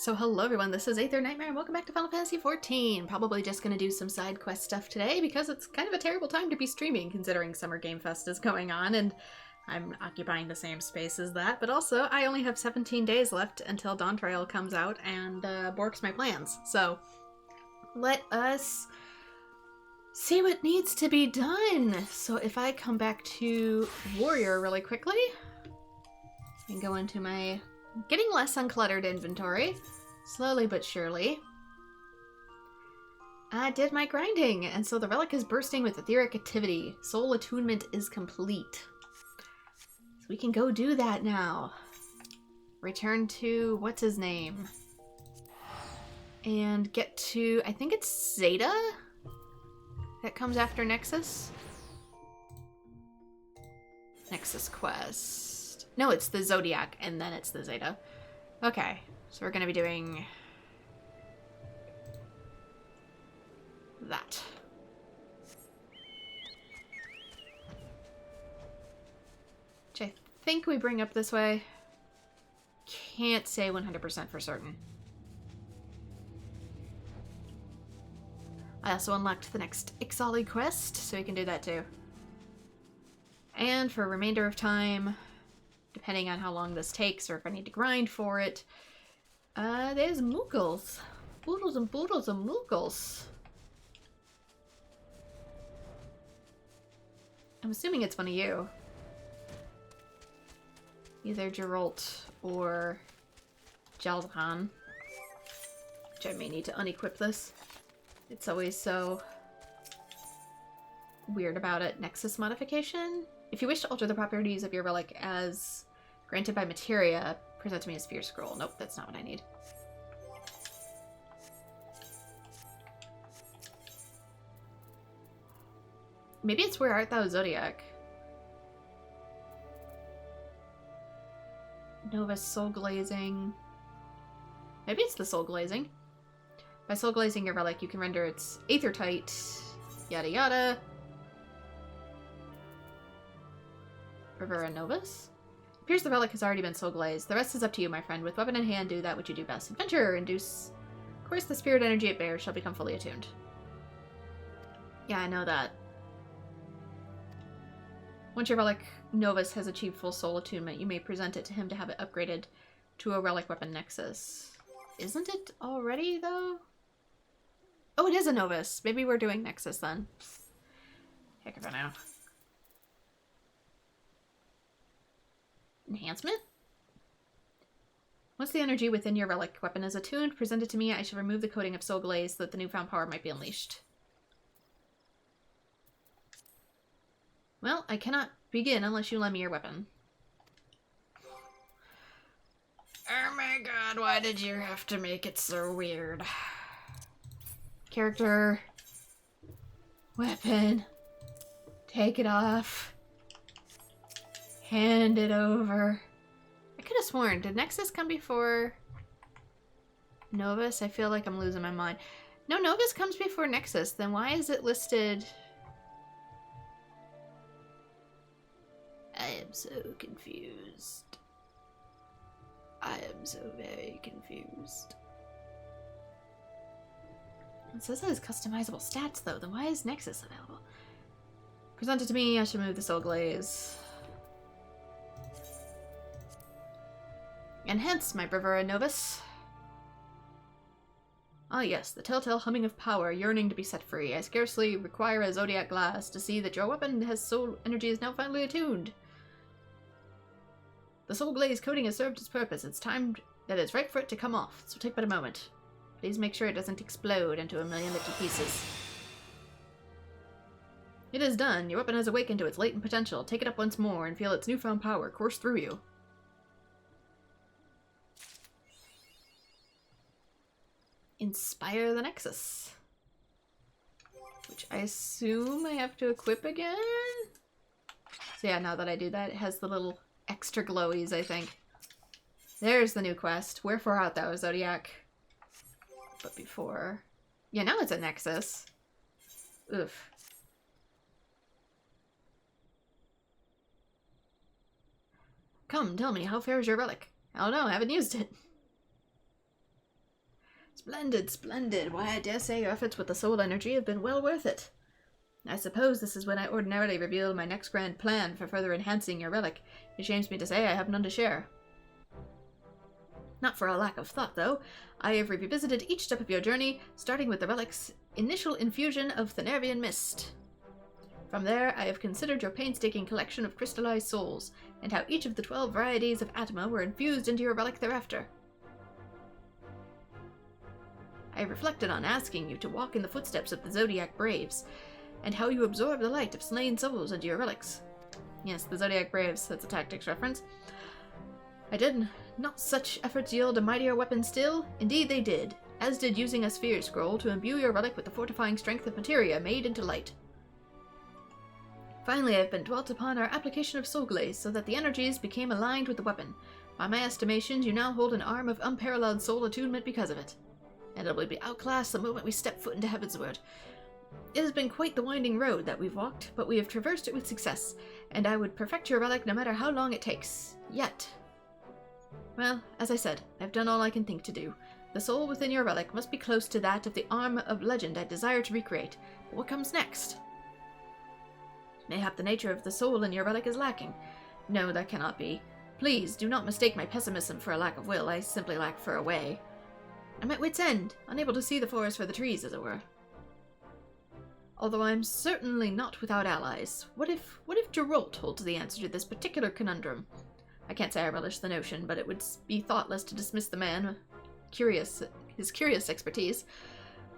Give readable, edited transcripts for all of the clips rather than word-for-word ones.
So hello everyone, this is AetherNightmare and welcome back to Final Fantasy XIV. Probably just gonna do some side quest stuff today because it's kind of a terrible time to be streaming considering Summer Game Fest is going on and I'm occupying the same space as that, but also I only have 17 days left until Dawn Trail comes out and borks my plans. So let us see what needs to be done. So if I come back to Warrior really quickly and go into my getting less uncluttered inventory, slowly but surely. I did my grinding, and so the relic is bursting with etheric activity. Soul attunement is complete. So we can go do that now. Return to, what's his name? And get to, I think it's Zeta? That comes after Nexus? Nexus quest. No, it's the Zodiac, and then it's the Zeta. Okay, so we're going to be doing that. Which I think we bring up this way. Can't say 100% for certain. I also unlocked the next Ixali quest, so we can do that too. And for a remainder of time, depending on how long this takes or if I need to grind for it, there's Moogles. Boodles and Boodles and Moogles. I'm assuming it's one of you. Either Geralt or Jalhan. Which I may need to unequip this. It's always so weird about it. Nexus modification? If you wish to alter the properties of your relic as granted by materia, present to me a sphere scroll. Nope, that's not what I need. Maybe it's Where Art Thou, Zodiac? Novus Soul Glazing. Maybe it's the Soul Glazing. By Soul Glazing your relic, you can render its aethertight, yada yada. Bravura Novus? Appears the relic has already been soul glazed. The rest is up to you, my friend. With weapon in hand, do that which you do best. Adventure! Induce. Of course, the spirit energy it bears shall become fully attuned. Yeah, I know that. Once your relic Novus has achieved full soul attunement, you may present it to him to have it upgraded to a relic weapon Nexus. Isn't it already, though? Oh, it is a Novus. Maybe we're doing Nexus then. Heck if I know. Enhancement? Once the energy within your relic weapon is attuned, present it to me. I shall remove the coating of Soul Glaze so that the newfound power might be unleashed. Well, I cannot begin unless you lend me your weapon. Oh my god, why did you have to make it so weird? Character. Weapon. Take it off. Hand it over. I could have sworn, did Nexus come before Novus? I feel like I'm losing my mind. No, Novus comes before Nexus. Then why is it listed? I am so confused. I am so very confused. It says it has customizable stats though. Then why is Nexus available? Present it to me. I should move the Soul Glaze. And hence, my Bravura Novus. Ah yes, the telltale humming of power, yearning to be set free. I scarcely require a Zodiac glass to see that your weapon has soul energy is now finally attuned. The Soul Glaze coating has served its purpose. It's time that it's right for it to come off, so take but a moment. Please make sure it doesn't explode into a million little pieces. It is done. Your weapon has awakened to its latent potential. Take it up once more and feel its newfound power course through you. Inspire the Nexus. Which I assume I have to equip again? So yeah, now that I do that, it has the little extra glowies, I think. There's the new quest. Wherefore art thou, Zodiac? But before... Yeah, now it's a Nexus. Oof. Come, tell me, how fares your relic? I don't know, I haven't used it. Splendid, splendid. Why, I dare say your efforts with the soul energy have been well worth it. I suppose this is when I ordinarily reveal my next grand plan for further enhancing your relic. It shames me to say I have none to share. Not for a lack of thought, though. I have revisited each step of your journey, starting with the relic's initial infusion of Thenarvian mist. From there, I have considered your painstaking collection of crystallized souls, and how each of the 12 varieties of Atma were infused into your relic thereafter. I reflected on asking you to walk in the footsteps of the Zodiac Braves, and how you absorb the light of slain souls into your relics. Yes, the Zodiac Braves, that's a tactics reference. I did not such efforts yield a mightier weapon still? Indeed they did, as did using a sphere scroll to imbue your relic with the fortifying strength of materia made into light. Finally, I have been dwelt upon our application of soul glaze, so that the energies became aligned with the weapon. By my estimations, you now hold an arm of unparalleled soul attunement because of it. And it will be outclassed the moment we step foot into Heavensward. It has been quite the winding road that we've walked, but we have traversed it with success, and I would perfect your relic no matter how long it takes. Yet. Well, as I said, I've done all I can think to do. The soul within your relic must be close to that of the arm of legend I desire to recreate. But what comes next? Mayhap the nature of the soul in your relic is lacking. No, that cannot be. Please, do not mistake my pessimism for a lack of will. I simply lack for a way. I'm at wit's end, unable to see the forest for the trees, as it were. Although I'm certainly not without allies. What if Geralt holds the answer to this particular conundrum? I can't say I relish the notion, but it would be thoughtless to dismiss the man, his curious expertise.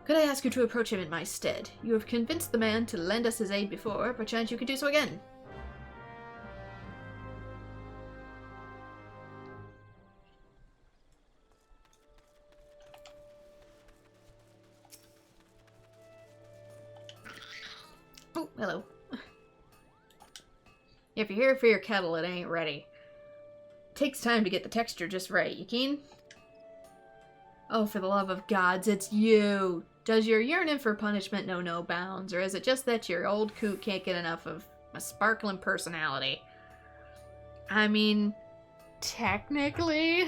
Could I ask you to approach him in my stead? You have convinced the man to lend us his aid before, perchance you could do so again. Oh, hello. If you're here for your kettle, it ain't ready. Takes time to get the texture just right. You keen? Oh, for the love of gods, it's you! Does your yearning for punishment know no bounds, or is it just that your old coot can't get enough of a sparkling personality? I mean, technically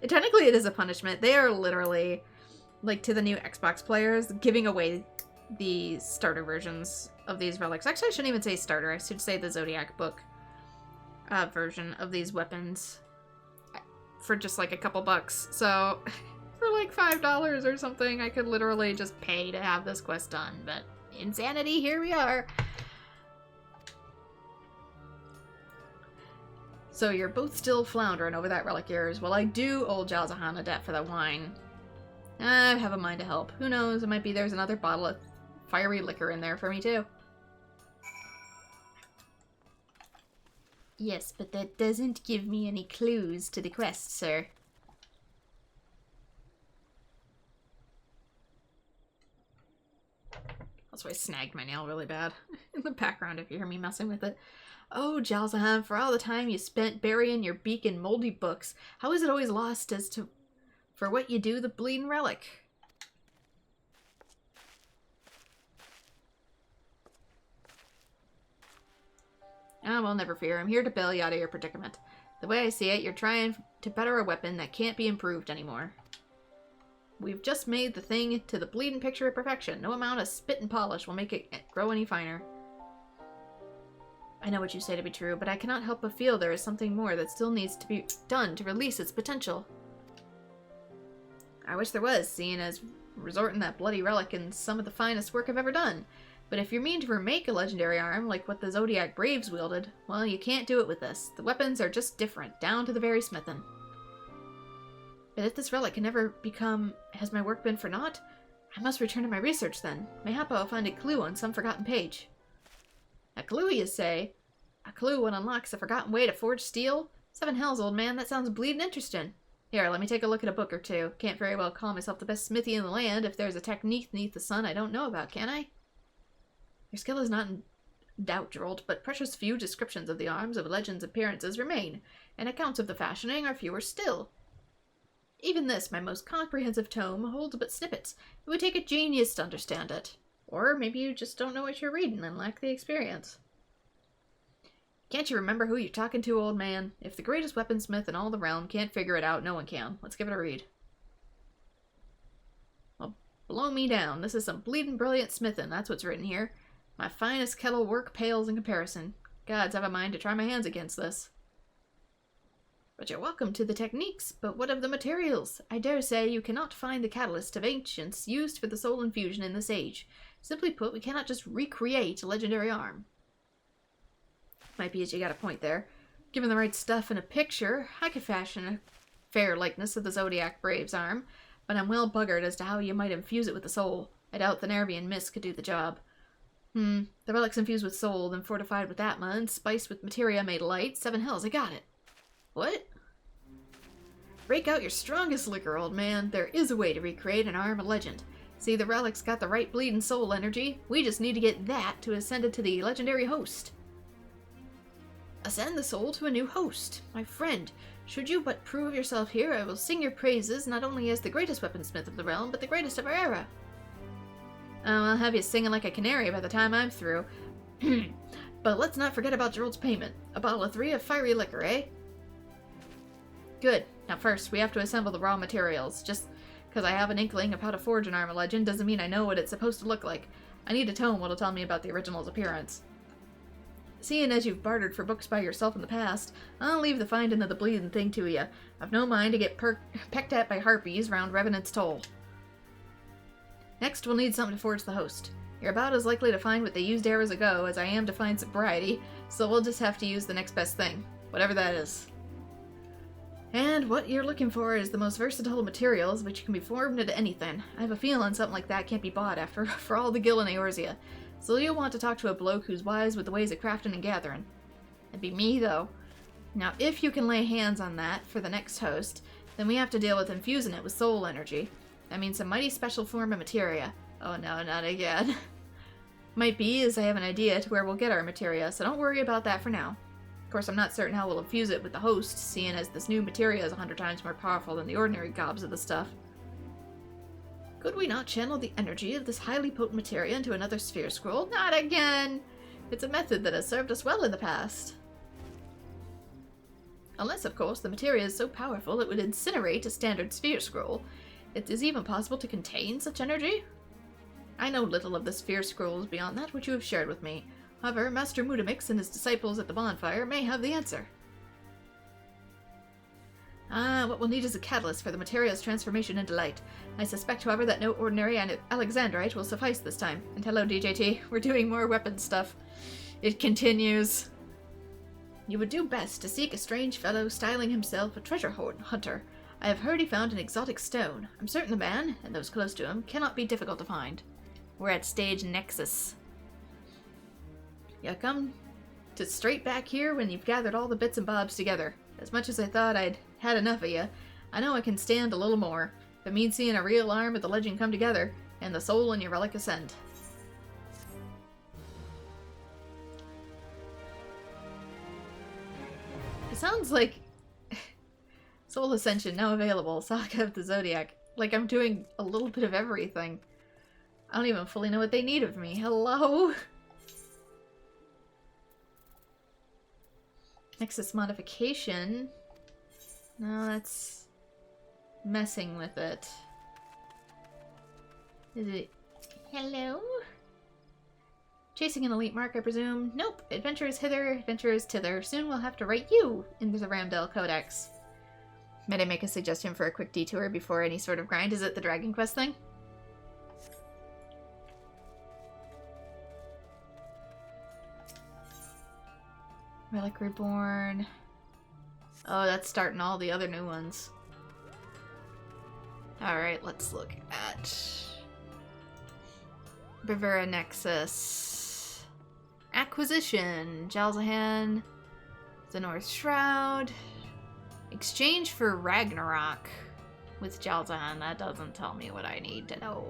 it is a punishment. They are literally, like, to the new Xbox players, giving away the starter versions of these relics. Actually, I shouldn't even say starter. I should say the Zodiac book version of these weapons for just like a couple bucks. So for like $5 or something, I could literally just pay to have this quest done. But insanity, here we are. So you're both still floundering over that relic yours. Well, I do owe Jalzahan a debt for that wine. I have a mind to help. Who knows, it might be there's another bottle of fiery liquor in there for me too. Yes, but that doesn't give me any clues to the quest, sir. That's why I snagged my nail really bad in the background if you hear me messing with it. Oh, Jalzahan, for all the time you spent burying your beak in moldy books, how is it always lost as to for what you do the bleeding relic? Ah, well, never fear. I'm here to bail you out of your predicament. The way I see it, you're trying to better a weapon that can't be improved anymore. We've just made the thing to the bleeding picture of perfection. No amount of spit and polish will make it grow any finer. I know what you say to be true, but I cannot help but feel there is something more that still needs to be done to release its potential. I wish there was, seeing as resorting that bloody relic in some of the finest work I've ever done. But if you mean to remake a legendary arm like what the Zodiac Braves wielded, well, you can't do it with this. The weapons are just different, down to the very smithing. But if this relic can never become... Has my work been for naught? I must return to my research then. Mayhap I'll find a clue on some forgotten page. A clue, you say? A clue what unlocks a forgotten way to forge steel? Seven hells, old man, that sounds bleeding interesting. Here, let me take a look at a book or two. Can't very well call myself the best smithy in the land if there's a technique beneath the sun I don't know about, can I? Your skill is not in doubt, Geralt, but precious few descriptions of the arms of legends' appearances remain, and accounts of the fashioning are fewer still. Even this, my most comprehensive tome, holds but snippets. It would take a genius to understand it. Or maybe you just don't know what you're reading and lack the experience. Can't you remember who you're talking to, old man? If the greatest weaponsmith in all the realm can't figure it out, no one can. Let's give it a read. Blow me down. This is some bleeding brilliant smithing. That's what's written here. My finest kettle work pales in comparison. Gods, have a mind to try my hands against this. But you're welcome to the techniques, but what of the materials? I dare say you cannot find the catalyst of ancients used for the soul infusion in this age. Simply put, we cannot just recreate a legendary arm. Might be as you got a point there. Given the right stuff and a picture, I could fashion a fair likeness of the Zodiac Brave's arm, but I'm well buggered as to how you might infuse it with the soul. I doubt the Nervian mist could do the job. The relic's infused with soul, then fortified with Atma, and spiced with materia made light. 7 hells, I got it. What? Break out your strongest liquor, old man. There is a way to recreate an arm of legend. See, the relic's got the right bleeding soul energy. We just need to get that to ascend it to the legendary host. Ascend the soul to a new host. My friend, should you but prove yourself here, I will sing your praises not only as the greatest weaponsmith of the realm, but the greatest of our era. Oh, I'll have you singing like a canary by the time I'm through. But let's not forget about Gerald's payment. A bottle of 3 of fiery liquor, eh? Good. Now first, we have to assemble the raw materials. Just because I have an inkling of how to forge an arm of legend doesn't mean I know what it's supposed to look like. I need a tome that'll tell me about the original's appearance. Seeing as you've bartered for books by yourself in the past, I'll leave the finding of the bleeding thing to you. I've no mind to get pecked at by harpies round Revenant's Toll. Next, we'll need something to forge the host. You're about as likely to find what they used eras ago as I am to find sobriety, so we'll just have to use the next best thing, whatever that is. And what you're looking for is the most versatile materials, which can be formed into anything. I have a feeling something like that can't be bought after for all the gil in Eorzea. So you'll want to talk to a bloke who's wise with the ways of crafting and gathering. That'd be me, though. Now, if you can lay hands on that for the next host, then we have to deal with infusing it with soul energy. That means a mighty special form of materia. Oh no, not again. Might be, as I have an idea to where we'll get our materia, so don't worry about that for now. Of course, I'm not certain how we'll infuse it with the host, seeing as this new materia is 100 times more powerful than the ordinary gobs of the stuff. Could we not channel the energy of this highly potent materia into another sphere scroll? Not again! It's a method that has served us well in the past. Unless, of course, the materia is so powerful it would incinerate a standard sphere scroll. It is even possible to contain such energy? I know little of the sphere scrolls beyond that which you have shared with me. However, Master Mudamix and his disciples at the bonfire may have the answer. What we'll need is a catalyst for the materia's transformation into light. I suspect, however, that no ordinary Alexandrite will suffice this time. And hello, DJT. We're doing more weapon stuff. It continues. You would do best to seek a strange fellow styling himself a treasure hunter. I have heard he found an exotic stone. I'm certain the man, and those close to him, cannot be difficult to find. We're at stage Nexus. You come to straight back here when you've gathered all the bits and bobs together. As much as I thought I'd had enough of you, I know I can stand a little more. If it means seeing a real arm of the legend come together, and the soul in your relic ascend. It sounds like Soul Ascension now available, Saga of the Zodiac. Like I'm doing a little bit of everything. I don't even fully know what they need of me. Hello? Nexus modification. No, that's messing with it. Is it... Hello? Chasing an elite mark, I presume? Nope. Adventurers hither, adventurers thither. Soon we'll have to write you into the Ramdell Codex. Might I make a suggestion for a quick detour before any sort of grind? Is it the Dragon Quest thing? Relic Reborn. Oh, that's starting all the other new ones. Alright, let's look at Bravura Nexus. Acquisition. Jalzahan. The North Shroud. Exchange for Ragnarok with Jalzahan. That doesn't tell me what I need to know.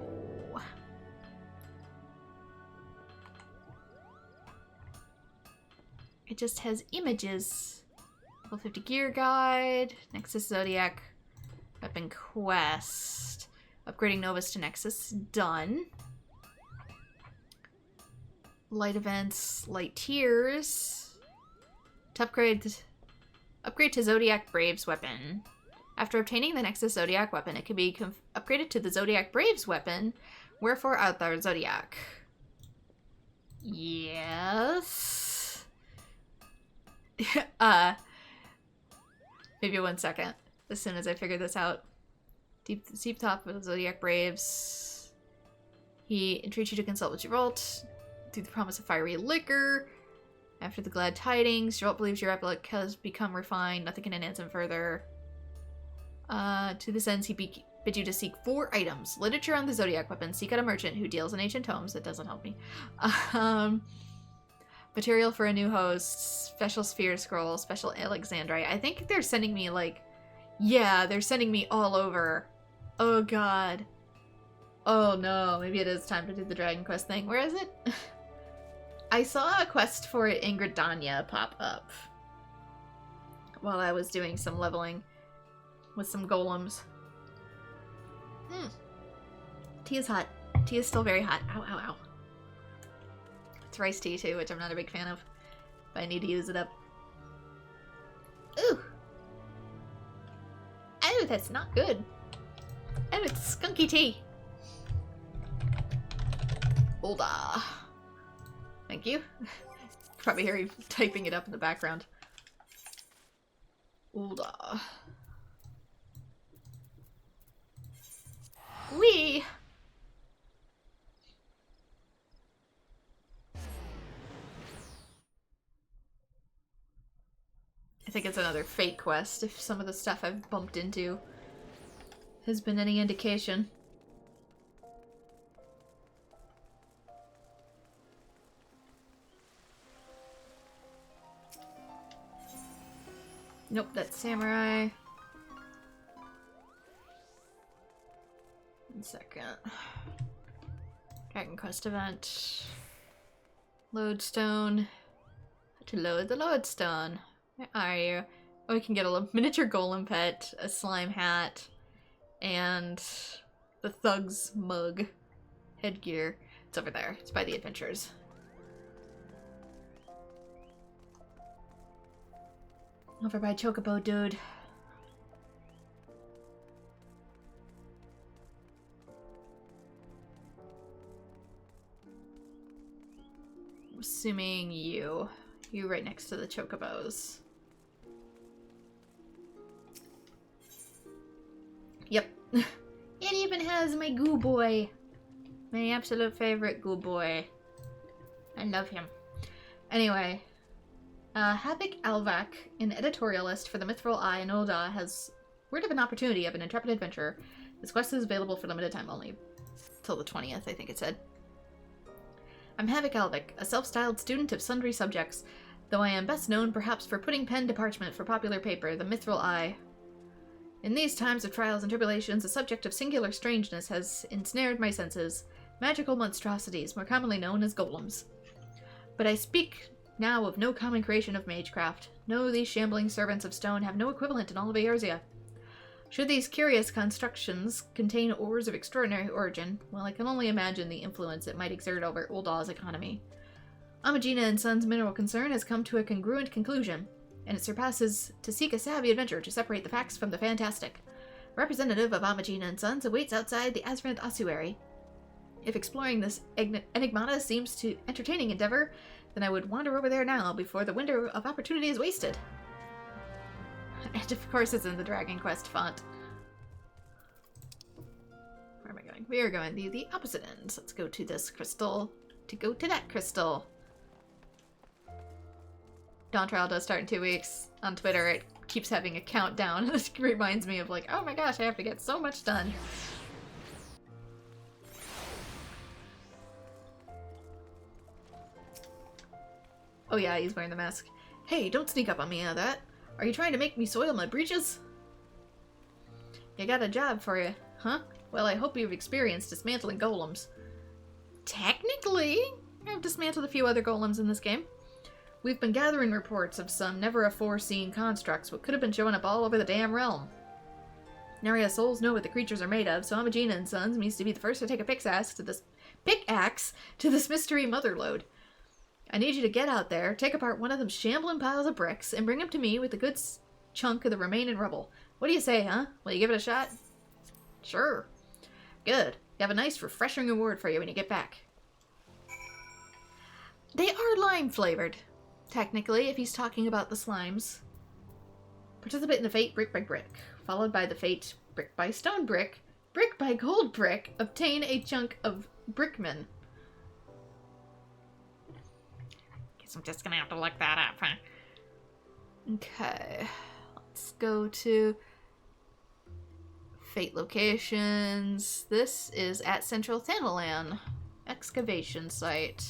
It just has images. Level 50 gear guide. Nexus Zodiac. Weapon quest. Upgrading Novus to Nexus. Done. Light events. Light tiers. To upgrade to Zodiac Brave's weapon. After obtaining the Nexus Zodiac weapon, it can be upgraded to the Zodiac Brave's weapon, Wherefore Zodiac. Yes. Maybe 1 second. As soon as I figure this out. Deep top of the Zodiac Braves. He entreats you to consult with Geralt through the promise of fiery liquor. After the glad tidings, Geralt believes your relic has become refined. Nothing can enhance him further. To this end, he bids you to seek 4 items. Literature on the Zodiac weapon. Seek out a merchant who deals in ancient tomes. That doesn't help me. Material for a new host. Special sphere scroll. Special Alexandrite. I think they're sending me, like... Yeah, they're sending me all over. Oh, God. Oh, no. Maybe it is time to do the Dragon Quest thing. Where is it? I saw a quest for it in Gridania pop up while I was doing some leveling with some golems. Tea is hot. Tea is still very hot. Ow, ow, ow. It's rice tea, too, which I'm not a big fan of. But I need to use it up. Ooh! Oh, that's not good. Oh, it's skunky tea. Olda. Thank you. Probably hear you typing it up in the background. Olda. Wee! I think it's another fake quest, if some of the stuff I've bumped into has been any indication. Nope, that's samurai. 1 second. Dragon Quest event. Lodestone. To load the lodestone. Where are you? Oh, we can get a miniature golem pet, a slime hat, and the thug's mug headgear. It's over there. It's by the adventurers. Over by Chocobo, dude. I'm assuming you. You right next to the Chocobos. Yep. It even has my goo boy. My absolute favorite goo boy. I love him. Anyway. Havoc Alvac, an editorialist for the Mithril Eye in Ul'dah, has word of an opportunity of an intrepid adventurer. This quest is available for limited time only. Till the 20th, I think it said. I'm Havoc Alvac, a self-styled student of sundry subjects, though I am best known perhaps for putting pen to parchment for popular paper, the Mithril Eye. In these times of trials and tribulations, a subject of singular strangeness has ensnared my senses, magical monstrosities, more commonly known as golems. But I speak now of no common creation of magecraft. No, these shambling servants of stone have no equivalent in all of Eorzea. Should these curious constructions contain ores of extraordinary origin, well, I can only imagine the influence it might exert over Ul'dah's economy. Amagina and Sons' mineral concern has come to a congruent conclusion, and it surpasses to seek a savvy adventurer to separate the facts from the fantastic. A representative of Amagina and Sons awaits outside the Azranth ossuary. If exploring this enigmata seems to entertaining endeavor, then I would wander over there now before the window of opportunity is wasted. And of course it's in the Dragon Quest font. Where am I going? We are going the opposite end. Let's go to this crystal to go to that crystal. Dawn Trial does start in 2 weeks. On Twitter it keeps having a countdown. This reminds me of like, oh my gosh, I have to get so much done. Oh yeah, he's wearing the mask. Hey, don't sneak up on me out of that. Are you trying to make me soil my breeches? You got a job for you, huh? Well, I hope you've experienced dismantling golems. Technically, I've dismantled a few other golems in this game. We've been gathering reports of some never-afore-seen constructs what could have been showing up all over the damn realm. Narya souls know what the creatures are made of, so Amagina and Sons means to be the first to take a pickaxe to this mystery motherlode. I need you to get out there, take apart one of them shambling piles of bricks, and bring them to me with a good chunk of the remaining rubble. What do you say, huh? Will you give it a shot? Sure. Good. You have a nice, refreshing reward for you when you get back. They are lime-flavored, technically, if he's talking about the slimes. Participate in the fate brick by brick, followed by the fate brick by stone brick, brick by gold brick, obtain a chunk of brickman. Guess I'm just gonna have to look that up, huh? Okay, let's go to fate locations. This is at Central Thanalan excavation site.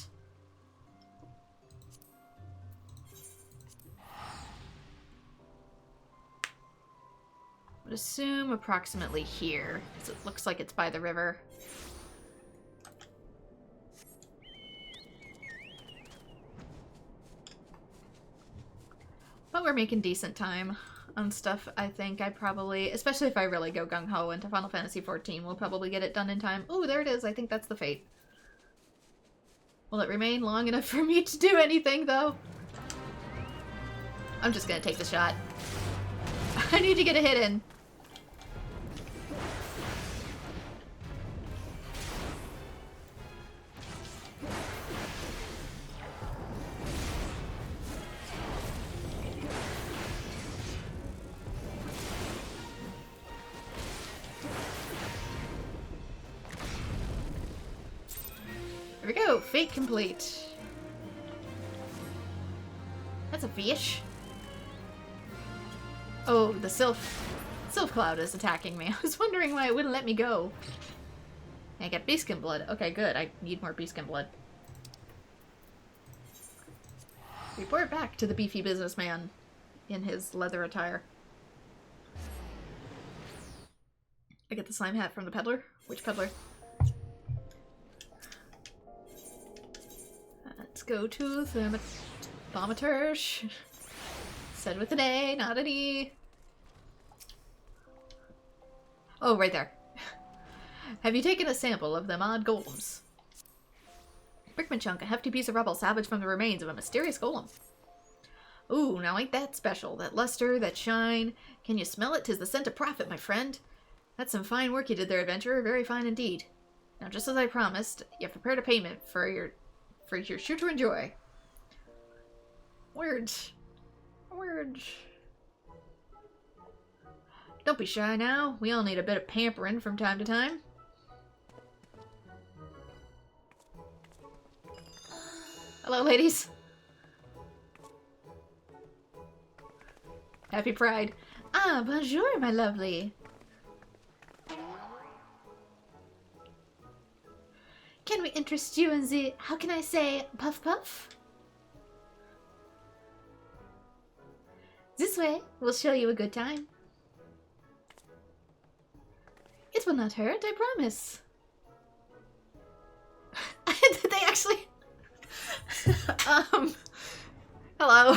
I would assume approximately here, because it looks like it's by the river. But we're making decent time on stuff, I think. I probably, especially if I really go gung-ho into Final Fantasy XIV, we'll probably get it done in time. Ooh, there it is. I think that's the fate. Will it remain long enough for me to do anything, though? I'm just gonna take the shot. I need to get a hit in. There we go, fate complete. That's a fish. Oh, the Sylph Cloud is attacking me. I was wondering why it wouldn't let me go. I get beastskin blood. Okay, good. I need more beastskin blood. Report back to the beefy businessman in his leather attire. I get the slime hat from the peddler? Which peddler? Let's go to Thaumaturge. Said with an A, not an E. Oh, right there. Have you taken a sample of them odd golems? Brickman chunk, a hefty piece of rubble salvaged from the remains of a mysterious golem. Ooh, now ain't that special? That luster, that shine. Can you smell it? 'Tis the scent of profit, my friend. That's some fine work you did there, adventurer. Very fine indeed. Now, just as I promised, you have prepared a payment for your shoot to enjoy. Words. Words. Don't be shy now. We all need a bit of pampering from time to time. Hello, ladies. Happy Pride. Ah, bonjour, my lovely. Can we interest you in the, how can I say, puff puff? This way, we'll show you a good time. It will not hurt, I promise. Did they actually... Hello.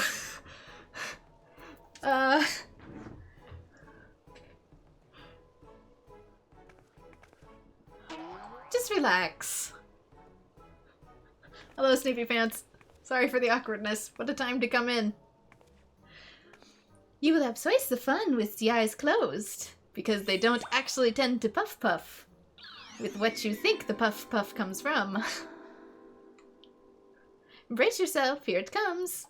Just relax. Hello, Snoopy Pants. Sorry for the awkwardness. What a time to come in. You will have twice the fun with the eyes closed, because they don't actually tend to puff puff with what you think the puff puff comes from. Brace yourself, here it comes.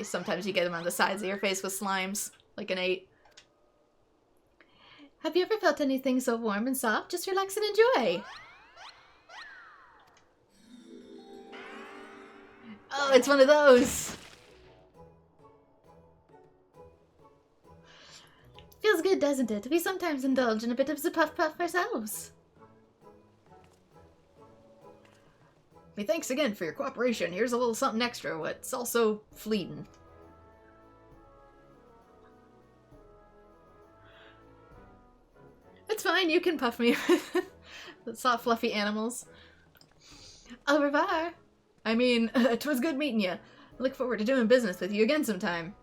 Sometimes you get them on the sides of your face with slimes, like an 8. Have you ever felt anything so warm and soft? Just relax and enjoy. Oh, it's one of those. Feels good, doesn't it? We sometimes indulge in a bit of the puff puff ourselves. Hey, thanks again for your cooperation. Here's a little something extra, what's also fleeting. It's fine, you can puff me with the soft, fluffy animals. Au revoir. I mean, 'twas good meeting you. Look forward to doing business with you again sometime.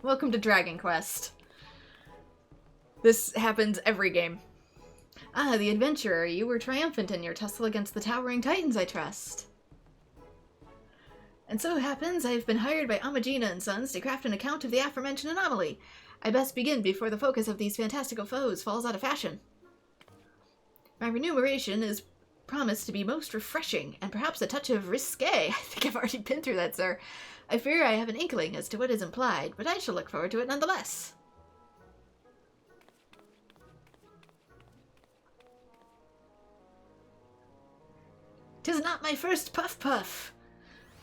Welcome to Dragon Quest. This happens every game. Ah, the adventurer, you were triumphant in your tussle against the towering titans, I trust. And so happens I've been hired by Amagina and Sons to craft an account of the aforementioned anomaly. I best begin before the focus of these fantastical foes falls out of fashion. My remuneration is promised to be most refreshing, and perhaps a touch of risque. I think I've already been through that, sir. I fear I have an inkling as to what is implied, but I shall look forward to it nonetheless. 'Tis not my first puff.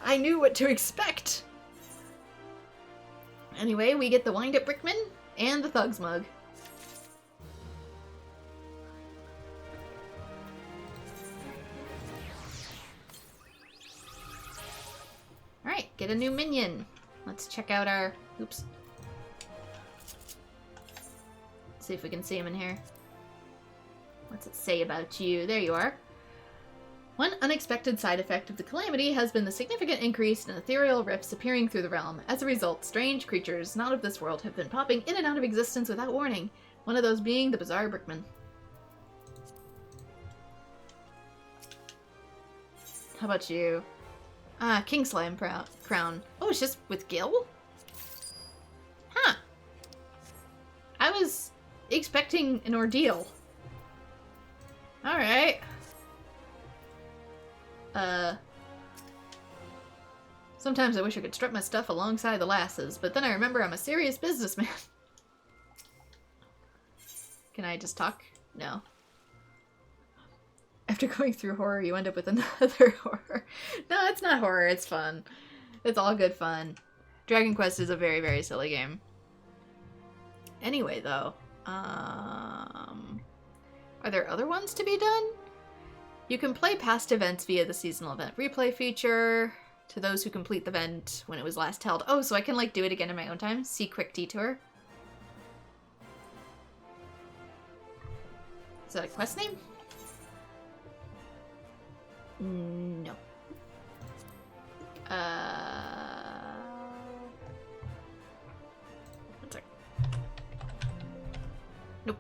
I knew what to expect. Anyway, we get the wind-up brickman and the thug's mug. Alright, get a new minion. Let's check out our... Oops. See if we can see him in here. What's it say about you? There you are. One unexpected side effect of the calamity has been the significant increase in ethereal rifts appearing through the realm. As a result, strange creatures not of this world have been popping in and out of existence without warning, one of those being the bizarre brickman. How about you? Ah, King Slime crown. Oh, it's just with Gil? Huh. I was expecting an ordeal. Alright. Sometimes I wish I could strut my stuff alongside the lasses, but then I remember I'm a serious businessman. Can I just talk? No. After going through horror, you end up with another horror. No, it's not horror, it's fun. It's all good fun. Dragon Quest is a very, very silly game. Anyway, though, are there other ones to be done? You can play past events via the seasonal event replay feature to those who complete the event when it was last held. Oh, so I can like do it again in my own time? See quick detour. Is that a quest name? No. One sec. Nope.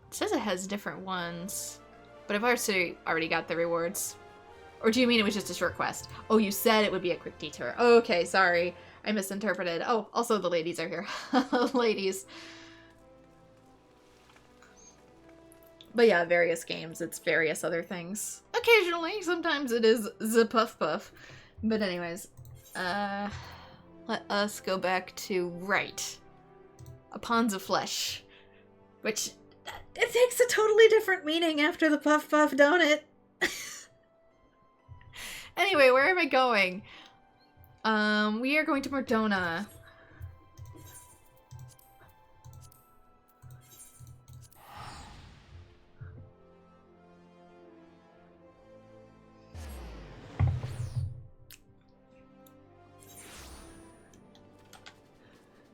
It says it has different ones, but I've already got the rewards. Or do you mean it was just a short quest? Oh, you said it would be a quick detour. Okay, sorry. I misinterpreted. Oh, also the ladies are here. Ladies. But yeah, various games. It's various other things. Occasionally, sometimes it is the puff. But anyways, let us go back to a Ponds of Flesh, which it takes a totally different meaning after the puff, don't it? Anyway, where am I going? We are going to Mordona.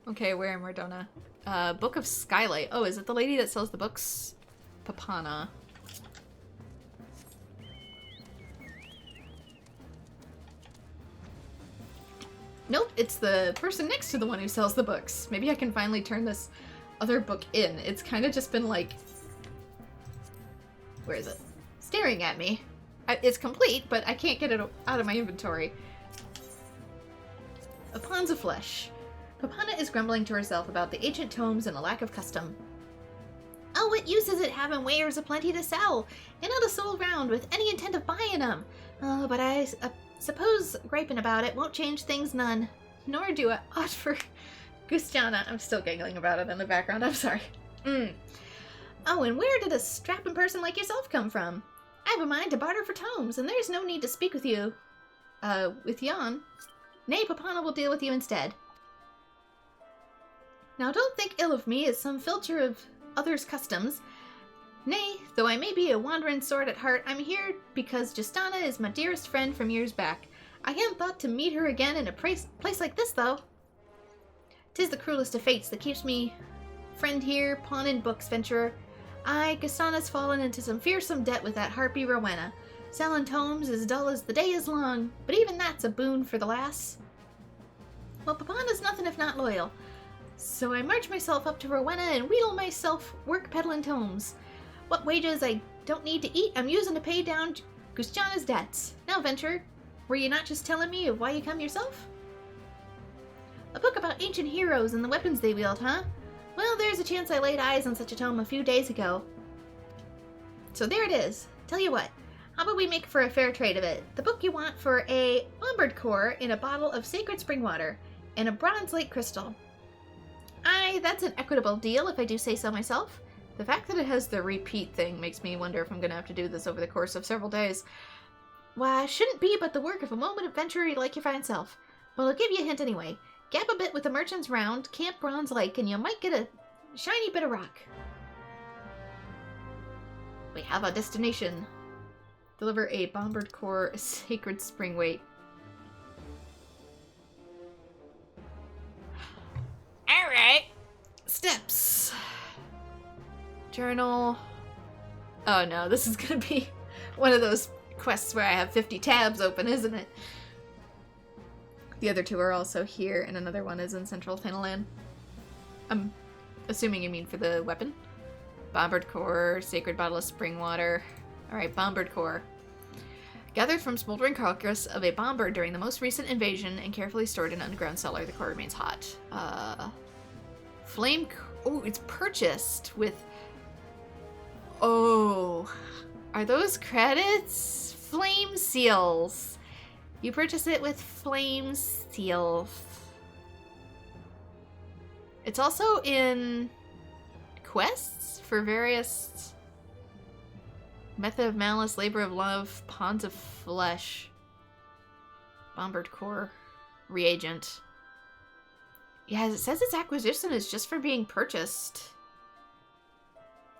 Okay, where in Mordona? Book of Skylight. Oh, is it the lady that sells the books? Papana. Nope, it's the person next to the one who sells the books. Maybe I can finally turn this other book in. It's kind of just been like... Where is it? Staring at me. It's complete, but I can't get it out of my inventory. A Ponds of Flesh. Papana is grumbling to herself about the ancient tomes and a lack of custom. Oh, what use is it having wares aplenty to sell, and not a soul round with any intent of buying them? Oh, but I suppose griping about it won't change things none. Nor do I ought for Gustiana. I'm still giggling about it in the background, I'm sorry. Oh, and where did a strapping person like yourself come from? I have a mind to barter for tomes, and there's no need to speak with you. With yon. Nay, Papana will deal with you instead. Now don't think ill of me as some filcher of others' customs. Nay, though I may be a wandering sort at heart, I'm here because Justana is my dearest friend from years back. I hadn't thought to meet her again in a place like this, though. 'Tis the cruelest of fates that keeps me friend here, pawning books, venturer. Aye, Justana's fallen into some fearsome debt with that harpy Rowena. Selling tomes as dull as the day is long, but even that's a boon for the lass. Well, Papana's nothing if not loyal. So I march myself up to Rowena and wheedle myself work peddling tomes. What wages I don't need to eat, I'm using to pay down Gustiana's debts. Now, Venture, were you not just telling me of why you come yourself? A book about ancient heroes and the weapons they wield, huh? Well, there's a chance I laid eyes on such a tome a few days ago. So there it is. Tell you what, how about we make for a fair trade of it? The book you want for a bombard core in a bottle of sacred spring water and a bronze lake crystal. Aye, that's an equitable deal if I do say so myself. The fact that it has the repeat thing makes me wonder if I'm gonna have to do this over the course of several days. Why, shouldn't be but the work of a moment adventurer like your fine self. But I'll give you a hint anyway. Gap a bit with the merchants round Camp Bronze Lake and you might get a shiny bit of rock. We have a destination. Deliver a bombard core sacred spring weight. Alright. Steps. Journal. Oh no, this is gonna be one of those quests where I have 50 tabs open, isn't it? The other two are also here, and another one is in Central Thanalan. I'm assuming you mean for the weapon. Bombard core, sacred bottle of spring water. Alright, bombard core. Gathered from smoldering carcass of a bombard during the most recent invasion and carefully stored in an underground cellar, the core remains hot. Flame... Oh, it's purchased with... Oh... Are those credits? Flame seals. You purchase it with flame seals. It's also in quests for various method of malice, labor of love, ponds of flesh, bombard core, reagent. Yeah, it says its acquisition is just for being purchased.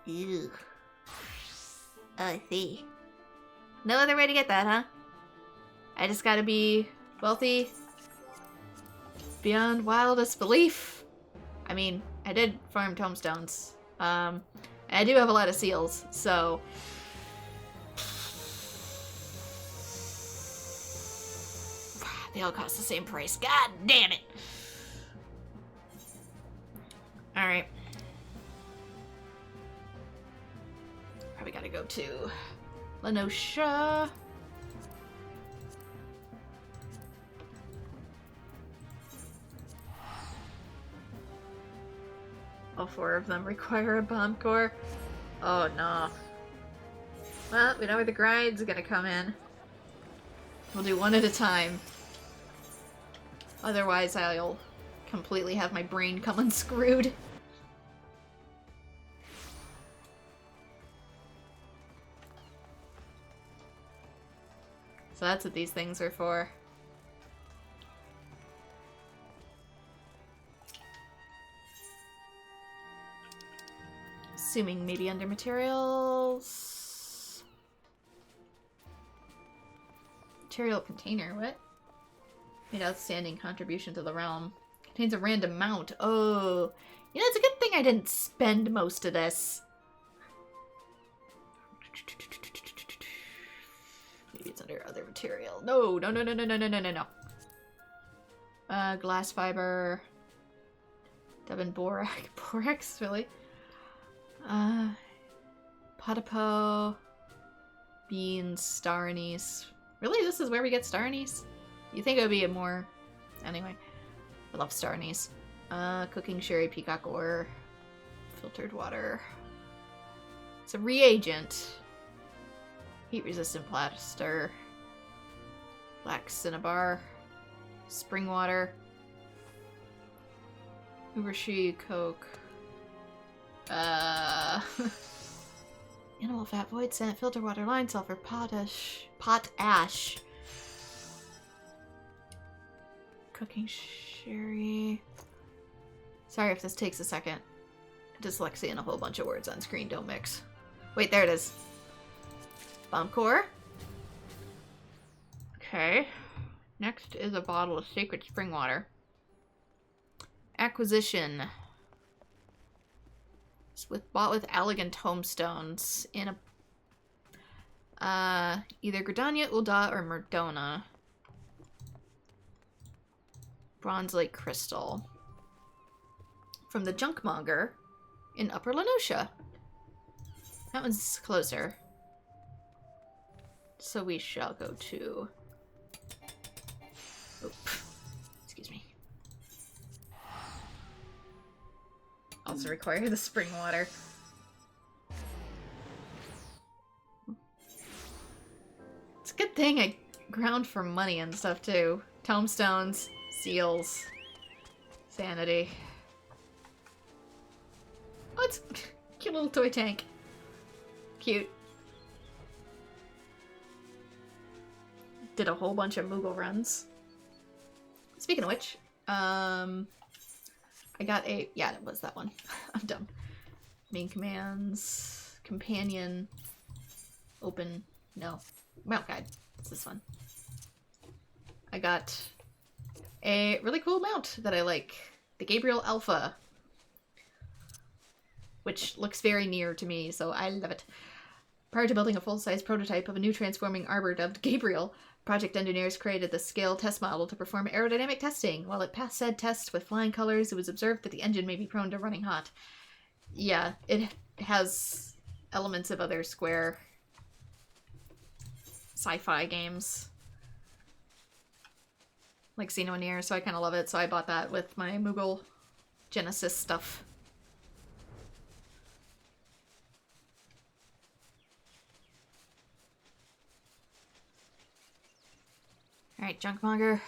Ew. Oh, I see. No other way to get that, huh? I just gotta be wealthy beyond wildest belief. I mean, I did farm tomestones. I do have a lot of seals, so... They all cost the same price. God damn it! Alright. Probably gotta go to Lenosha. All 4 of them require a bomb core. Oh no. Well, we know where the grind's gonna come in. We'll do one at a time. Otherwise, I'll completely have my brain come unscrewed. So that's what these things are for. Assuming maybe under materials. Material container, what? Made outstanding contribution to the realm. Contains a random mount. Oh. You know, it's a good thing I didn't spend most of this. Maybe it's under other material. No, no, no, no, no, no, no, no, no, no. Glass fiber. Devon borax, really? Potapo. Beans, star anise. Really? This is where we get star anise? You think it would be a more... Anyway. I love star anise. Cooking sherry, peacock ore. Filtered water. It's a reagent. Heat-resistant plaster. Black cinnabar. Spring water. Ubershi, coke. Animal fat, void scent, filter water, line sulfur, potash. Cooking sherry. Sorry if this takes a second. Dyslexia and a whole bunch of words on screen don't mix. Wait, there it is. Bomb core. Okay. Next is a bottle of sacred spring water. Acquisition. It's bought with elegant tomestones in a either Gridania, Ul'dah, or Merdona. Bronze Lake Crystal. From the Junkmonger in Upper Lenosha. That one's closer. So we shall go to... Oop. Excuse me. also require the spring water. It's a good thing I ground for money and stuff too. Tomestones, seals, sanity. Oh, it's a cute little toy tank. Cute. Did a whole bunch of Moogle runs. Speaking of which, I got a... yeah, it was that one. I'm done. Main commands, companion, open, no. Mount guide. It's this one. I got a really cool mount that I like. The Gabriel Alpha. Which looks very near to me, so I love it. Prior to building a full-size prototype of a new transforming arbor dubbed Gabriel, project engineers created the scale test model to perform aerodynamic testing. While it passed said test with flying colors, it was observed that the engine may be prone to running hot. Yeah, it has elements of other Square sci-fi games. Like Xeno Near, so I kind of love it, so I bought that with my Moogle Genesis stuff. Alright, Junkmonger.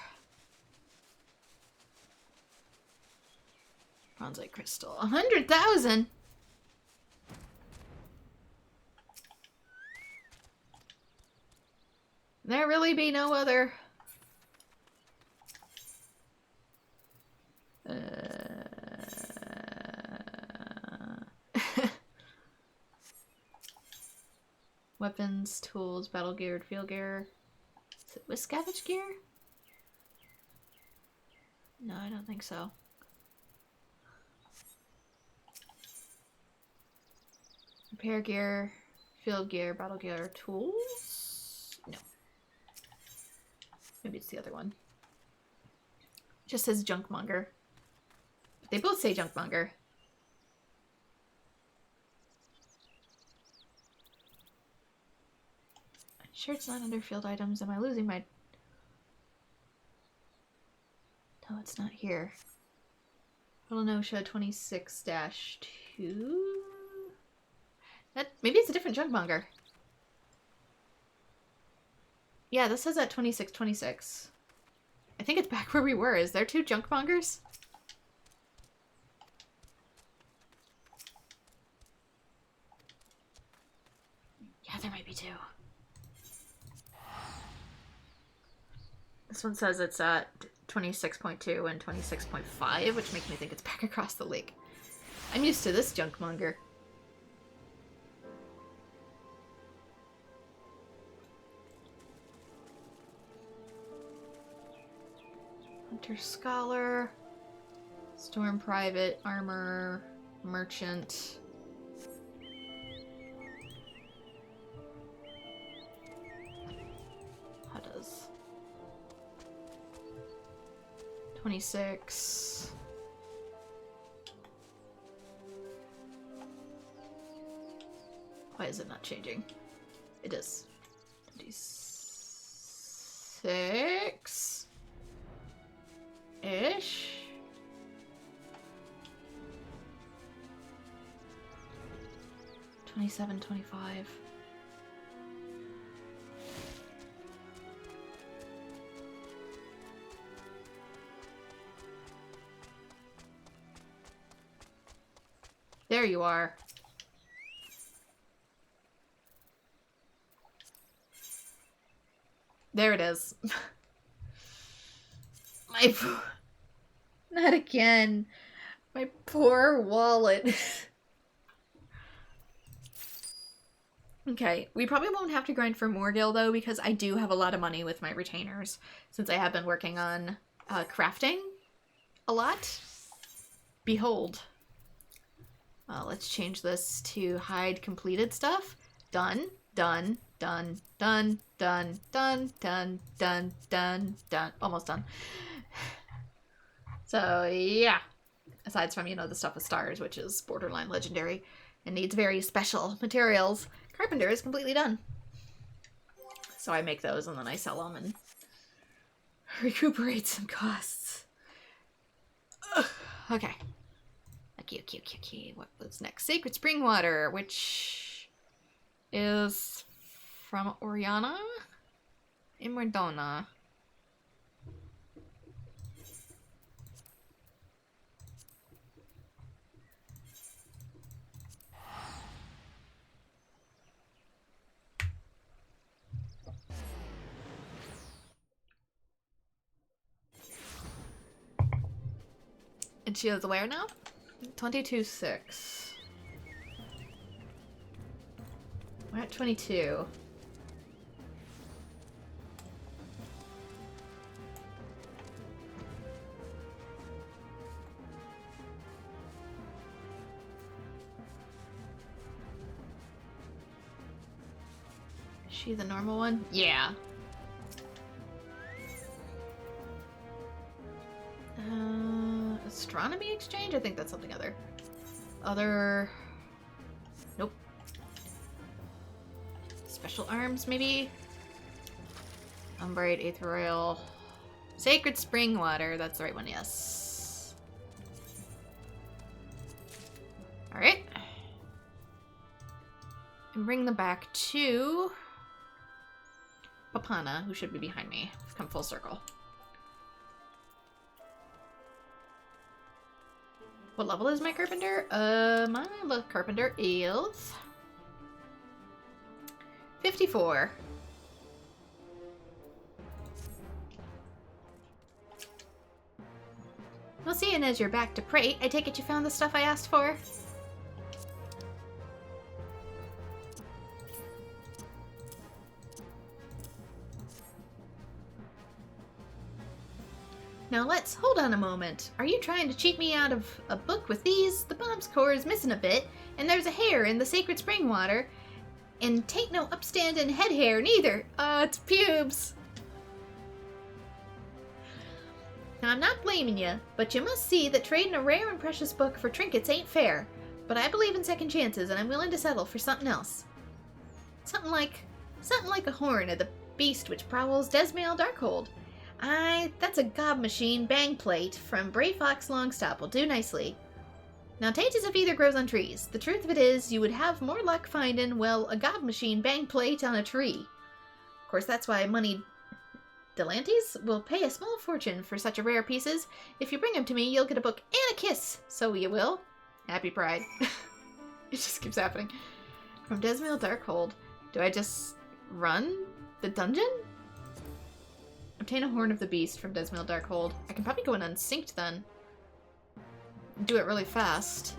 Bronzite crystal. 100,000? There really be no other... Weapons, tools, battle gear, field gear. Is it with scavenge gear? No, I don't think so. Repair gear, field gear, battle gear, tools? No. Maybe it's the other one. It just says Junkmonger. They both say Junkmonger. Sure it's not under field items. Am I losing my... No, it's not here. Little Nosha 26-2? That... Maybe it's a different Junkmonger. Yeah, this says at 2626. I think it's back where we were. Is there two Junkmongers? Yeah, there might be two. This one says it's at 26.2 and 26.5, which makes me think it's back across the lake. I'm used to this Junkmonger. Hunter Scholar, Storm Private, Armor, Merchant. How does 26. Why is it not changing? It is. 26 ish. $27, $25. There you are. There it is. My... Not again. My poor wallet. Okay, we probably won't have to grind for more gil though, because I do have a lot of money with my retainers, since I have been working on crafting a lot. Behold. Let's change this to hide completed stuff. Done, done, done, done, done, done, done, done, done, done. Almost done. So, yeah. Aside from, you know, the stuff with stars, which is borderline legendary and needs very special materials, Carpenter is completely done. So I make those and then I sell them and recuperate some costs. Ugh. Okay. I Okay. What was next? Sacred Spring Water, which is from Oriana in Mordona. And she is where now? 22.6. We're at 22. Is she the normal one? Yeah. Astronomy exchange? I think that's something other. Nope. Special arms, maybe? Umbrate, Aether Oil. Sacred Spring Water. That's the right one, yes. Alright. And bring them back to Papana, who should be behind me. I've come full circle. What level is my carpenter? My carpenter is 54. Well, seeing as you're back to prate, I take it you found the stuff I asked for? Now let's hold on a moment. Are you trying to cheat me out of a book with these? The bomb's core is missing a bit, and there's a hair in the sacred spring water, and tain't no upstanding head hair neither. It's pubes. Now I'm not blaming you, but you must see that trading a rare and precious book for trinkets ain't fair. But I believe in second chances, and I'm willing to settle for something else. Something like a horn of the beast which prowls Desmail Darkhold. That's a gob machine bang plate from Bray Fox Longstop will do nicely. Now, tain't as if either grows on trees. The truth of it is, you would have more luck finding, well, a gob machine bang plate on a tree. Of course, that's why moneyed Delantes will pay a small fortune for such a rare pieces. If you bring them to me, you'll get a book and a kiss. So you will. Happy Pride. It just keeps happening. From Desmail Darkhold. Do I just run the dungeon? Obtain a Horn of the Beast from Desmail Darkhold. I can probably go in unsynced then. Do it really fast.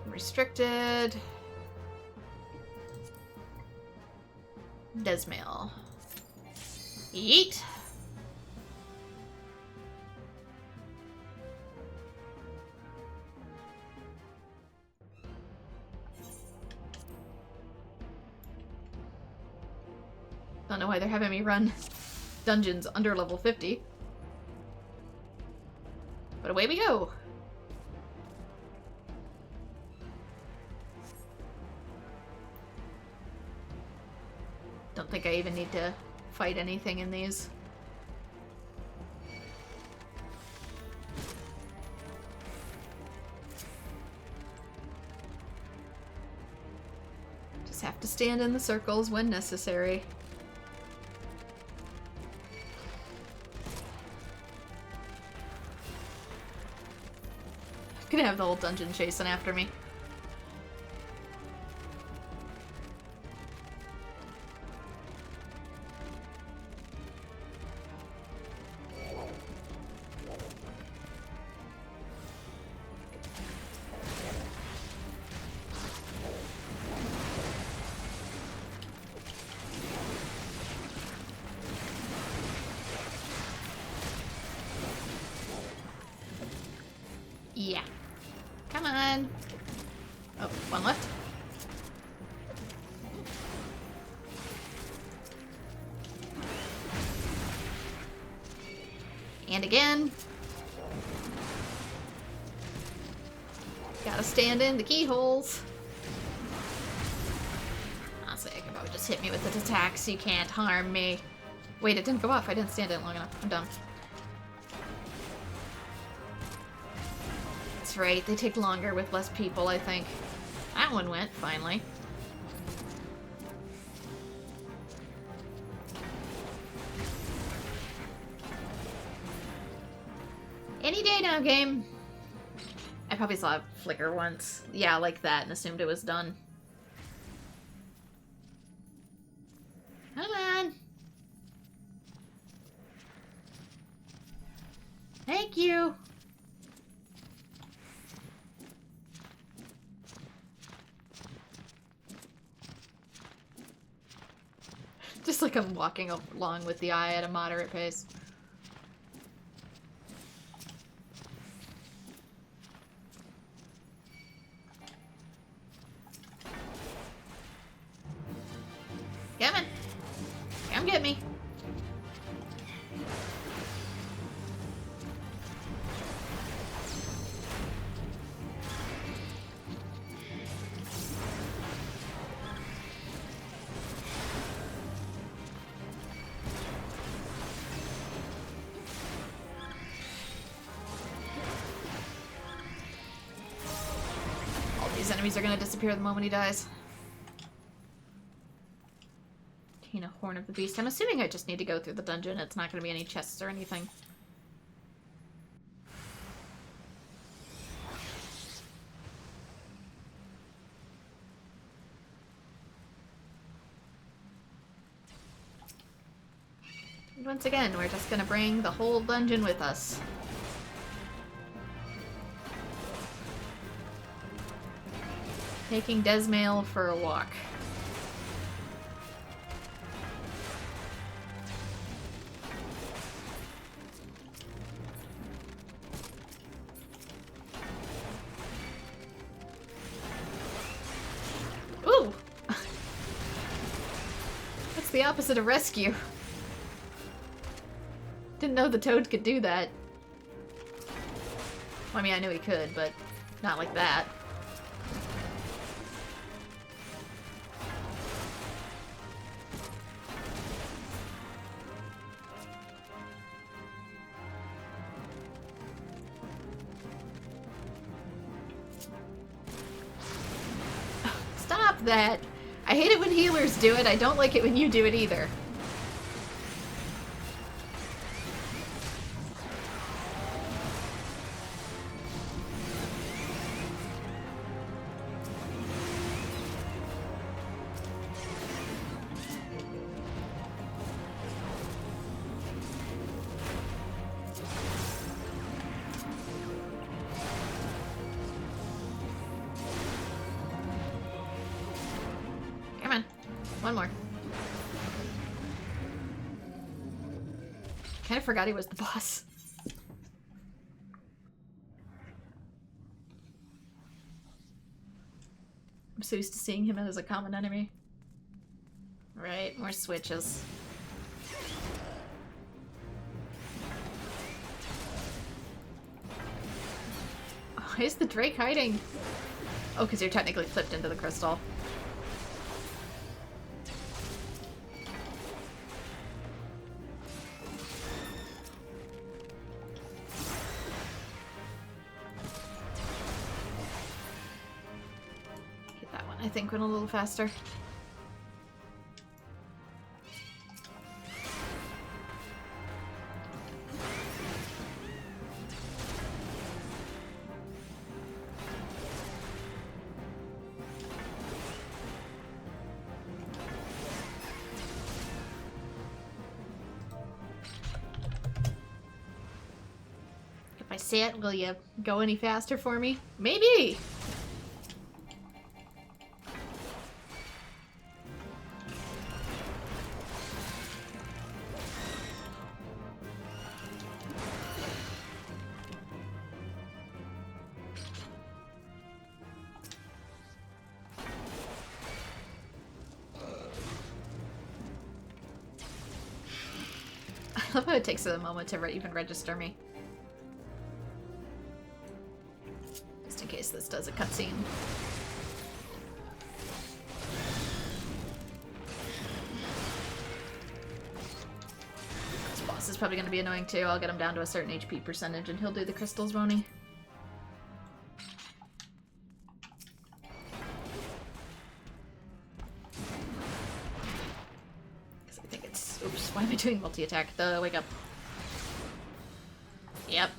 Restricted. Desmail. Yeet. Don't know why they're having me run dungeons under level 50. But away we go! Don't think I even need to fight anything in these. Just have to stand in the circles when necessary. Gonna have the whole dungeon chasing after me. Yeah. Come on. Oh, one left. And again. Gotta stand in the keyholes. Honestly, I can probably just hit me with its attacks. You can't harm me. Wait, it didn't go off. I didn't stand in long enough. I'm dumb. that's right. They take longer with less people, I think. That one went, finally. Any day now, game. I probably saw a flicker once. Yeah, like that, and assumed it was done. Come on. Thank you. Just like I'm walking along with the eye at a moderate pace. Come on. Come get me. All these enemies are gonna disappear the moment he dies. Horn of the Beast. I'm assuming I just need to go through the dungeon. It's not going to be any chests or anything. And once again, we're just going to bring the whole dungeon with us. Taking Desmail for a walk. The opposite of rescue. Didn't know the toad could do that. Well, I mean, I knew he could, but not like that. Stop that! I hate it when healers do it. I don't like it when you do it either. One more. Kind of forgot he was the boss. I'm so used to seeing him as a common enemy. Right, more switches. Why is the Drake hiding? Oh, because you're technically flipped into the crystal. I think went a little faster. If I say it, will you go any faster for me? Maybe! I love how it takes a moment to even register me. Just in case this does a cutscene. This boss is probably going to be annoying too. I'll get him down to a certain HP percentage and he'll do the crystals, won't he? Why am I doing multi-attack? Wake up. Yep.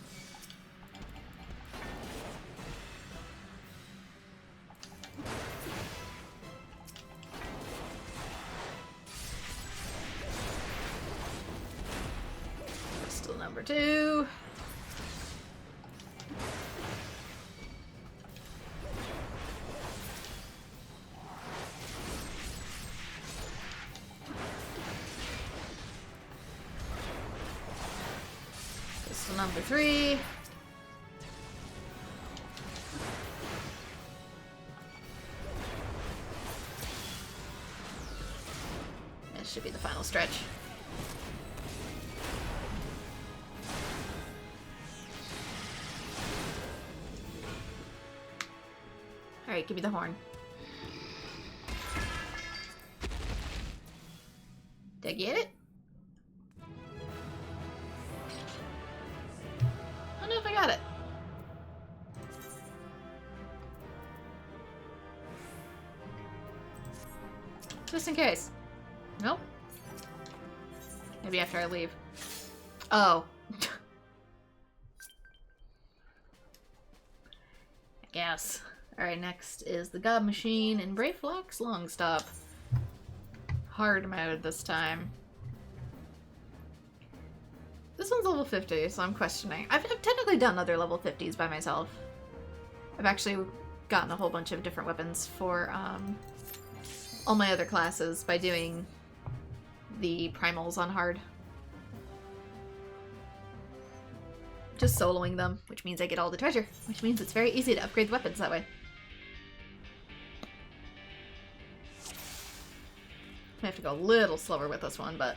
Still number 2. Crystal number 3. This should be the final stretch. Alright, give me the horn. Did I get it? I don't know if I got it. Just in case. Nope. Maybe after I leave. Oh. I guess. Alright, next is the God Machine and Brayflock's Longstop. Hard mode this time. This one's level 50, so I'm questioning. I've technically done other level 50s by myself. I've actually gotten a whole bunch of different weapons for all my other classes by doing the primals on hard. Just soloing them, which means I get all the treasure, which means it's very easy to upgrade the weapons that way. I have to go a little slower with this one, but...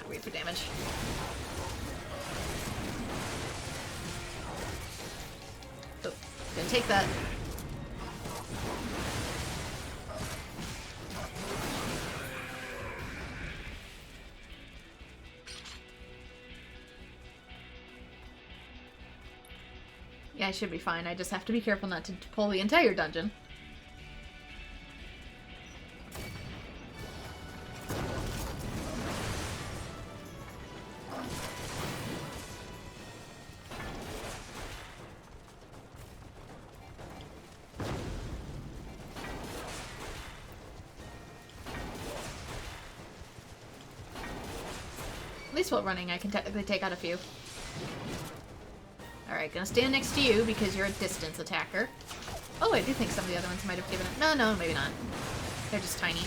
wait for damage. Oh, gonna take that. Yeah, I should be fine. I just have to be careful not to pull the entire dungeon. At least while running, I can technically take out a few. Alright, gonna stand next to you because you're a distance attacker. Oh, I do think some of the other ones might have given it. No, maybe not. They're just tiny.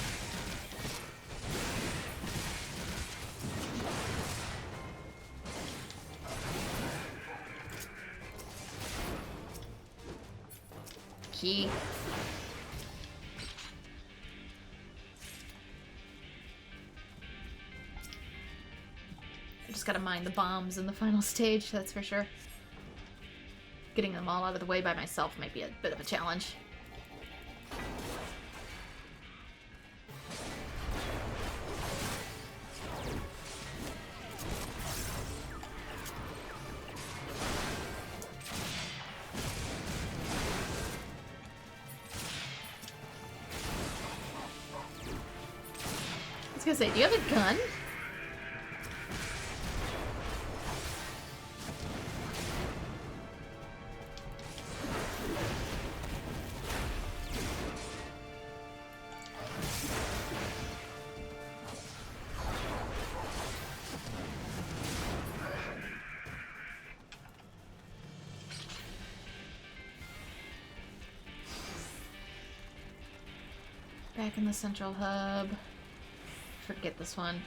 Key. I just gotta mine the bombs in the final stage, that's for sure. Getting them all out of the way by myself might be a bit of a challenge. I was gonna say, do you have a gun? Back in the central hub. Forget this one.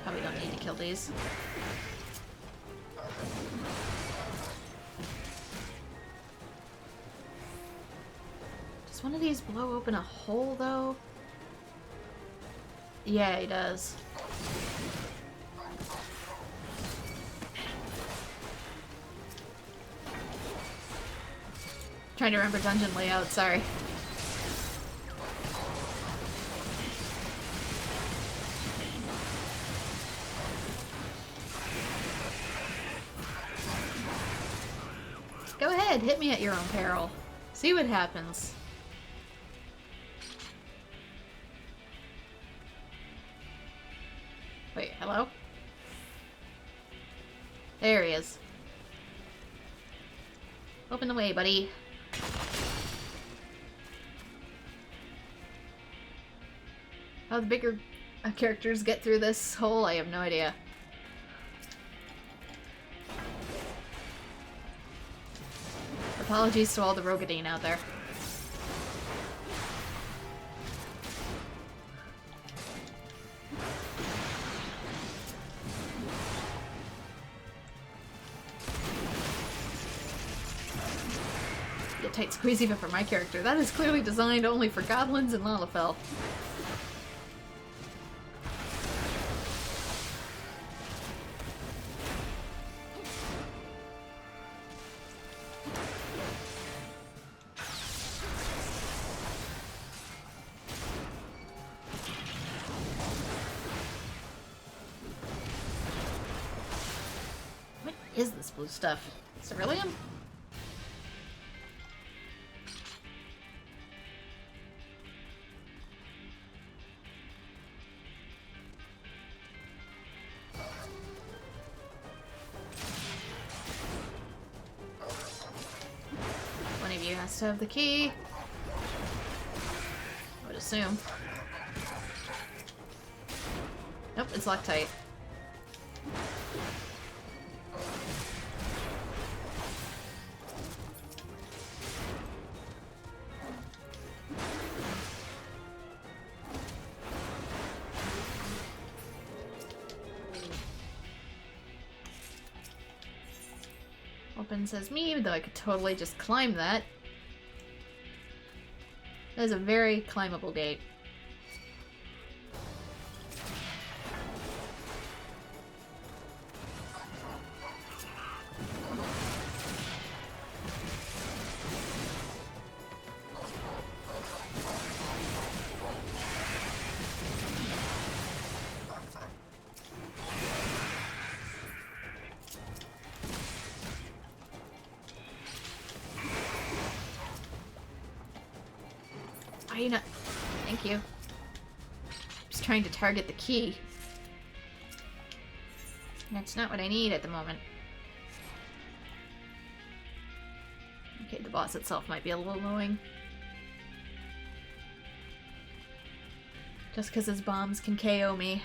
Probably don't need to kill these. Does one of these blow open a hole, though? Yeah, he does. Trying to remember dungeon layout, sorry. Go ahead, hit me at your own peril. See what happens. Wait, hello? There he is. Open the way, buddy. How the bigger characters get through this hole, I have no idea. Apologies to all the Rogadine out there. Be a tight squeeze even for my character. That is clearly designed only for goblins and Lalafell. What is this blue stuff? Ceruleum? One of you has to have the key. I would assume. Nope, it's locked tight. Open says me, though I could totally just climb that. That is a very climbable gate. Are you not? Thank you. Just trying to target the key. That's not what I need at the moment. Okay, the boss itself might be a little annoying. Just because his bombs can KO me.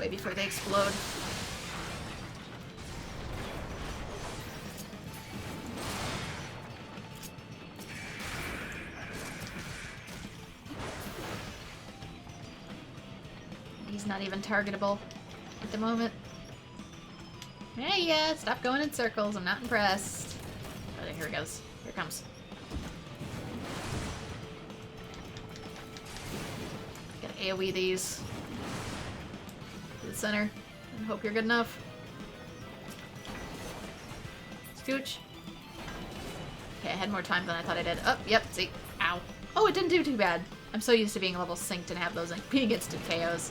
Before they explode. He's not even targetable at the moment. Hey, yeah, stop going in circles. I'm not impressed. Oh, here it goes. Here it comes. Gotta AoE these. Center and hope you're good enough. Scooch. Okay, I had more time than I thought I did. Oh, yep, see. Ow. Oh, it didn't do too bad. I'm so used to being level synced and have those like, being instant KOs.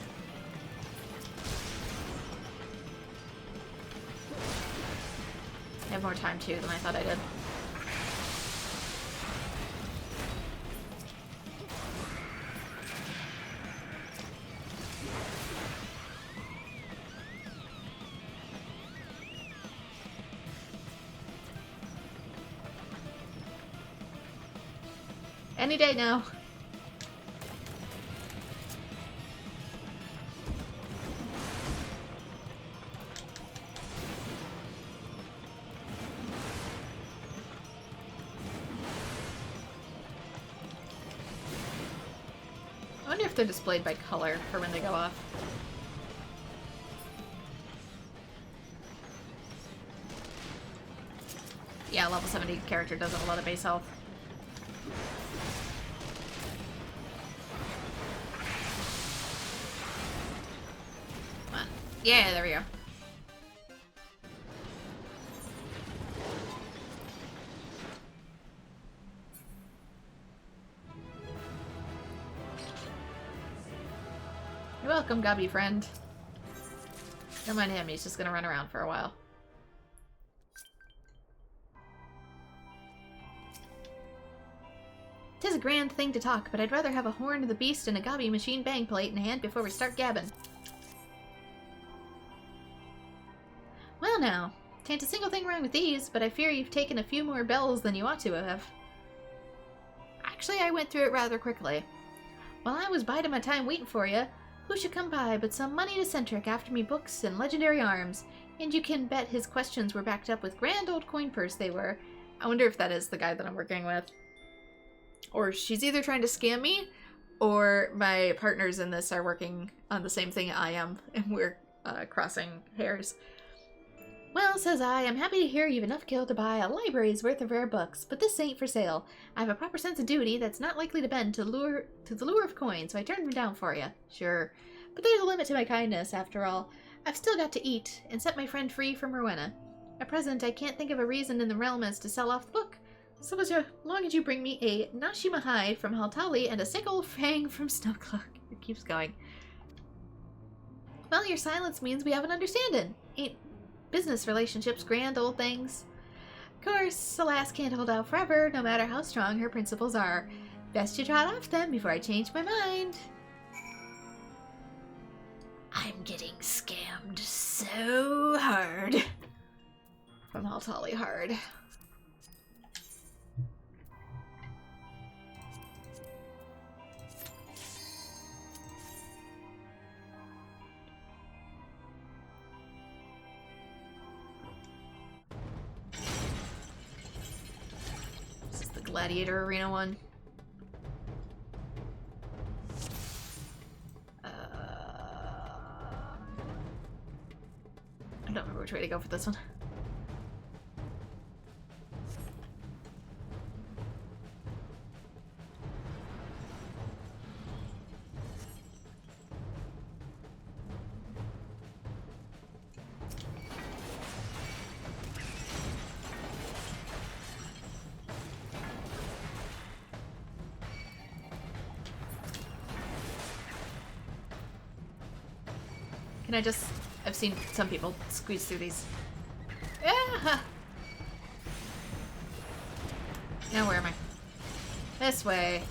I have more time too than I thought I did. Any day now. I wonder if they're displayed by color for when they go off. Yeah, level 70 character does have a lot of base health. Yeah, there we go. You're welcome, Gubby friend. Don't mind him, he's just gonna run around for a while. Tis a grand thing to talk, but I'd rather have a horn of the beast and a gobby machine bang plate in hand before we start gabbing. Well now, tain't a single thing wrong with these, but I fear you've taken a few more bells than you ought to have. Actually, I went through it rather quickly. While I was biding my time waiting for you, who should come by but some moneyed eccentric after me books and legendary arms, and you can bet his questions were backed up with grand old coin purse they were. I wonder if that is the guy that I'm working with. Or she's either trying to scam me, or my partners in this are working on the same thing I am, and we're crossing hairs. Well, says I'm happy to hear you've enough gil to buy a library's worth of rare books, but this ain't for sale. I have a proper sense of duty that's not likely to bend to the lure of coin, so I turned them down for you. Sure. But there's a limit to my kindness, after all. I've still got to eat, and set my friend free from Rowena. At present, I can't think of a reason in the realm as to sell off the book. So as long as you bring me a Nashima hide from Haltali and a sick old fang from Snowcloak. It keeps going. Well, your silence means we have an understanding. Ain't business relationships grand old things? Of course, a lass can't hold out forever, no matter how strong her principles are. Best you trot off then before I change my mind. I'm getting scammed so hard. From Haltali hard. Gladiator Arena one. I don't remember which way to go for this one. I've seen some people squeeze through these. Ah! Now where am I? This way.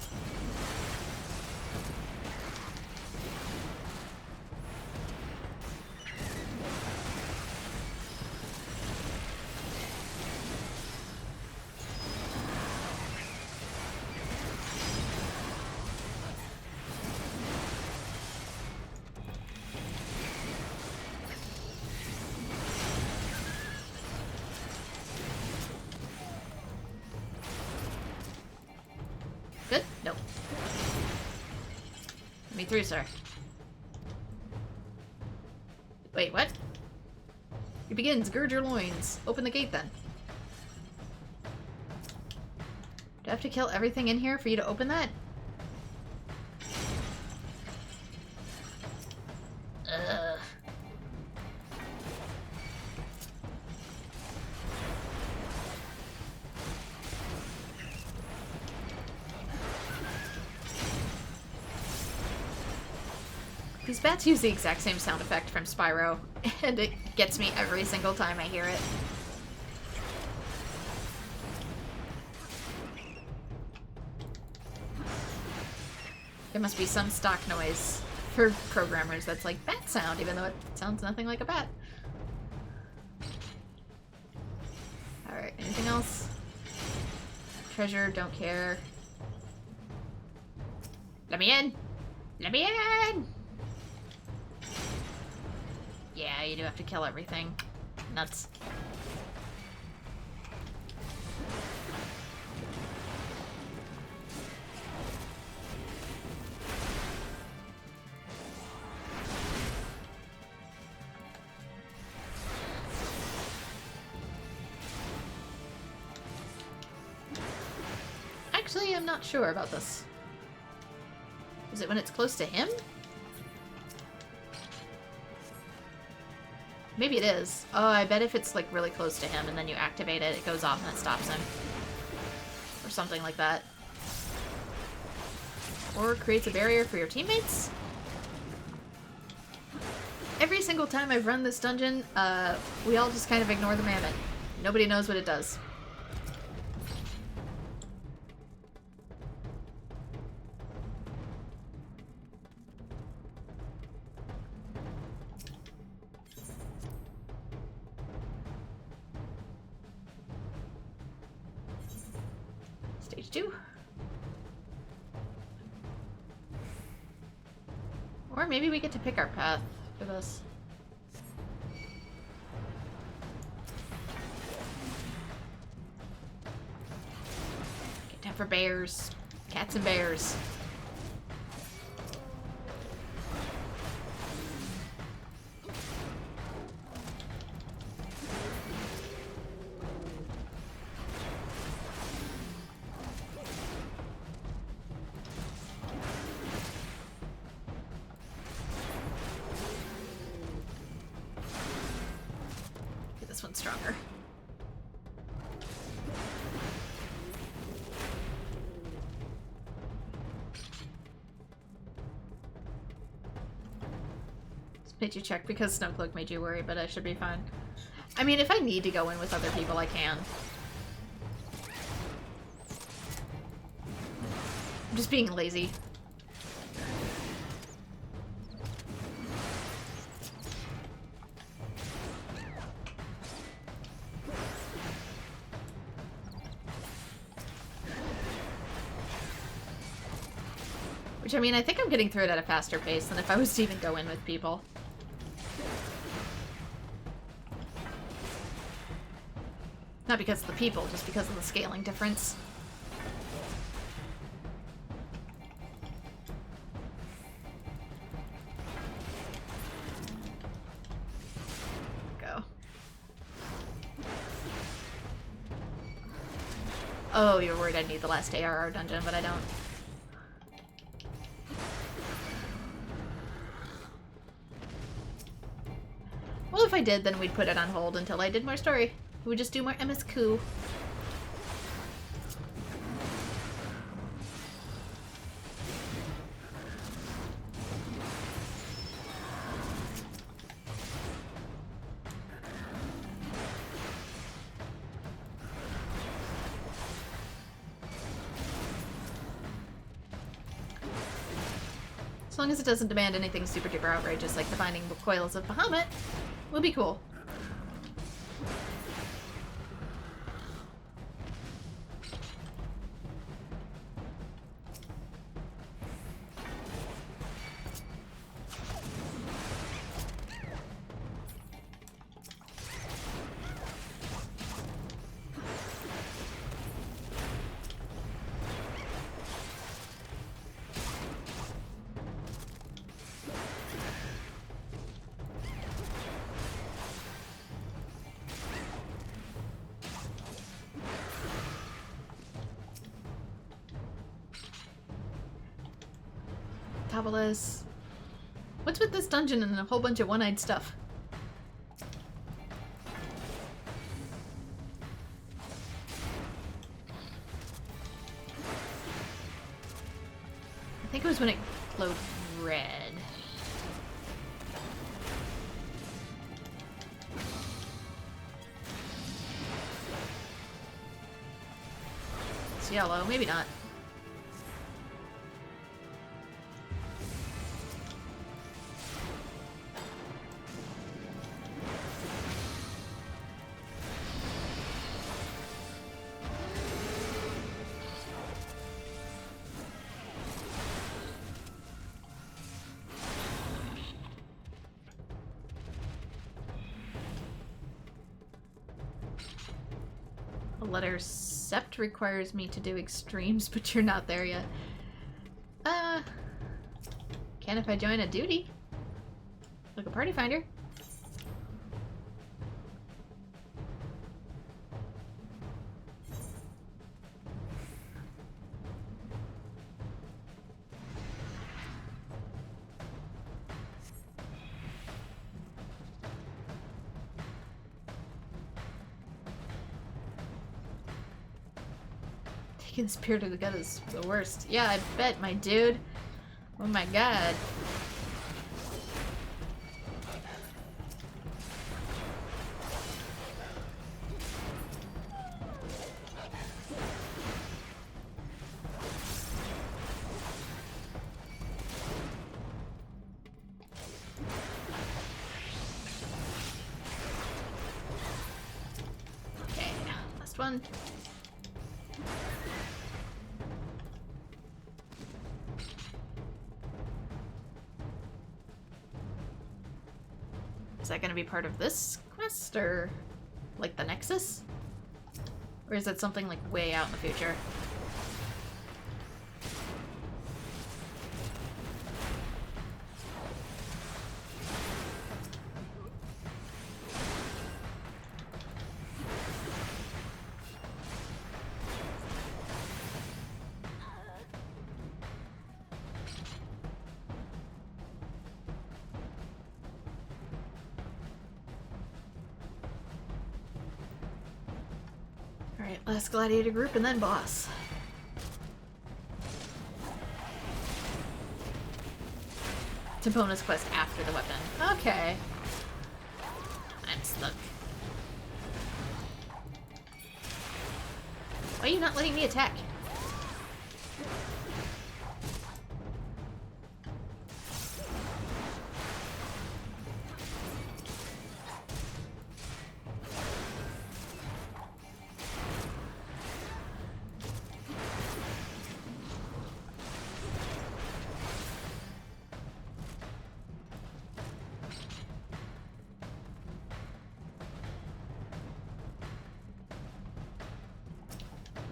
Through, sir. Wait, what? It begins. Gird your loins. Open the gate, then. Do I have to kill everything in here for you to open that? Ugh. These bats use the exact same sound effect from Spyro, and it gets me every single time I hear it. There must be some stock noise for programmers that's like bat sound, even though it sounds nothing like a bat. Alright, anything else? Treasure, don't care. Let me in! Let me in! Yeah, you do have to kill everything. Nuts. Actually, I'm not sure about this. Is it when it's close to him? Maybe it is. Oh, I bet if it's like really close to him and then you activate it, it goes off and it stops him. Or something like that. Or creates a barrier for your teammates? Every single time I've run this dungeon, we all just kind of ignore the mammoth. Nobody knows what it does. Stage 2. Or maybe we get to pick our path for this. Get time for bears. Cats and bears. This one's stronger. Just made you check because Snowcloak made you worry, but I should be fine. I mean, if I need to go in with other people, I can. I'm just being lazy. Which, I mean, I think I'm getting through it at a faster pace than if I was to even go in with people. Not because of the people, just because of the scaling difference. Go. Oh, you're worried I'd need the last ARR dungeon, but I don't. Well, if I did, then we'd put it on hold until I did more story. We would just do more MSQ. As long as it doesn't demand anything super duper outrageous like the Binding Coils of Bahamut, we'll be cool. Tabalas. What's with this dungeon and a whole bunch of one-eyed stuff? I think it was when it glowed red. It's yellow, maybe not. Letter Sept requires me to do extremes, but you're not there yet. Can if I join a duty. Like a party finder. Taking Spear to the gut is the worst. Yeah, I bet, my dude. Oh my god. Okay, last one. Is that gonna be part of this quest, or like the Nexus? Or is it something like way out in the future? Alright, last gladiator group and then boss. It's a bonus quest after the weapon. Okay. I'm stuck. Why are you not letting me attack?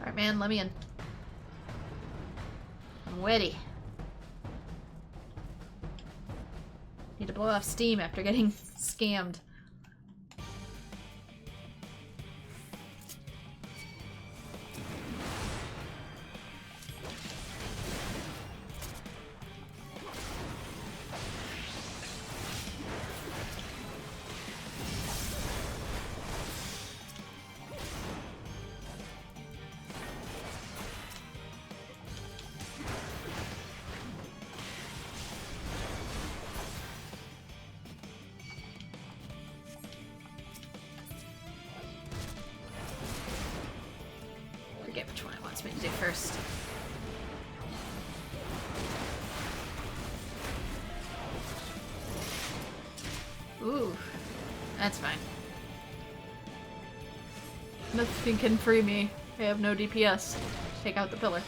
Alright, man, let me in. I'm ready. Need to blow off steam after getting scammed. Forget which one it wants me to do first. Ooh, that's fine. Nothing can free me. I have no DPS. Take out the pillar.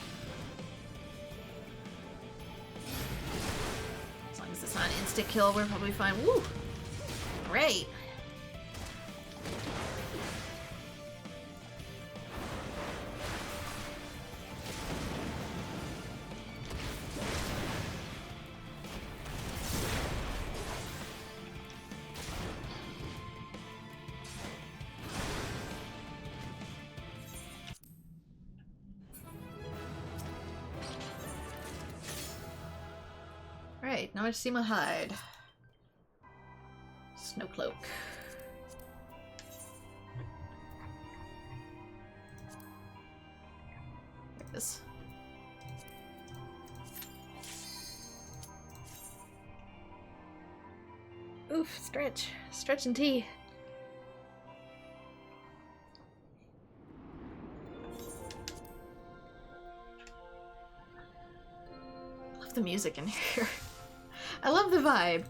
As long as it's not an instant kill, we're probably fine. Woo! Great! Alright, now I see my hide. Snow cloak. Like this. Oof, stretch. Stretch and tea. Love the music in here. I love the vibe.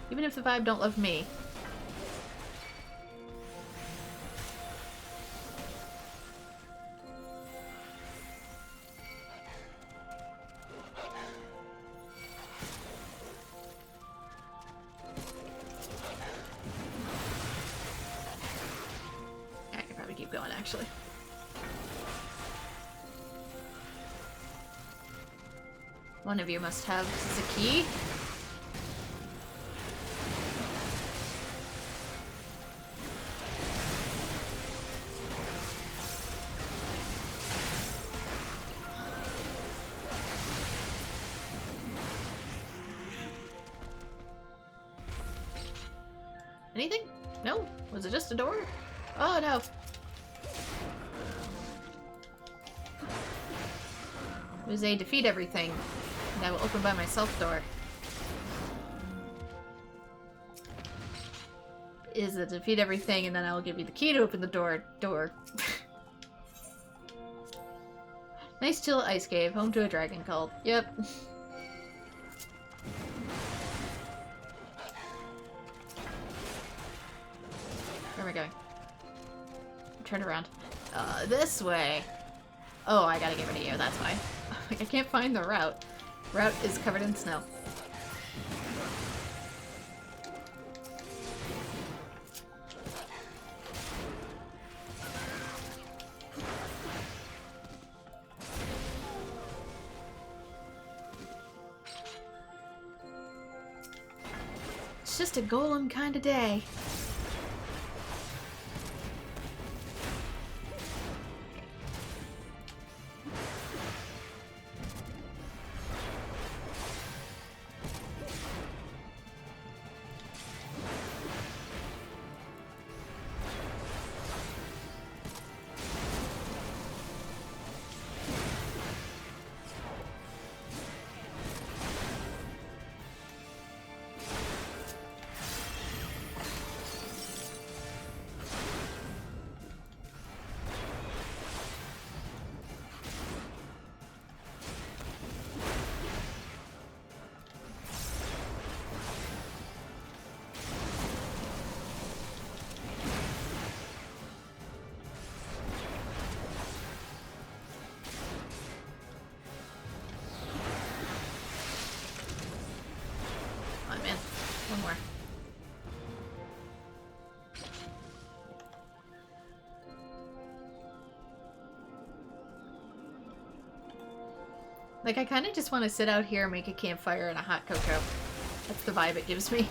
Even if the vibe don't love me. Keep going, actually. One of you must have the key. Anything? No? Was it just a door? Oh no. It was a defeat everything. And I will open by myself door. Is a defeat everything and then I will give you the key to open the door. Nice chill ice cave, home to a dragon cult. Yep. Where am I going? Turn around. This way. Oh, I gotta get rid of you, that's why. Like, I can't find the route. Route is covered in snow. It's just a golem kind of day. One more. Like, I kind of just want to sit out here and make a campfire and a hot cocoa. That's the vibe it gives me.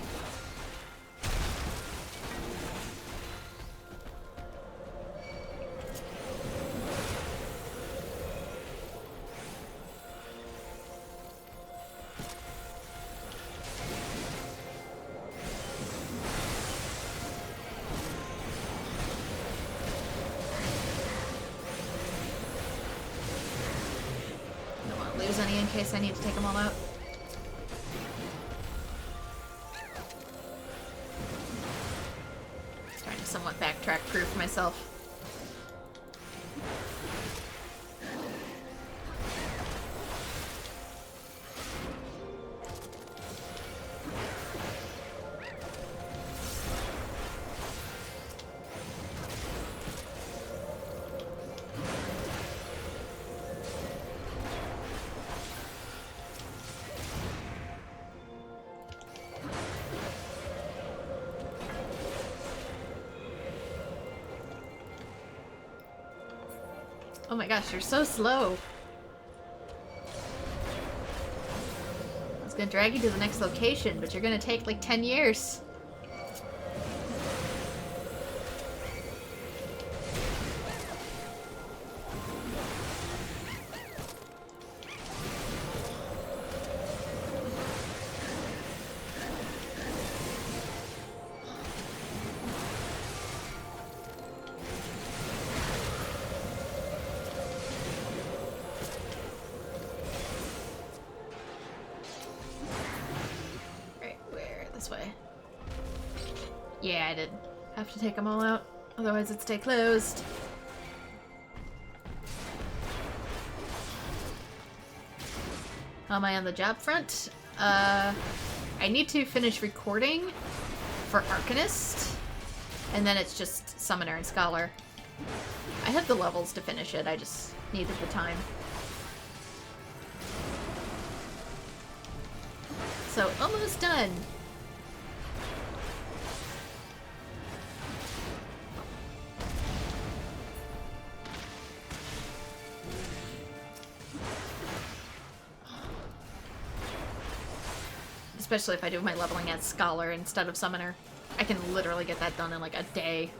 Any in case I need to take them all out. Trying to somewhat backtrack proof myself. Oh my gosh, you're so slow. I was gonna drag you to the next location, but you're gonna take like 10 years. Yeah, I did have to take them all out, otherwise it'd stay closed. How am I on the job front? I need to finish recording for Arcanist, and then it's just Summoner and Scholar. I have the levels to finish it, I just needed the time. So, almost done. Especially if I do my leveling as Scholar instead of Summoner. I can literally get that done in like a day.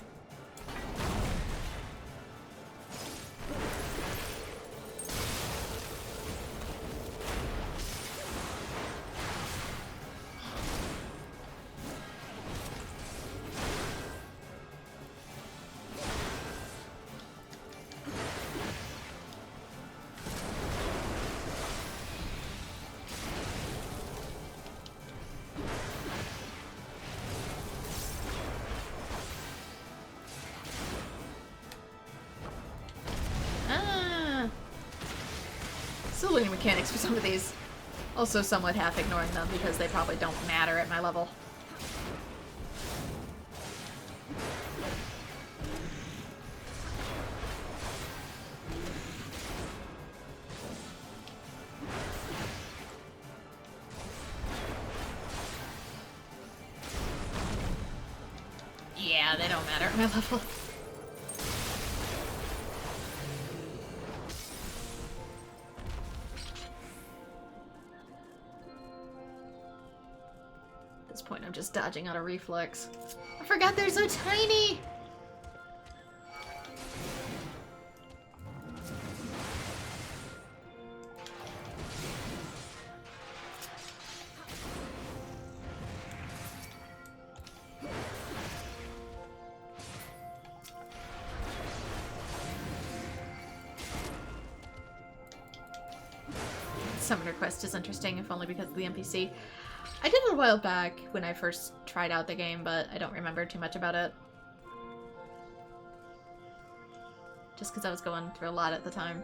learning mechanics for some of these. Also somewhat half ignoring them because they probably don't matter at my level. Yeah, they don't matter at my level. At this point, I'm just dodging out of reflex. I forgot they're so tiny! Summoner quest is interesting, if only because of the NPC. I did it a while back when I first tried out the game, but I don't remember too much about it. Just because I was going through a lot at the time.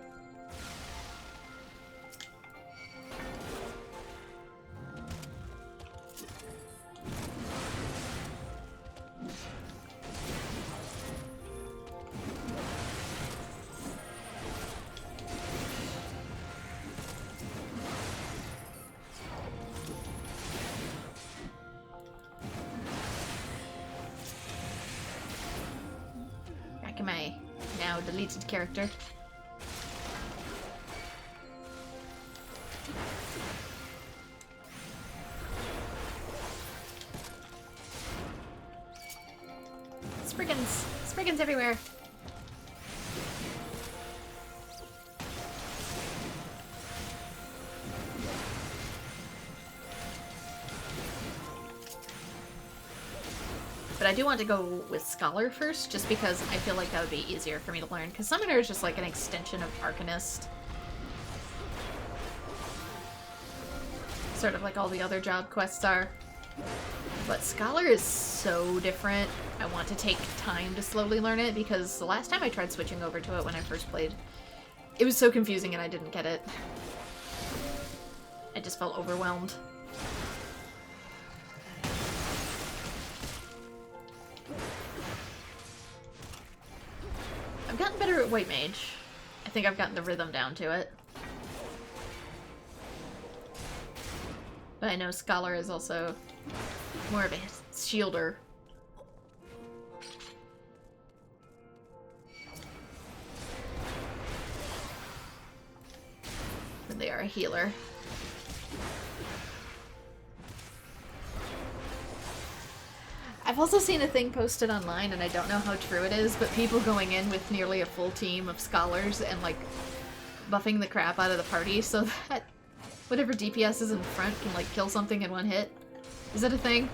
My now deleted character. Spriggans everywhere. But I do want to go with Scholar first, just because I feel like that would be easier for me to learn, because Summoner is just like an extension of Arcanist. Sort of like all the other job quests are. But Scholar is so different. I want to take time to slowly learn it, because the last time I tried switching over to it when I first played, it was so confusing and I didn't get it. I just felt overwhelmed. I've gotten better at White Mage. I think I've gotten the rhythm down to it. But I know Scholar is also more of a shielder. Than they are a healer. I've also seen a thing posted online, and I don't know how true it is, but people going in with nearly a full team of Scholars and, like, buffing the crap out of the party so that whatever DPS is in front can, like, kill something in one hit. Is that a thing?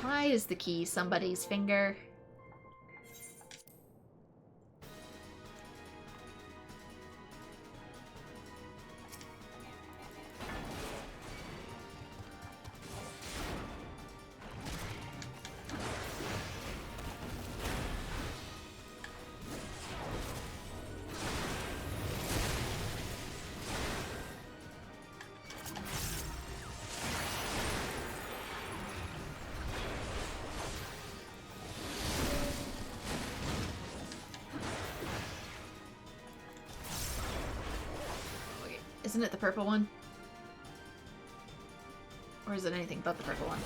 Why is the key somebody's finger? Isn't it the purple one? Or is it anything but the purple one?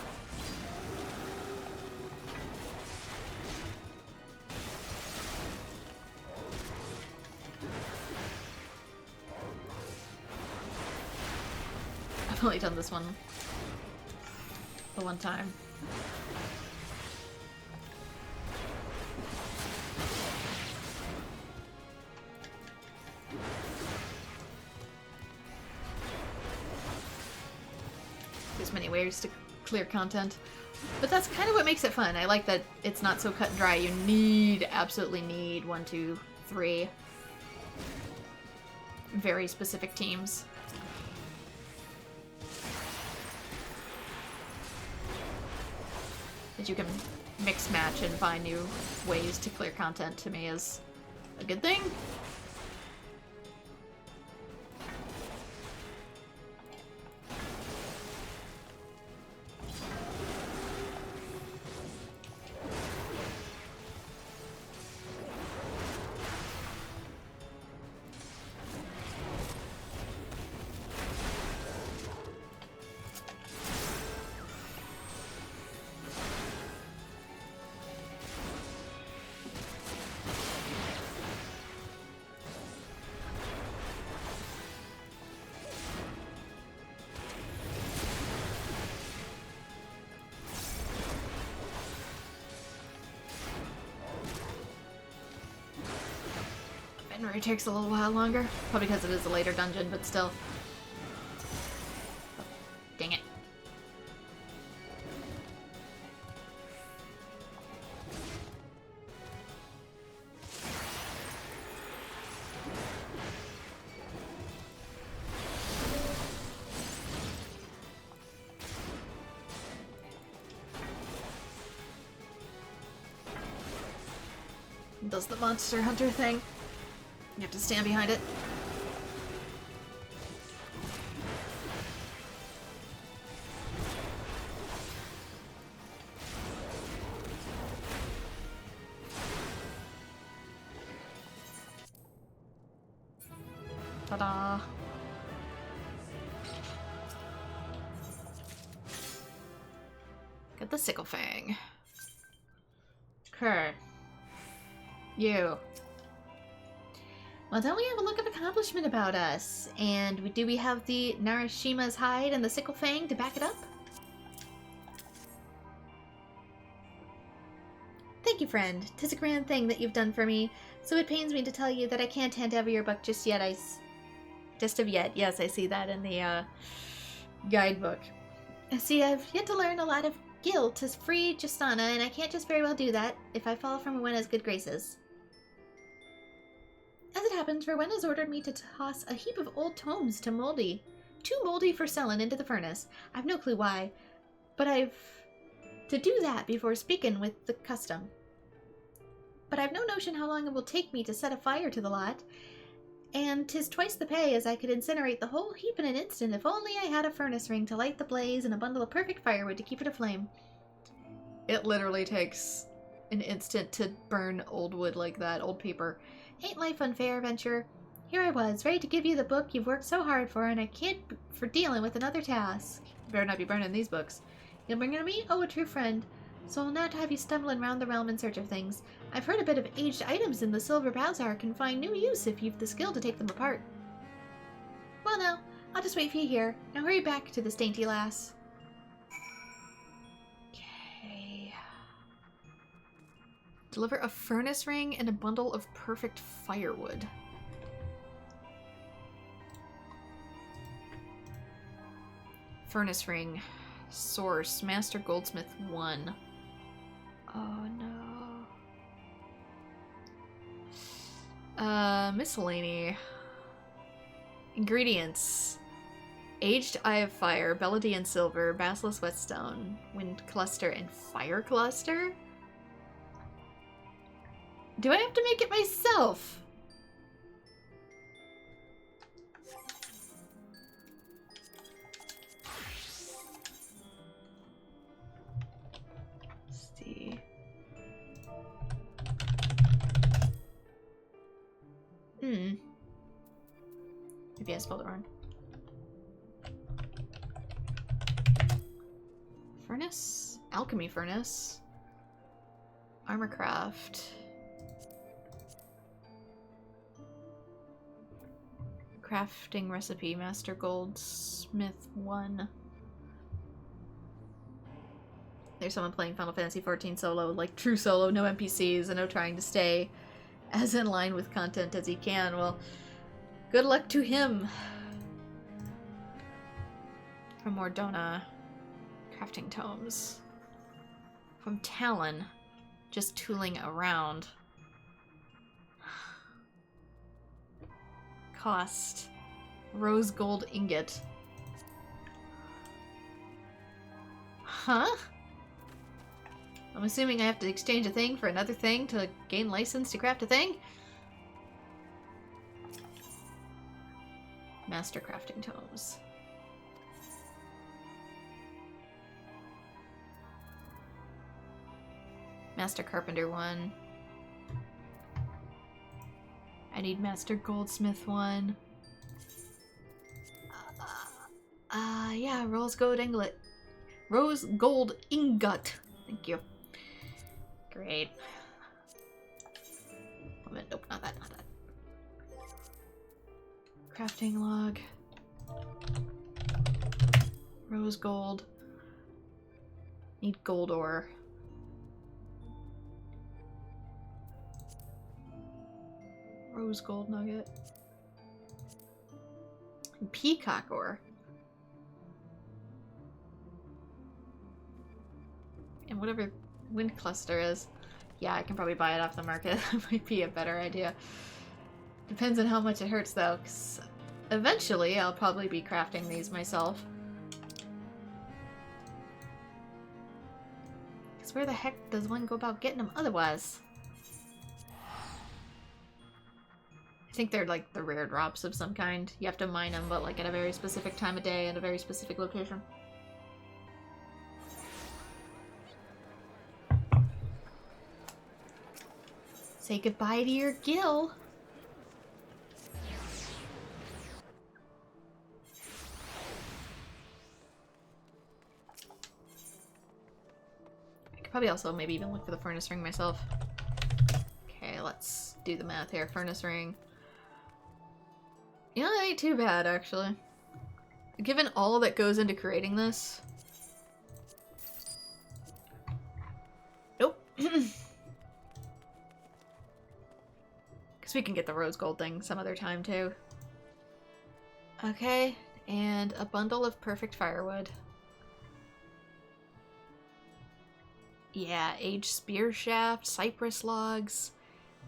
I've only done this one the one time. There's many ways to clear content. But that's kind of what makes it fun. I like that it's not so cut and dry. You absolutely need 1, 2, 3 very specific teams. that you can mix match and find new ways to clear content to me is a good thing. It takes a little while longer. Probably because it is a later dungeon, but still. Oh, dang it. Does the monster hunter thing. You have to stand behind it. Ta-da! Get the sickle fang. Okay. You. Well, don't we have a look of accomplishment about us? And we have the Narishima's hide and the sickle fang to back it up? Thank you, friend. 'Tis a grand thing that you've done for me, so it pains me to tell you that I can't hand over your book just yet. Just of yet. Yes, I see that in the guidebook. See, I've yet to learn a lot of guilt to free Justana, and I can't just very well do that if I fall from Rowena's good graces. As it happens, Rowena's ordered me to toss a heap of old tomes to Moldy. Too moldy for selling into the furnace. I've no clue why, but I've to do that before speaking with the custom. But I've no notion how long it will take me to set a fire to the lot, and 'tis twice the pay as I could incinerate the whole heap in an instant if only I had a furnace ring to light the blaze and a bundle of perfect firewood to keep it aflame. It literally takes an instant to burn old wood like that, old paper. Ain't life unfair, Venture? Here I was, ready to give you the book you've worked so hard for, and I can't for dealing with another task. Better not be burning these books. You'll bring it to me? Oh, a true friend. So I'll not have you stumbling round the realm in search of things. I've heard a bit of aged items in the Silver Bazaar can find new use if you've the skill to take them apart. Well now, I'll just wait for you here. Now hurry back to this dainty lass. Okay. Deliver a furnace ring and a bundle of perfect firewood. Furnace ring. Source. Master Goldsmith 1. Oh no. Miscellany. Ingredients. Aged Eye of Fire, Belladian Silver, Basilisk Whetstone, Wind Cluster, and Fire Cluster? Do I have to make it myself? Let's see. Maybe I spelled it wrong. Furnace? Alchemy furnace. Armorcraft. Crafting recipe. Master Goldsmith 1. There's someone playing Final Fantasy XIV solo, like true solo, no NPCs, and no trying to stay as in line with content as he can. Well, good luck to him. From Mordona. Crafting tomes. From Talon. Just tooling around. Cost. Rose gold ingot. I'm assuming I have to exchange a thing for another thing to gain license to craft a thing? Master crafting tomes. Master carpenter one. I need master goldsmith one. Yeah, rose gold ingot. Rose gold ingot. Thank you. Great. Oh, nope, not that, not that. Crafting log. Rose gold. Need gold ore. Rose gold nugget. And peacock ore. And whatever wind cluster is. Yeah, I can probably buy it off the market. That might be a better idea. Depends on how much it hurts though, because eventually I'll probably be crafting these myself. Because where the heck does one go about getting them otherwise? I think they're like the rare drops of some kind. You have to mine them, but like at a very specific time of day and a very specific location. Say goodbye to your gill. I could probably also maybe even look for the furnace ring myself. Okay, let's do the math here. Furnace ring. You know, that ain't too bad, actually. Given all that goes into creating this. Nope. Because we can get the rose gold thing some other time, too. Okay, and a bundle of perfect firewood. Yeah, aged spear shaft, cypress logs,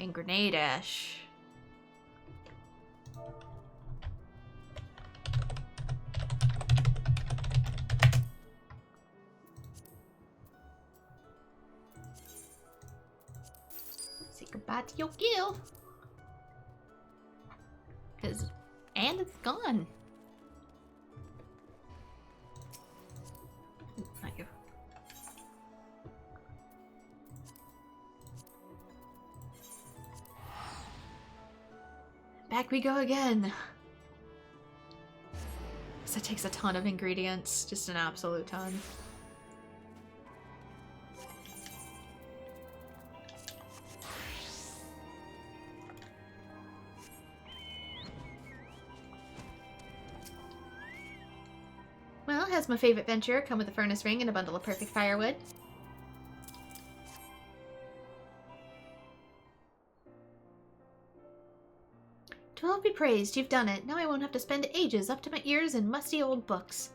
and grenade ash. Say goodbye to your gill. And it's gone. Not you. Back we go again. So that takes a ton of ingredients, just an absolute ton. Well, has my favorite venture come with a furnace ring and a bundle of perfect firewood? Twelve be praised, you've done it. Now I won't have to spend ages up to my ears in musty old books.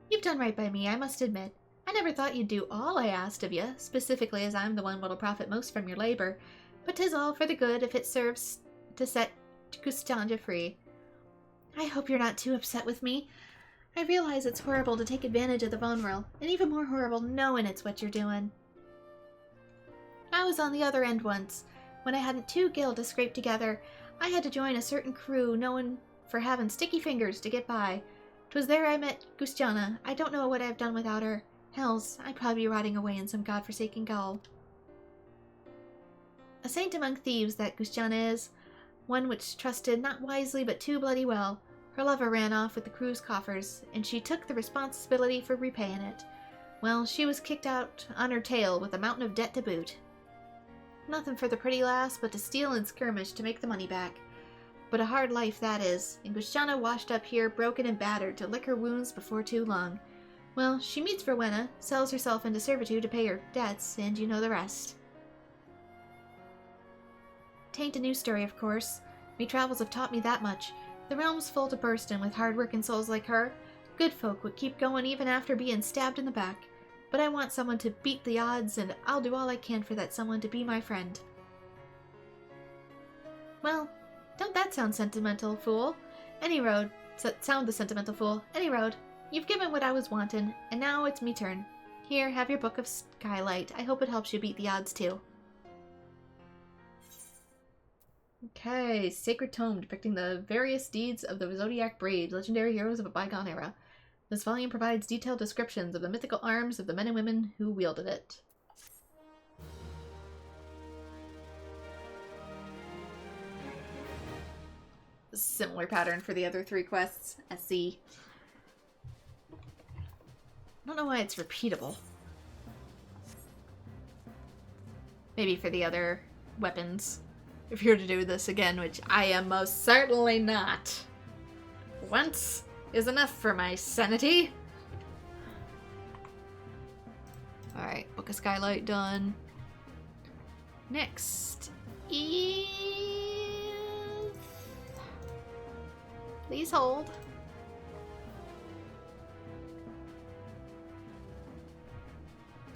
You've done right by me, I must admit. I never thought you'd do all I asked of you, specifically as I'm the one what'll profit most from your labor. But 'tis all for the good if it serves to set Gustanja free. I hope you're not too upset with me. I realize it's horrible to take advantage of the vulnerable, and even more horrible knowing it's what you're doing. I was on the other end once. When I hadn't 2 gil to scrape together, I had to join a certain crew known for having sticky fingers to get by. 'Twas there I met Gustjana. I don't know what I've done without her. Hells, I'd probably be rotting away in some godforsaken gull. A saint among thieves, that Gustjana is. One which trusted not wisely but too bloody well. Her lover ran off with the crew's coffers, and she took the responsibility for repaying it. Well, she was kicked out on her tail with a mountain of debt to boot. Nothing for the pretty lass but to steal and skirmish to make the money back. But a hard life that is, and Gustjana washed up here broken and battered to lick her wounds before too long. Well, she meets Rowena, sells herself into servitude to pay her debts, and you know the rest. Tain't a new story, of course. Me travels have taught me that much. The realm's full to burstin' with hard-working souls like her. Good folk would keep going even after being stabbed in the back. But I want someone to beat the odds, and I'll do all I can for that someone to be my friend. Well, don't that sound sentimental, fool? Any road. Sound the sentimental fool. Any road. You've given what I was wantin', and now it's me turn. Here, have your book of Skylight. I hope it helps you beat the odds too. Okay, Sacred Tome depicting the various deeds of the Zodiac Braves, legendary heroes of a bygone era. This volume provides detailed descriptions of the mythical arms of the men and women who wielded it. Similar pattern for the other 3 quests. SC. I don't know why it's repeatable. Maybe for the other weapons. If you're to do this again, which I am most certainly not. Once is enough for my sanity. Alright, Book of Skylight done. Next is... Please hold.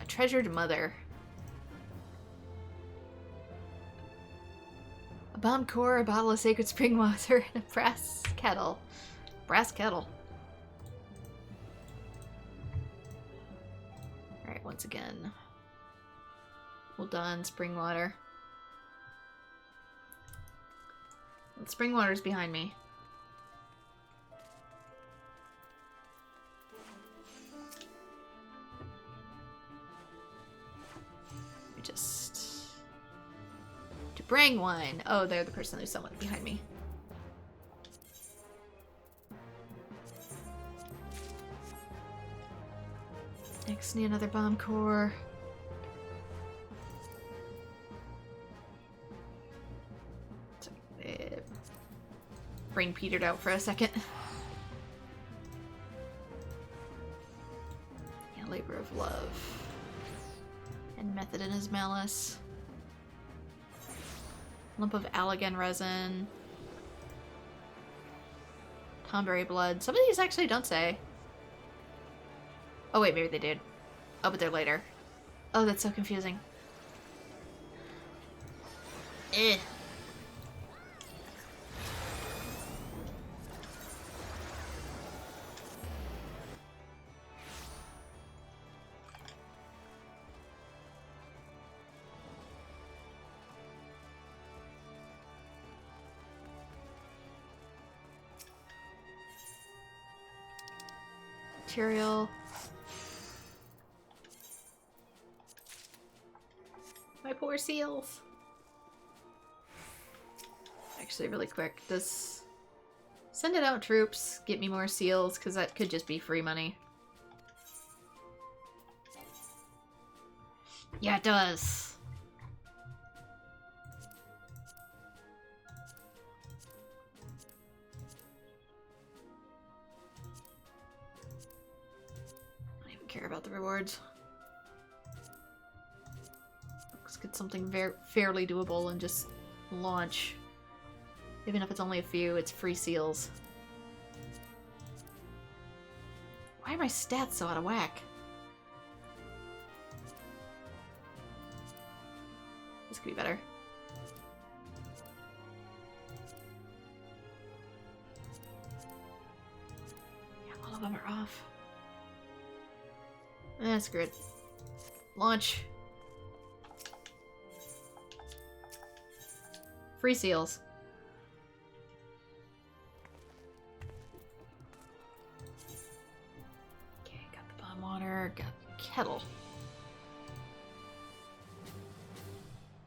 A treasured mother. A bomb core, a bottle of sacred spring water, and a brass kettle. Brass kettle. Alright, once again. Well done, spring water. Spring water's behind me. Just to bring one. Oh, they're the person who's somewhat behind me. Next, need another bomb core. Brain petered out for a second. Yeah, labor of love. And method in his malice. Lump of Allegan resin. Tomberry blood. Some of these actually don't say. Oh wait, maybe they did. Oh, but they're later. Oh, that's so confusing. Eh. Material. My poor seals. Actually, really quick, does send it out troops get me more seals? Because that could just be free money. Yeah, it does. I don't even care about the rewards. Let's get something fairly doable and just launch. Even if it's only a few, it's free seals. Why are my stats so out of whack? This could be better. Yeah, all of them are off. That's good. Launch. Free seals. Okay, got the bomb water, got the kettle.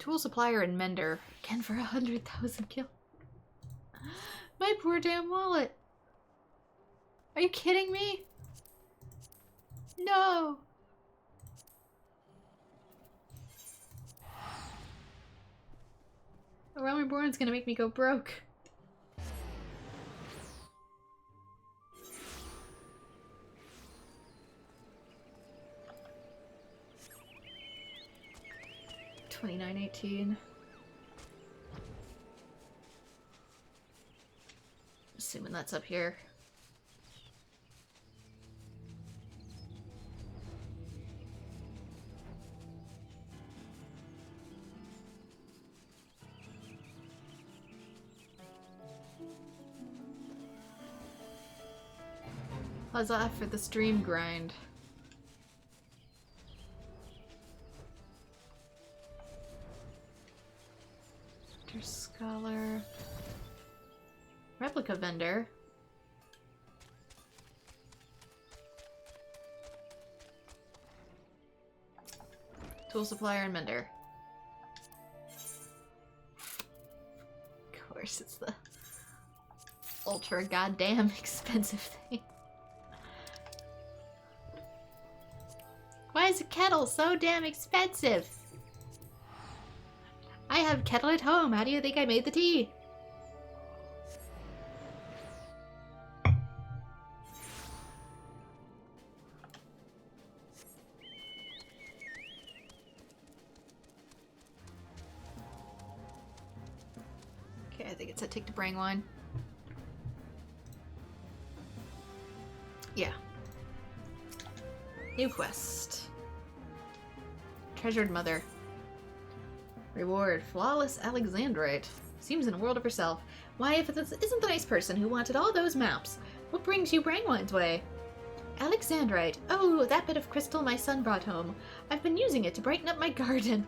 Tool supplier and mender. Again for 100,000 kill. My poor damn wallet. Are you kidding me? No. Reborn's gonna make me go broke. $29.18. Assuming that's up here. Huzzah for the stream grind. Scholar. Replica vendor. Tool supplier and mender. Of course, it's the ultra goddamn expensive thing. Why is a kettle so damn expensive? I have a kettle at home. How do you think I made the tea? Okay, I think it said take to bring one. Yeah. New quest. Treasured Mother. Reward. Flawless Alexandrite. Seems in a world of herself. Why, if this isn't the nice person who wanted all those maps, what brings you Brangwine's way? Alexandrite. Oh, that bit of crystal my son brought home. I've been using it to brighten up my garden.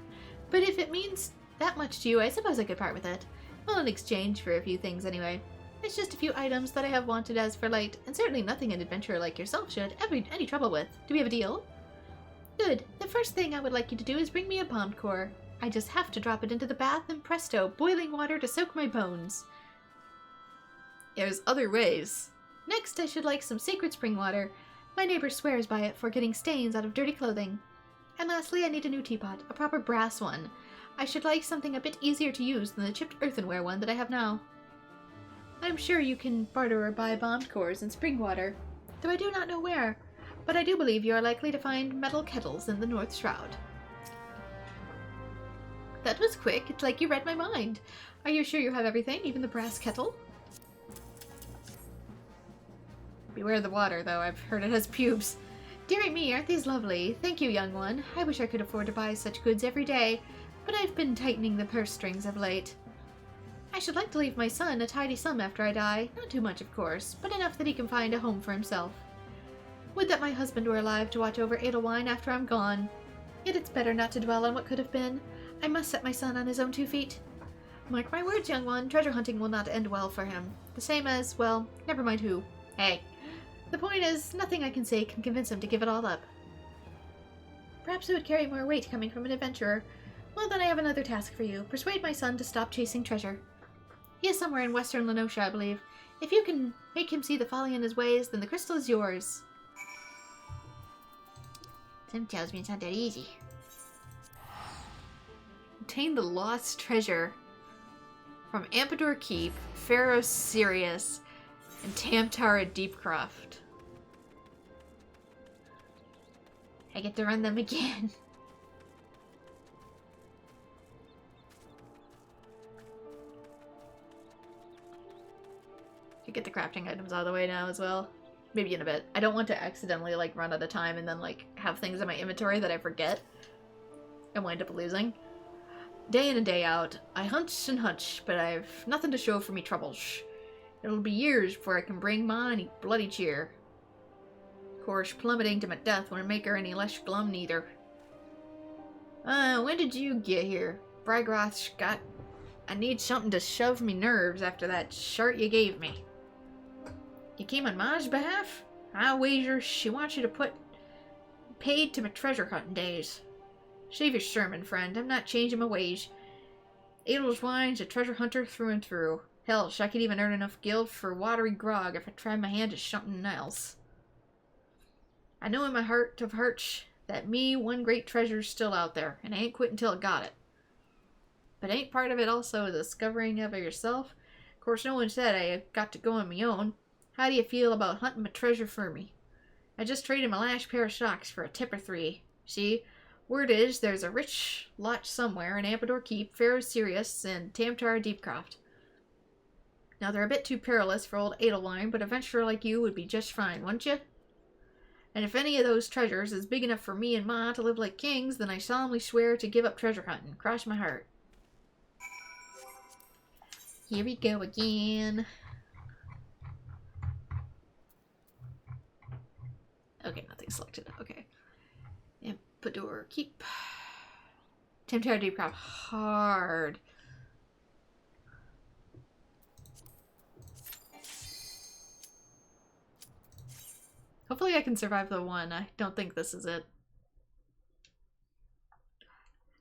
But if it means that much to you, I suppose I could part with it. Well, in exchange for a few things anyway. It's just a few items that I have wanted as for late, and certainly nothing an adventurer like yourself should have any trouble with. Do we have a deal? Good. The first thing I would like you to do is bring me a bombed core. I just have to drop it into the bath and presto, boiling water to soak my bones. There's other ways. Next, I should like some sacred spring water. My neighbor swears by it for getting stains out of dirty clothing. And lastly, I need a new teapot, a proper brass one. I should like something a bit easier to use than the chipped earthenware one that I have now. I'm sure you can barter or buy bombed cores and spring water, though I do not know where, but I do believe you are likely to find metal kettles in the North Shroud. That was quick. It's like you read my mind. Are you sure you have everything, even the brass kettle? Beware the water, though. I've heard it has pubes. Dearie me, aren't these lovely? Thank you, young one. I wish I could afford to buy such goods every day, but I've been tightening the purse strings of late. I should like to leave my son a tidy sum after I die. Not too much, of course, but enough that he can find a home for himself. Would that my husband were alive to watch over Edelwine after I'm gone. Yet it's better not to dwell on what could have been. I must set my son on his own 2 feet. Mark my words, young one, treasure hunting will not end well for him. The same as, well, never mind who. Hey. The point is, nothing I can say can convince him to give it all up. Perhaps it would carry more weight coming from an adventurer. Well, then I have another task for you. Persuade my son to stop chasing treasure. He is somewhere in western Lenosha, I believe. If you can make him see the folly in his ways, then the crystal is yours. Tim tells me it's not that easy. Obtain the lost treasure from Ampador Keep, Pharaoh Sirius, and Tamtara Deepcroft. I get to run them again. I get the crafting items out of the way now as well. Maybe in a bit. I don't want to accidentally like run out of time and then like have things in my inventory that I forget and wind up losing. Day in and day out, I hunch and hunch, but I've nothing to show for me troubles. It'll be years before I can bring ma any bloody cheer. Of course, plummeting to my death won't make her any less glum neither. When did you get here? Bragroth Scott? I need something to shove me nerves after that shirt you gave me. You came on Ma's behalf? I wager she wants you to put paid to my treasure hunting days. Save your sermon, friend. I'm not changing my ways. Adelswine's a treasure hunter through and through. Hell, I could even earn enough guild for watery grog if I tried my hand at something else. I know in my heart of hearts that me one great treasure's still out there, and I ain't quit until I got it. But ain't part of it also a discovering of it yourself? Of course, no one said I got to go on my own. How do you feel about hunting my treasure for me? I just traded my last pair of socks for a tip or 3. See? Word is, there's a rich lot somewhere in Ampador Keep, Pharaoh Sirius, and Tamtara Deepcroft. Now, they're a bit too perilous for old Edelwine, but a venturer like you would be just fine, wouldn't you? And if any of those treasures is big enough for me and Ma to live like kings, then I solemnly swear to give up treasure hunting. Cross my heart. Here we go again. Okay, nothing selected. Okay. Ampador Keep. Tamtara Deepcroft. Hard. Hopefully I can survive the one. I don't think this is it.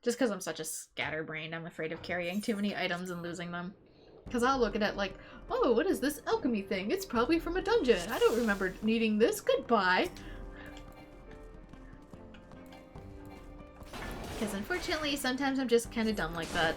Just because I'm such a scatterbrain, I'm afraid of carrying too many items and losing them. Because I'll look at it like, oh, what is this alchemy thing? It's probably from a dungeon. I don't remember needing this. Goodbye. Because unfortunately, sometimes I'm just kind of dumb like that.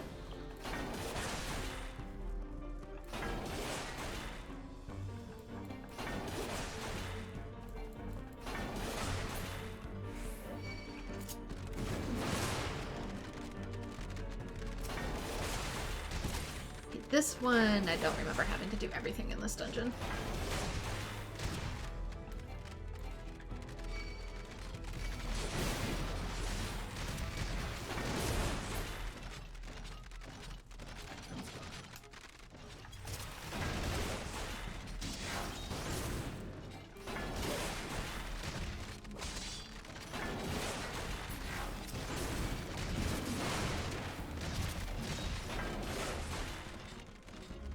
This one, I don't remember having to do everything in this dungeon.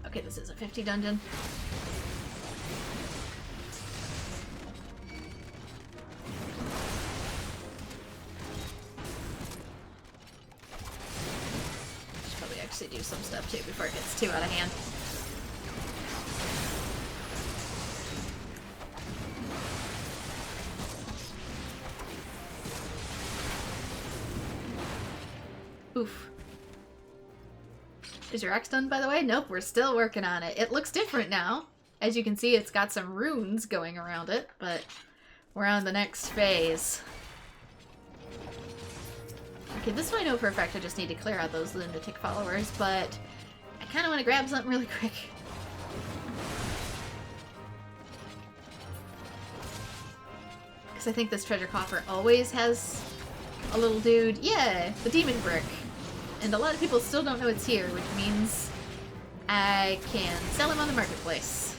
Okay, this is a 50 dungeon. Should probably actually do some stuff too before it gets too out of hand. Oof. Is your axe done, by the way? Nope, we're still working on it. It looks different now. As you can see, it's got some runes going around it, but we're on the next phase. Okay, this one I know for a fact I just need to clear out those lunatic followers, but I kind of want to grab something really quick. Because I think this treasure coffer always has a little dude. Yeah, the demon brick. And a lot of people still don't know it's here, which means I can sell him on the marketplace.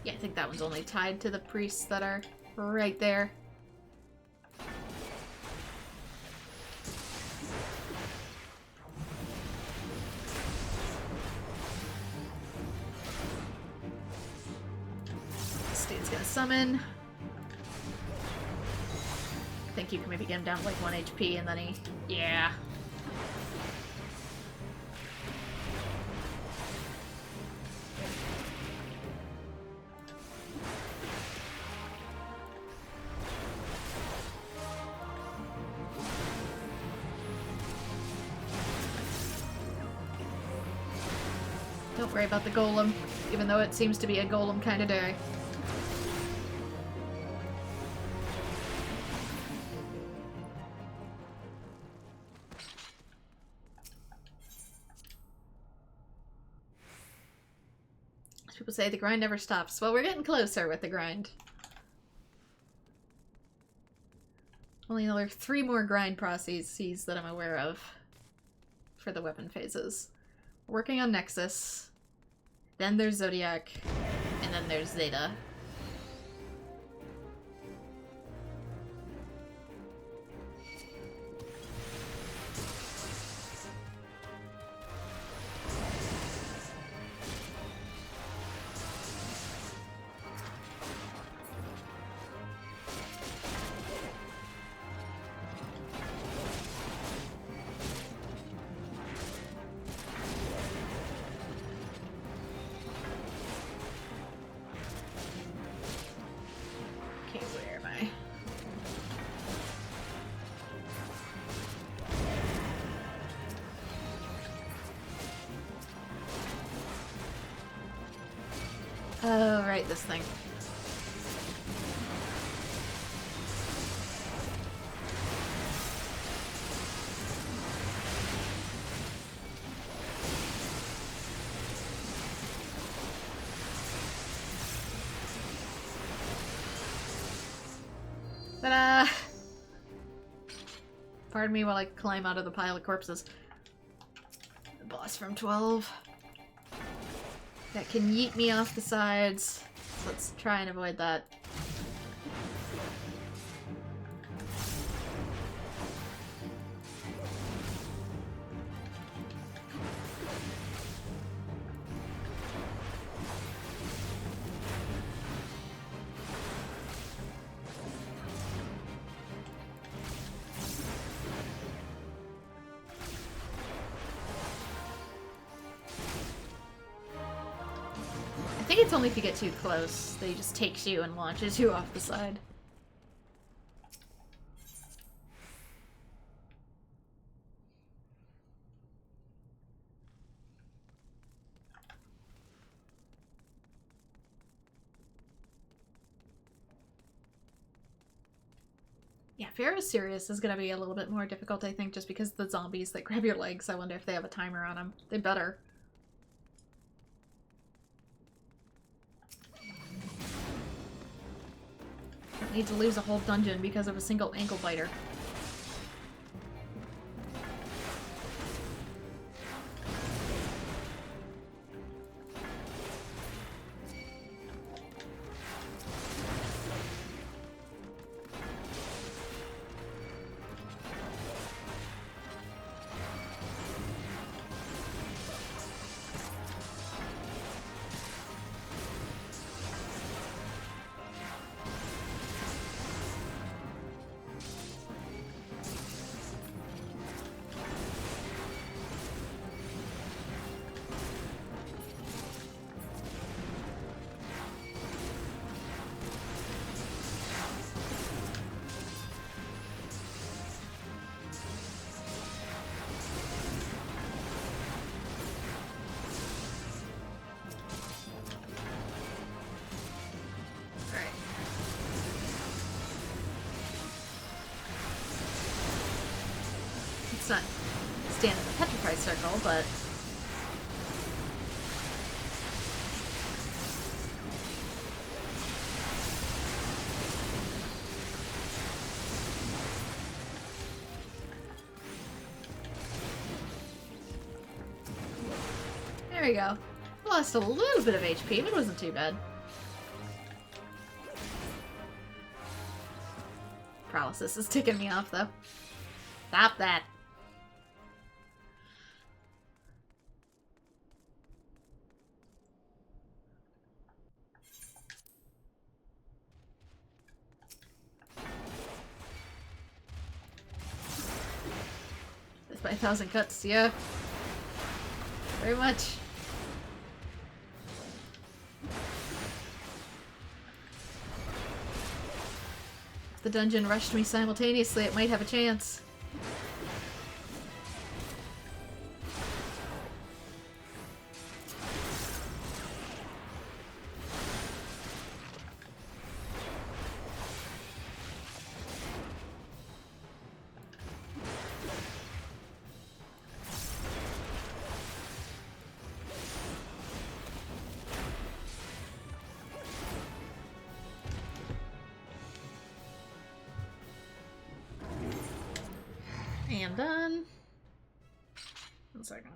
Yeah, I think that one's only tied to the priests that are right there. This dude's gonna summon. I think you can maybe get him down to like 1 HP and then he... Yeah. Don't worry about the golem, even though it seems to be a golem kind of day. As people say, the grind never stops. Well, we're getting closer with the grind. Only another 3 more grind processes that I'm aware of for the weapon phases. Working on Nexus, then there's Zodiac, and then there's Zeta. Oh, right, this thing. Ta-da! Pardon me while I climb out of the pile of corpses. The boss from 12. That can yeet me off the sides. So let's try and avoid that. I think it's only if you get too close that he just takes you and launches you off the side. Yeah, Fear is Serious is gonna be a little bit more difficult, I think, just because the zombies that grab your legs. I wonder if they have a timer on them. They better. Don't need to lose a whole dungeon because of a single ankle biter. It's not stand in the petrified circle, but there we go. Lost a little bit of HP, but it wasn't too bad. Paralysis is ticking me off, though. Stop that. That's by 1,000 cuts, yeah. Very much. If the dungeon rushed me simultaneously, it might have a chance. And done. 1 second.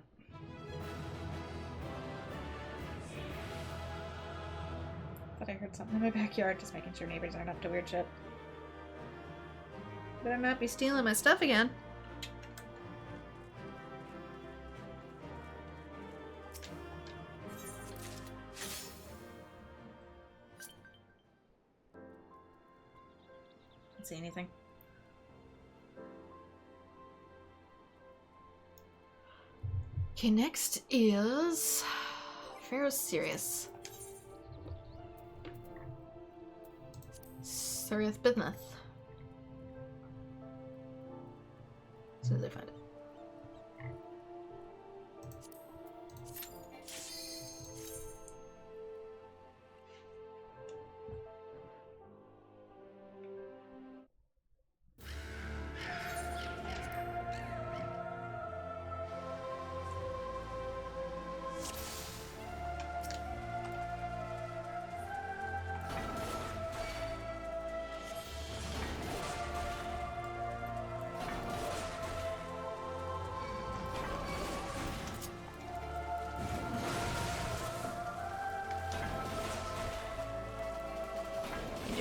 Thought I heard something in my backyard, just making sure neighbors aren't up to weird shit. Better not be stealing my stuff again. Don't see anything. Okay, next is Pharaoh's Sirius. Sirius Bismuth. As soon as I find it.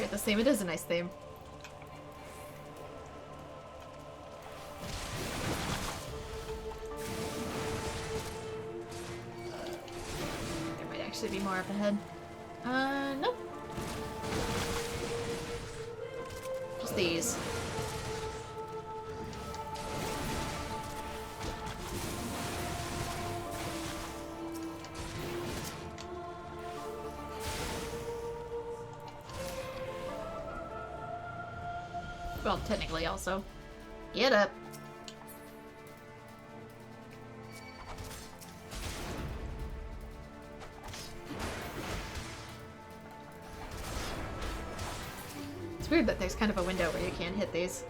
quite the same. It is a nice theme. There might actually be more up ahead. Nope. Just these. Well, technically also. Get up. It's weird that there's kind of a window where you can't hit these.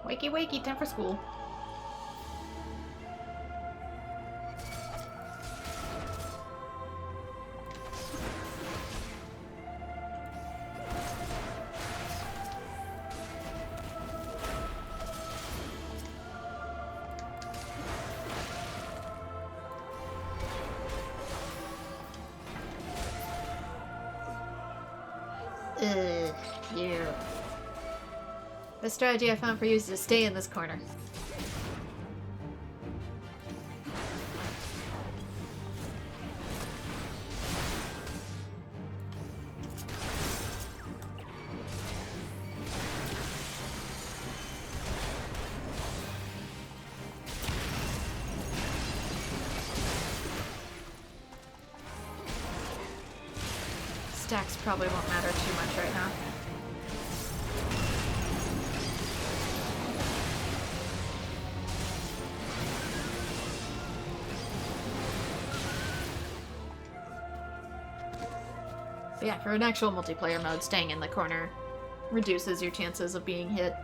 Wakey wakey, time for school. Yeah. The strategy I found for you is to stay in this corner. Stacks probably won't matter too much right now. But yeah, for an actual multiplayer mode, staying in the corner reduces your chances of being hit.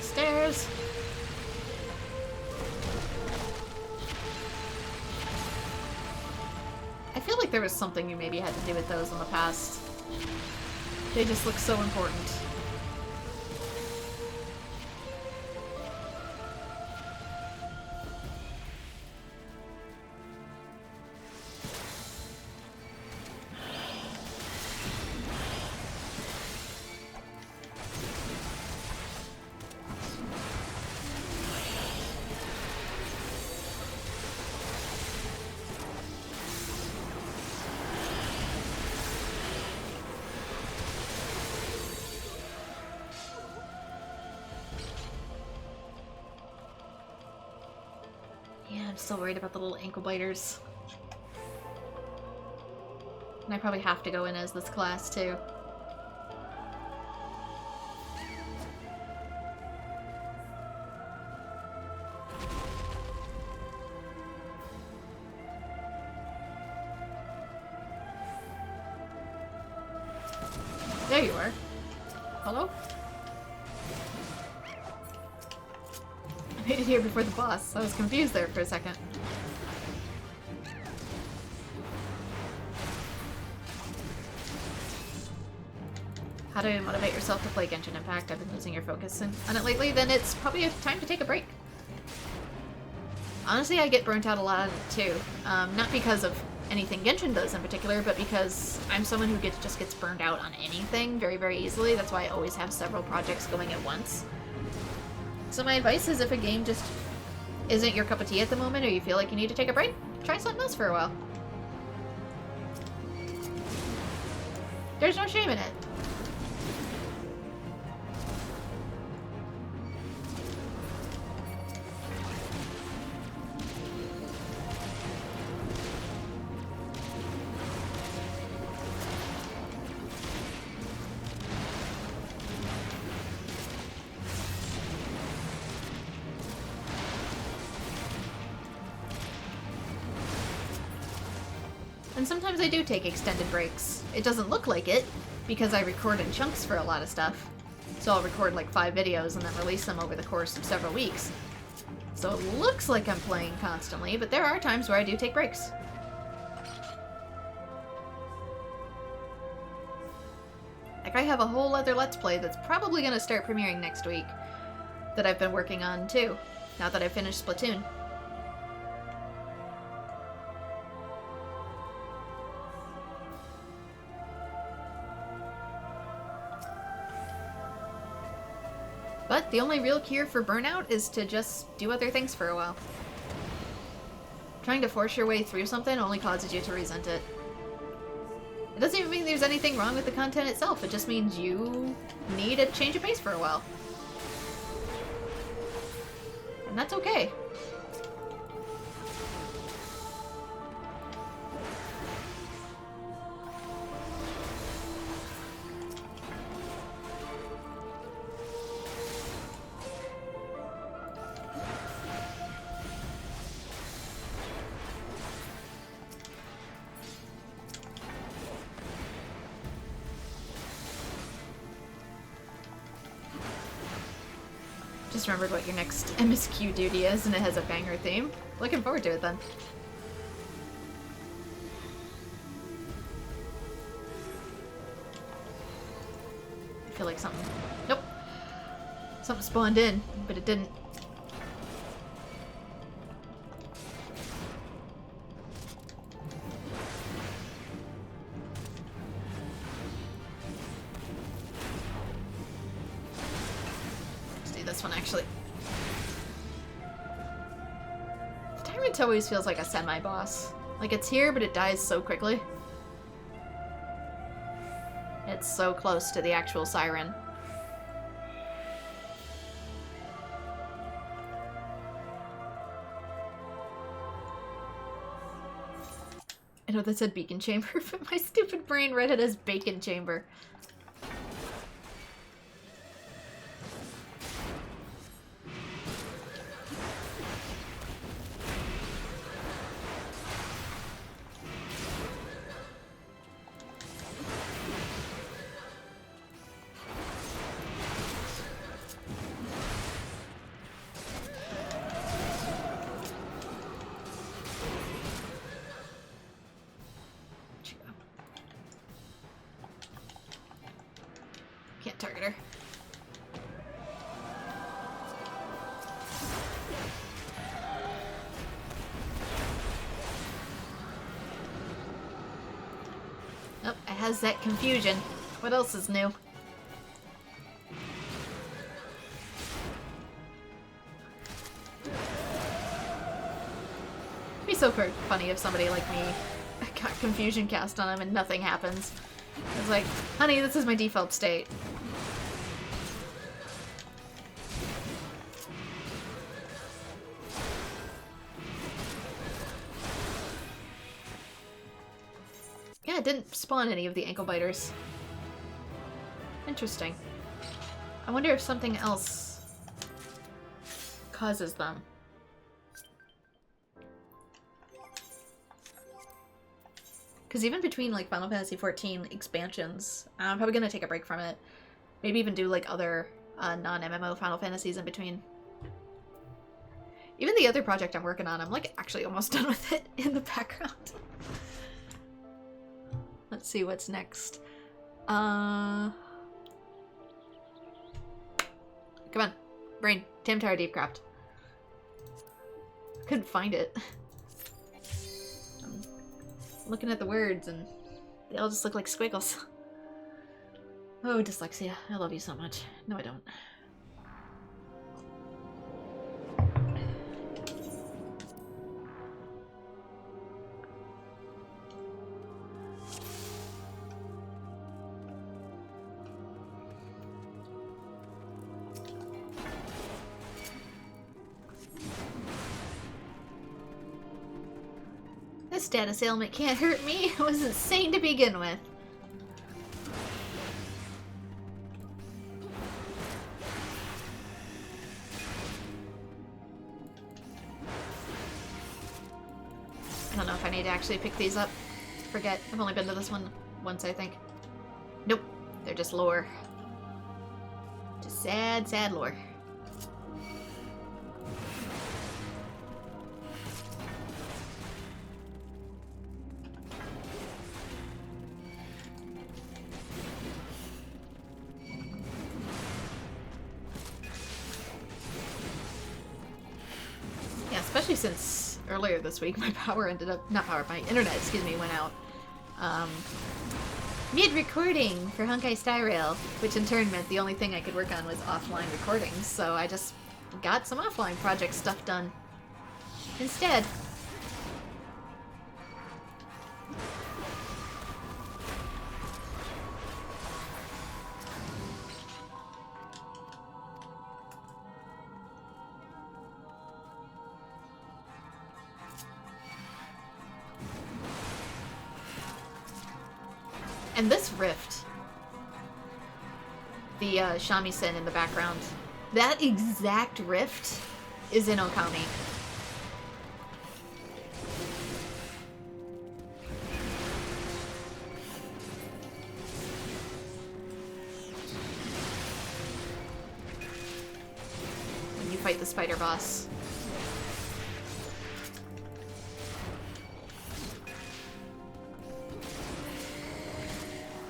Stairs. I feel like there was something you maybe had to do with those in the past. They just look so important. I'm still worried about the little ankle biters. And I probably have to go in as this class, too. There you are. Hello? I made it here before the boss. I was confused there for a second. How to motivate yourself to play Genshin Impact? I've been losing your focus on it lately. Then it's probably time to take a break. Honestly, I get burnt out a lot too. Not because of anything Genshin does in particular, but because I'm someone who just gets burned out on anything very, very easily. That's why I always have several projects going at once. So my advice is if a game just isn't your cup of tea at the moment, or you feel like you need to take a break, try something else for a while. There's no shame in it. And sometimes I do take extended breaks. It doesn't look like it, because I record in chunks for a lot of stuff. So I'll record like 5 videos and then release them over the course of several weeks. So it looks like I'm playing constantly, but there are times where I do take breaks. Like, I have a whole other Let's Play that's probably going to start premiering next week that I've been working on too, now that I've finished Splatoon. But the only real cure for burnout is to just do other things for a while. Trying to force your way through something only causes you to resent it. It doesn't even mean there's anything wrong with the content itself, it just means you need a change of pace for a while. And that's okay. Just remembered what your next MSQ duty is, and it has a banger theme. Looking forward to it then. I feel like something... Nope. Something spawned in, but it didn't. This one, actually. The Tyrant always feels like a semi-boss. Like, it's here, but it dies so quickly. It's so close to the actual Siren. I know that said Beacon Chamber, but my stupid brain read it as Bacon Chamber. Can't target her. Oh, it has that confusion. What else is new? It'd be so funny if somebody like me got confusion cast on him and nothing happens. It's like, honey, this is my default state. Yeah, it didn't spawn any of the ankle biters. Interesting. I wonder if something else causes them. Because even between, like, Final Fantasy XIV expansions, I'm probably gonna take a break from it. Maybe even do, like, other non-MMO Final Fantasies in between. Even the other project I'm working on, I'm, like, actually almost done with it in the background. Let's see what's next. Come on. Brain. Tamtara Deepcraft. Couldn't find it. Looking at the words and they all just look like squiggles. Oh, dyslexia. I love you so much. No, I don't. This status ailment can't hurt me. It was insane to begin with. I don't know if I need to actually pick these up. forget. I've only been to this one once, I think. Nope. They're just lore. Just sad, sad lore. Yeah, especially since earlier this week my power ended up, not power, my internet, excuse me, went out. Mid-recording for Honkai Star Rail, which in turn meant the only thing I could work on was offline recordings, so I just got some offline project stuff done instead. And this rift, the shamisen in the background, that exact rift is in Okami. When you fight the spider boss.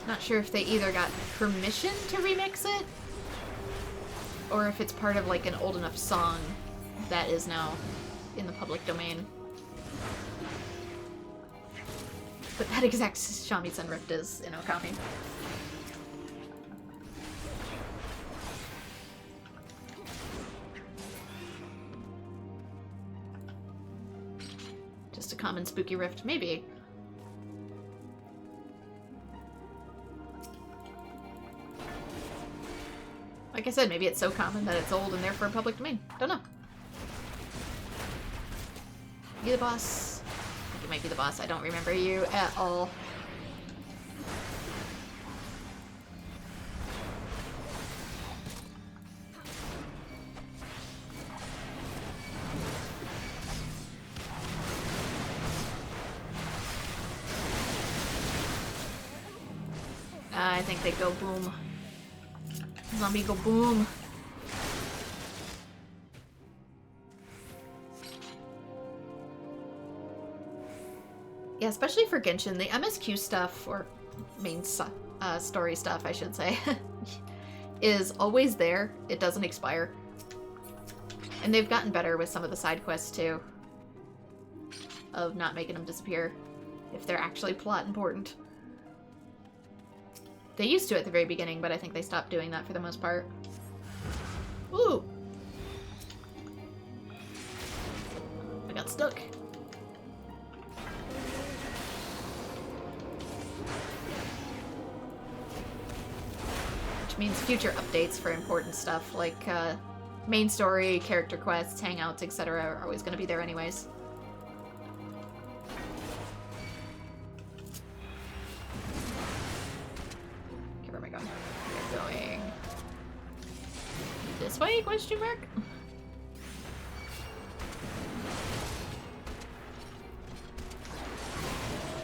Not sure if they either got permission to remix it, or if it's part of like an old enough song that is now in the public domain. But that exact shamisen rift is in Okami. Just a common spooky rift, maybe. Like I said, maybe it's so common that it's old and therefore public domain. Don't know. You the boss? I think it might be the boss. I don't remember you at all. I think they go boom. Zombie go boom. Yeah, especially for Genshin, the MSQ stuff, or main story stuff, I should say, is always there. It doesn't expire. And they've gotten better with some of the side quests, too. Of not making them disappear if they're actually plot important. They used to at the very beginning, but I think they stopped doing that for the most part. Ooh! I got stuck. Which means future updates for important stuff, like main story, character quests, hangouts, etc. are always going to be there anyways. This way? Question mark?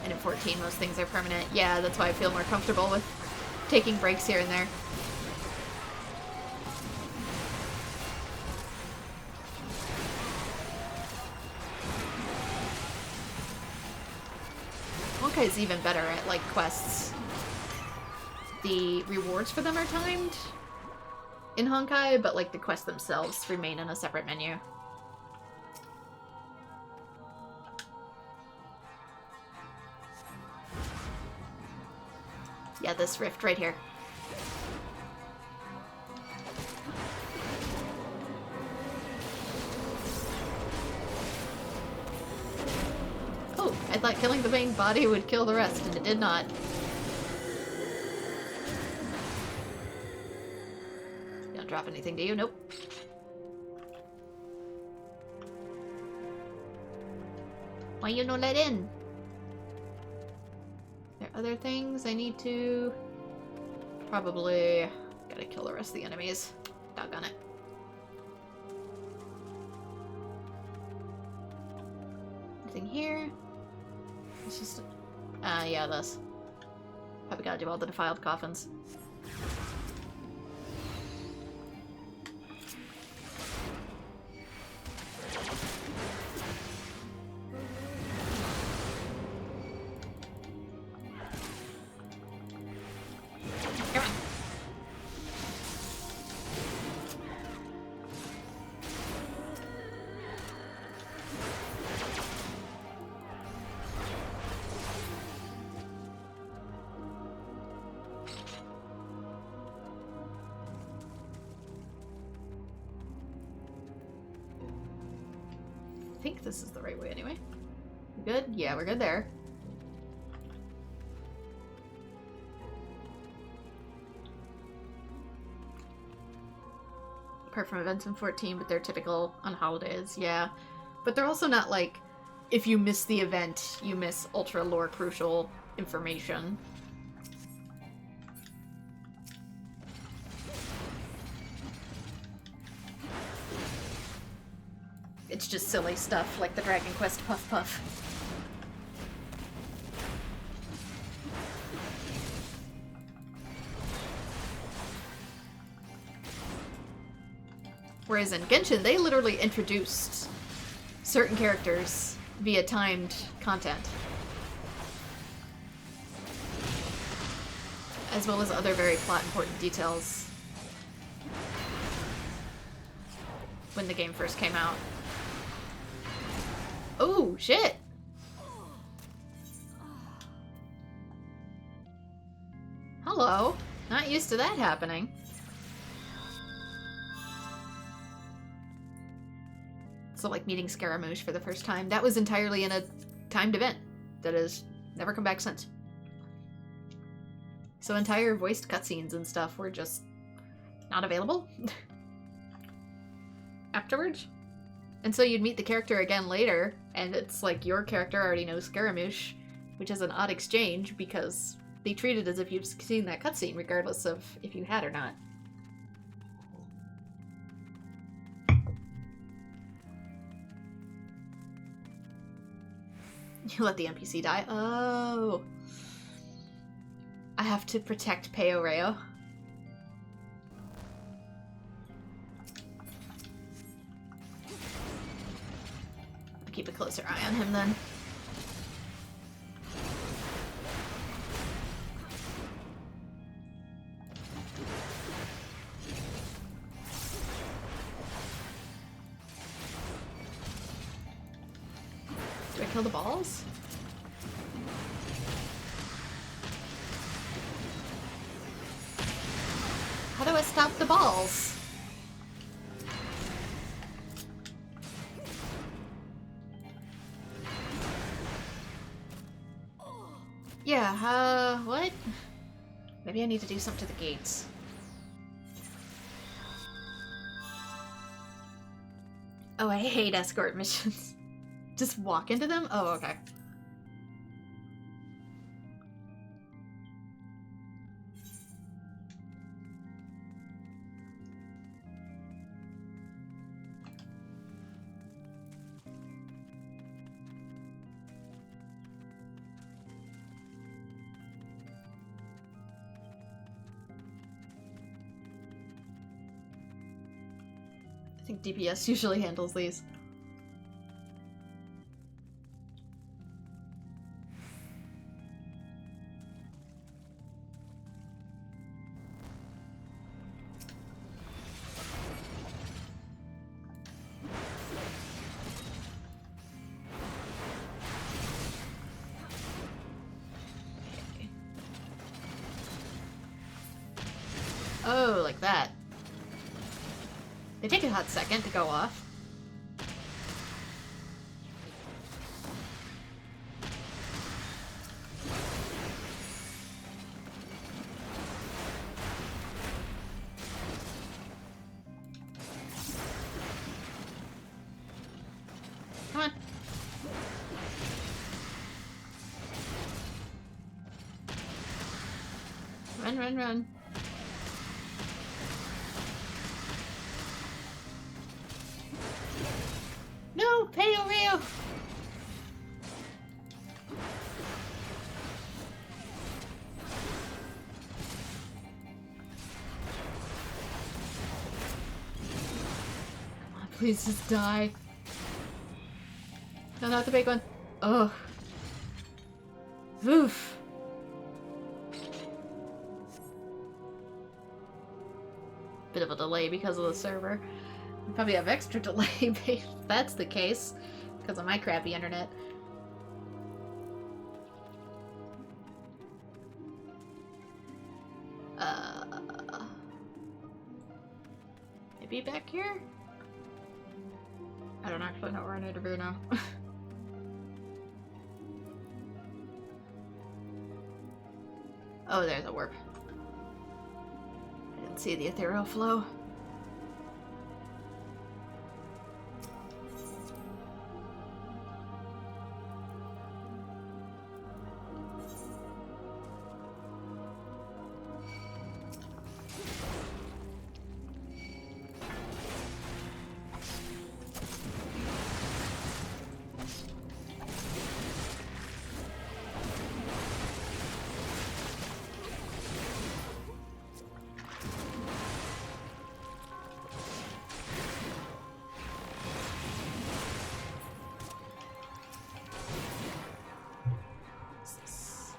And in 14, most things are permanent. Yeah, that's why I feel more comfortable with taking breaks here and there. Honkai is even better at, like, quests. The rewards for them are timed in Honkai, but like the quests themselves remain in a separate menu. Yeah, this rift right here. Oh, I thought killing the main body would kill the rest, and it did not. Drop anything, do you? Nope. Why you no let in? There are other things I need to... Probably... Gotta kill the rest of the enemies. Doggone it. Anything here? It's just Yeah, this. Probably gotta do all the defiled coffins. I think this is the right way anyway. We good? Yeah, we're good there. Apart from events in 14, but they're typical on holidays, yeah. But they're also not like, if you miss the event, you miss ultra lore crucial information. It's just silly stuff like the Dragon Quest Puff Puff. Whereas in Genshin, they literally introduced certain characters via timed content. As well as other very plot important details when the game first came out. Oh, shit! Hello. Not used to that happening. So like meeting Scaramouche for the first time. That was entirely in a timed event that has never come back since. So entire voiced cutscenes and stuff were just not available afterwards. And so you'd meet the character again later, and it's like your character already knows Scaramouche, which is an odd exchange because they treat it as if you've seen that cutscene regardless of if you had or not. You let the NPC die? Oh. I have to protect Peoreo. I'll keep a closer eye on him then. Do I kill the balls? How do I stop the balls? Yeah, what? Maybe I need to do something to the gates. Oh, I hate escort missions. Just walk into them? Oh, okay. I think DPS usually handles these. Oh, like that. They take a hot second to go off. Come on. Run, run, run. No, Peoreo! please just die. No, not the big one. Ugh. Oof. Bit of a delay because of the server. We probably have extra delay if that's the case, because of my crappy internet. Maybe back here? I don't actually know where I need to be now. Oh, there's a warp. I didn't see the ethereal flow.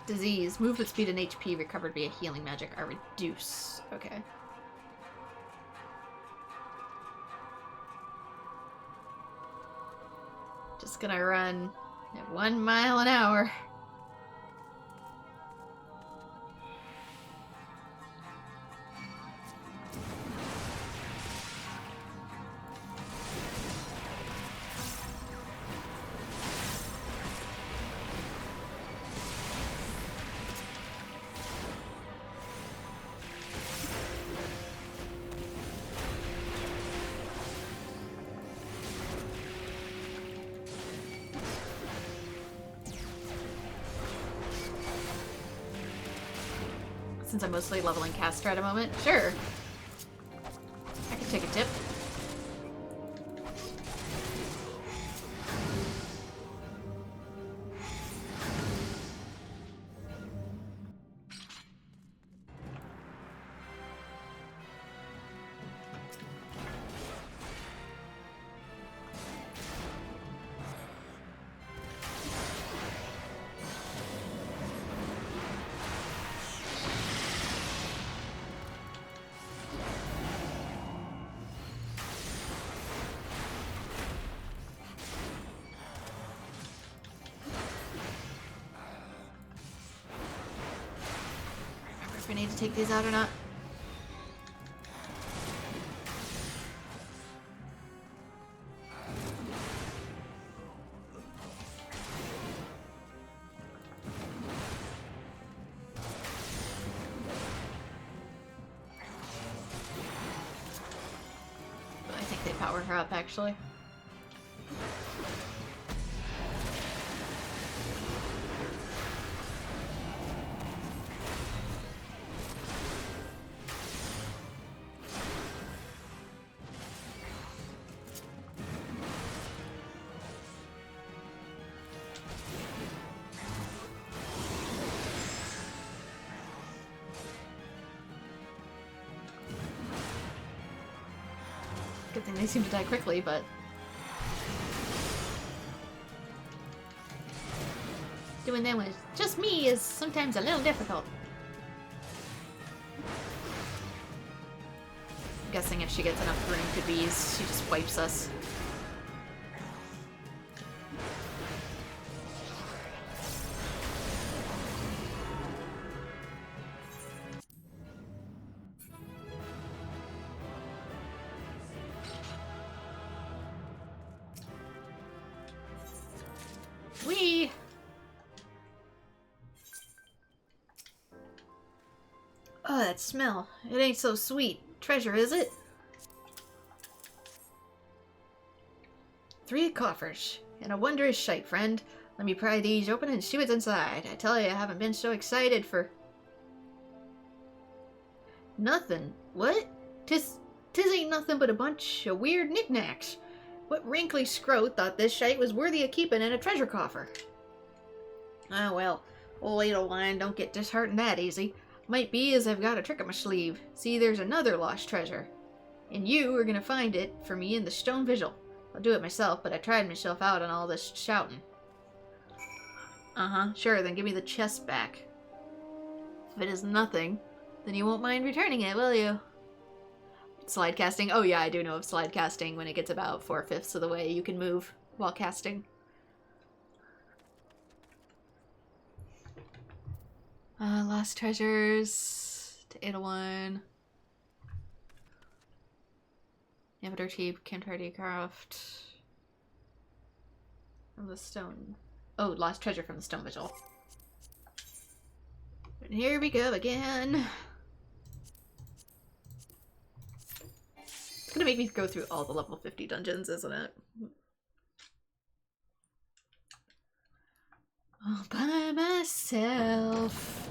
Disease. Movement speed and HP recovered via healing magic are reduced. Okay. Just gonna run at 1 mile an hour. Since I'm mostly leveling caster at a moment. Sure. I could take a tip. If we need to take these out or not. I think they powered her up, actually. Good thing they seem to die quickly, but... doing that with just me is sometimes a little difficult. I'm guessing if she gets enough room to bees, she just wipes us. Oh, that smell. It ain't so sweet. Treasure, is it? 3 coffers. And a wondrous shite, friend. Let me pry these open and see what's inside. I tell you, I haven't been so excited for... Nothing. What? Tis ain't nothing but a bunch of weird knickknacks. What wrinkly scrote thought this shite was worthy of keeping in a treasure coffer? Ah, well. Old Edelwine don't get disheartened that easy. Might be as I've got a trick up my sleeve. See, there's another lost treasure. And you are gonna find it for me in the stone vigil. I'll do it myself, but I tried myself out on all this shouting. Uh-huh, sure, then give me the chest back. If it is nothing, then you won't mind returning it, will you? Slide casting? Oh yeah, I do know of slide casting. When it gets about 4/5 of the way, you can move while casting. Lost treasures to Edelwine. Amateur cheap, Cantardy craft. From the stone. Oh, lost treasure from the stone vigil. And here we go again. It's gonna make me go through all the level 50 dungeons, isn't it? All by myself.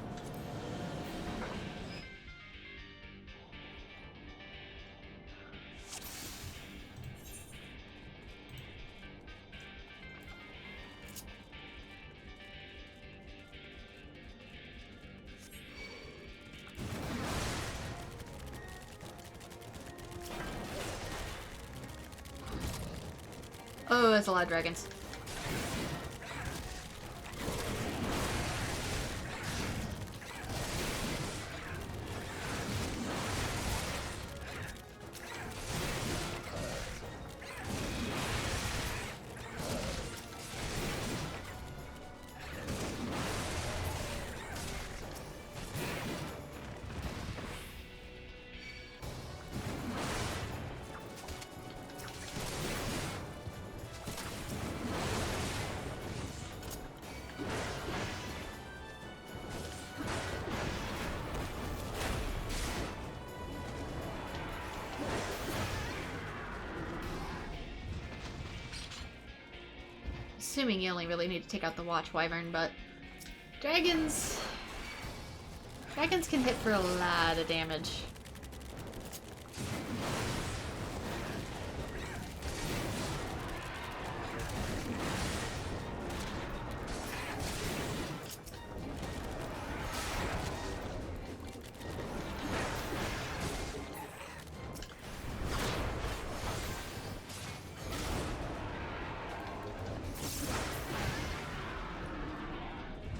Oh, that's a lot of dragons. Assuming you only really need to take out the Watch Wyvern, but dragons can hit for a lot of damage.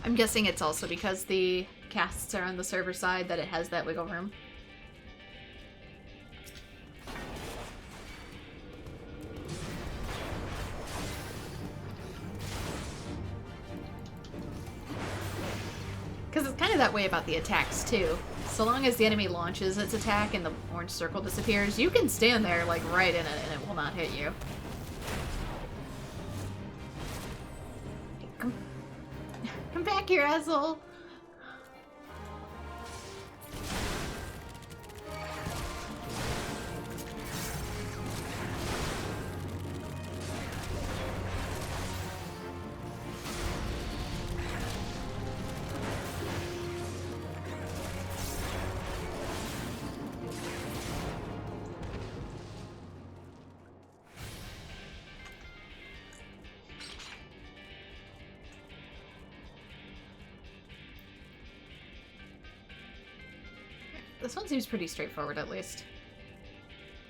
I'm guessing it's also because the casts are on the server side that it has that wiggle room. Because it's kind of that way about the attacks too. So long as the enemy launches its attack and the orange circle disappears, you can stand there like right in it and it will not hit you. Come back here, asshole! This one seems pretty straightforward, at least.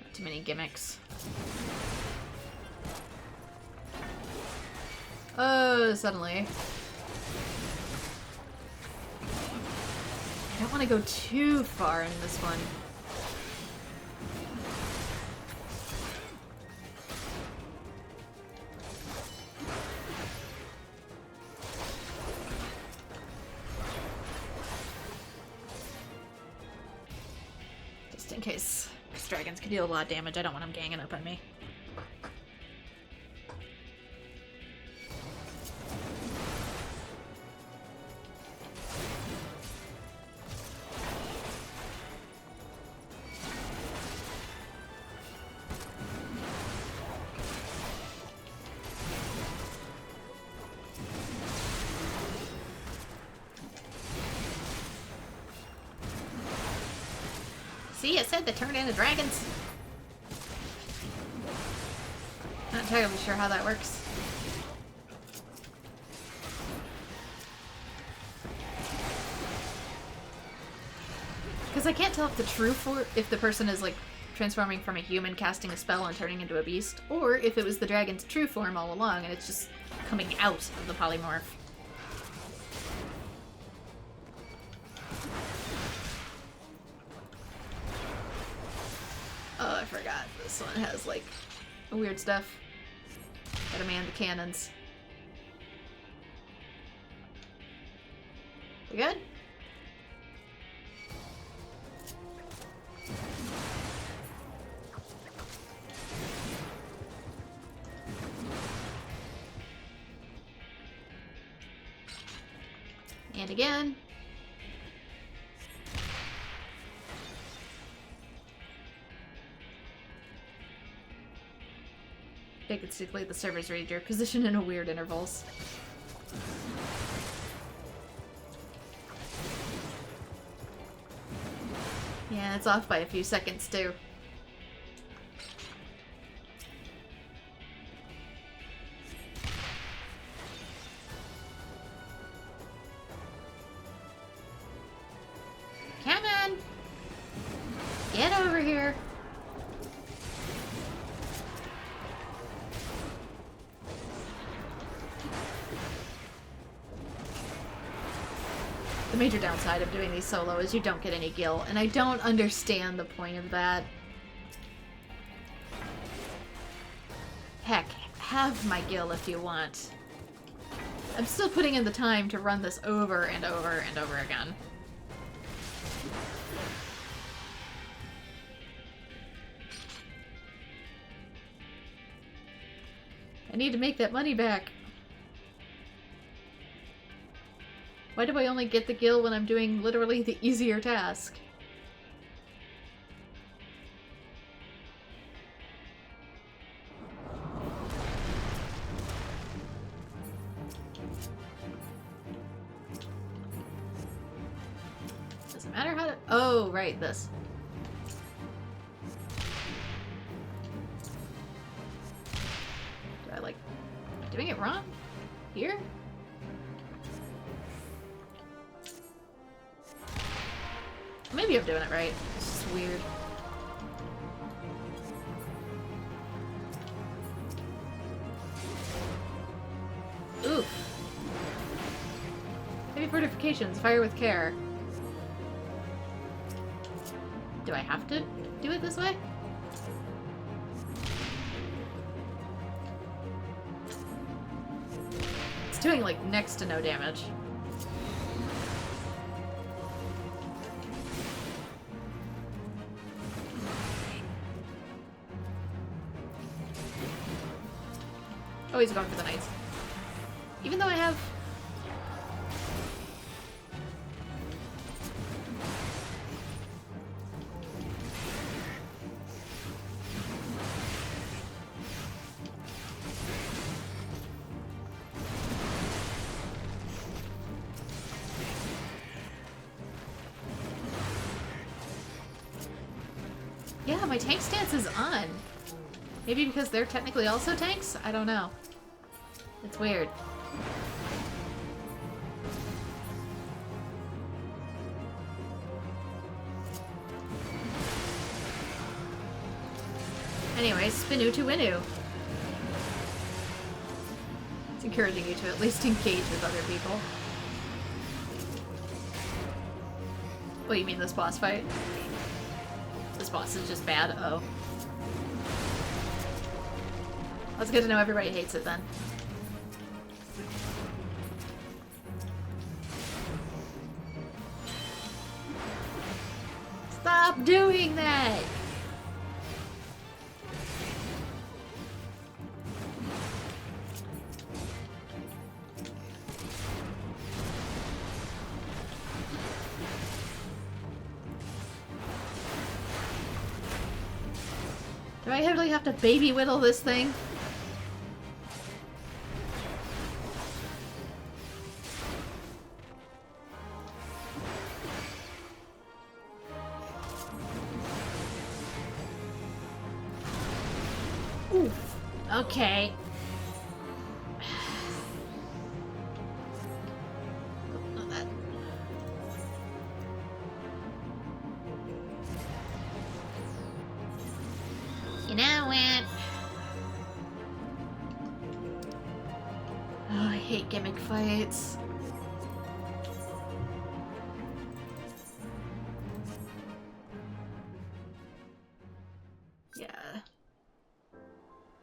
Not too many gimmicks. Oh, suddenly. I don't want to go too far in this one. In case these dragons can deal a lot of damage, I don't want them ganging up on me. See, it said they turned into dragons. Not entirely sure how that works. Because I can't tell if the person is like transforming from a human, casting a spell, and turning into a beast, or if it was the dragon's true form all along and it's just coming out of the polymorph. Oh, I forgot. This one has, like, weird stuff. Gotta man the cannons. We good? And again. Basically, the servers read your position in a weird intervals. Yeah, it's off by a few seconds, too. Come on! Get over here! The major downside of doing these solo is you don't get any gil, and I don't understand the point of that. Heck, have my gil if you want. I'm still putting in the time to run this over and over and over again. I need to make that money back. Why do I only get the gil when I'm doing literally the easier task? Doesn't matter how to— oh, right, this. Do I, like, am I doing it wrong? Here? Maybe I'm doing it right. It's just weird. Oof. Heavy fortifications. Fire with care. Do I have to do it this way? It's doing, like, next to no damage. Oh, he's going for the knights. Even though I have... yeah, my tank stance is on. Maybe because they're technically also tanks? I don't know. It's weird. Anyways, Spinu to Winu. It's encouraging you to at least engage with other people. Oh, you mean this boss fight? This boss is just bad? Oh. That's good to know everybody hates it then. Stop doing that! Do I really have to baby whittle this thing? Oof. Okay. Not that. hate gimmick fights. Yeah.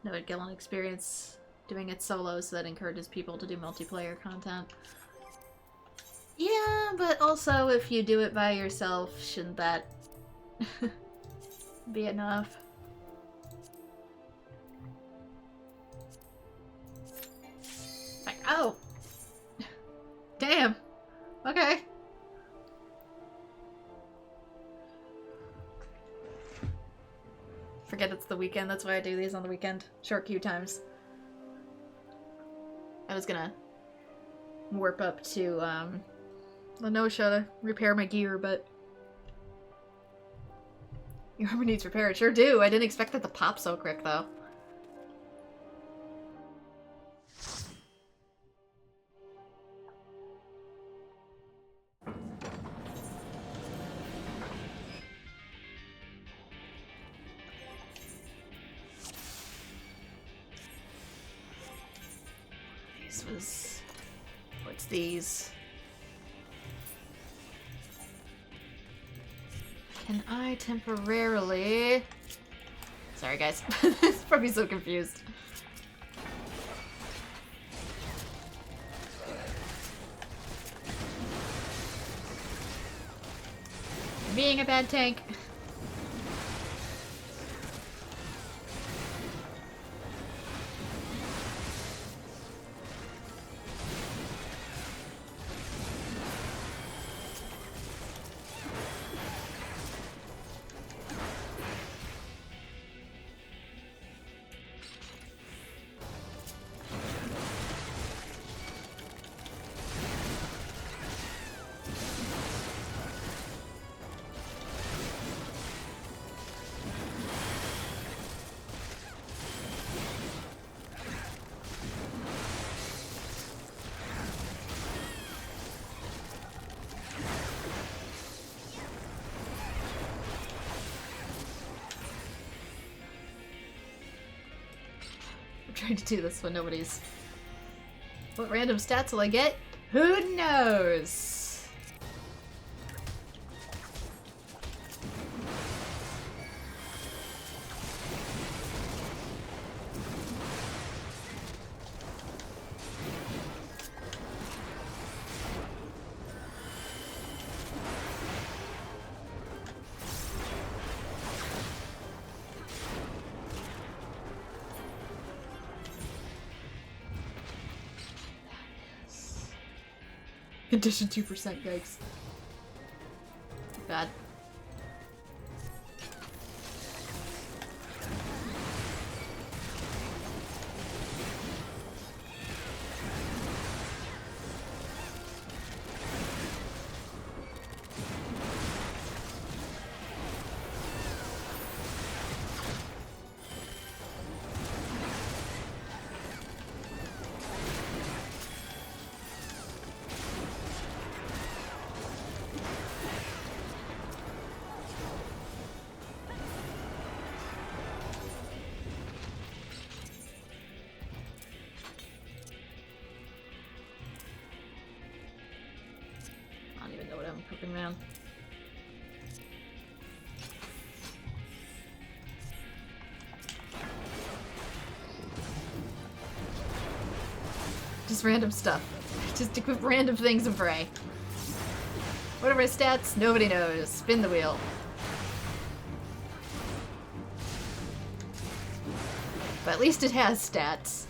Never get an experience doing it solo, so that encourages people to do multiplayer content. Yeah, but also if you do it by yourself, shouldn't that be enough? Like, oh! Damn! Okay. Forget it's the weekend, that's why I do these on the weekend. Short queue times. I was gonna warp up to, Lenosha to repair my gear, but... Your armor needs repair. It sure do. I didn't expect that to pop so quick, though. What's these? Can I temporarily... Sorry guys, it's probably so confused. Being a bad tank. Trying to do this when nobody's... What random stats will I get? Who knows? Condition 2%, yikes. Bad. Man. Just random stuff. Just equip random things and pray. What are my stats? Nobody knows. Spin the wheel. But at least it has stats.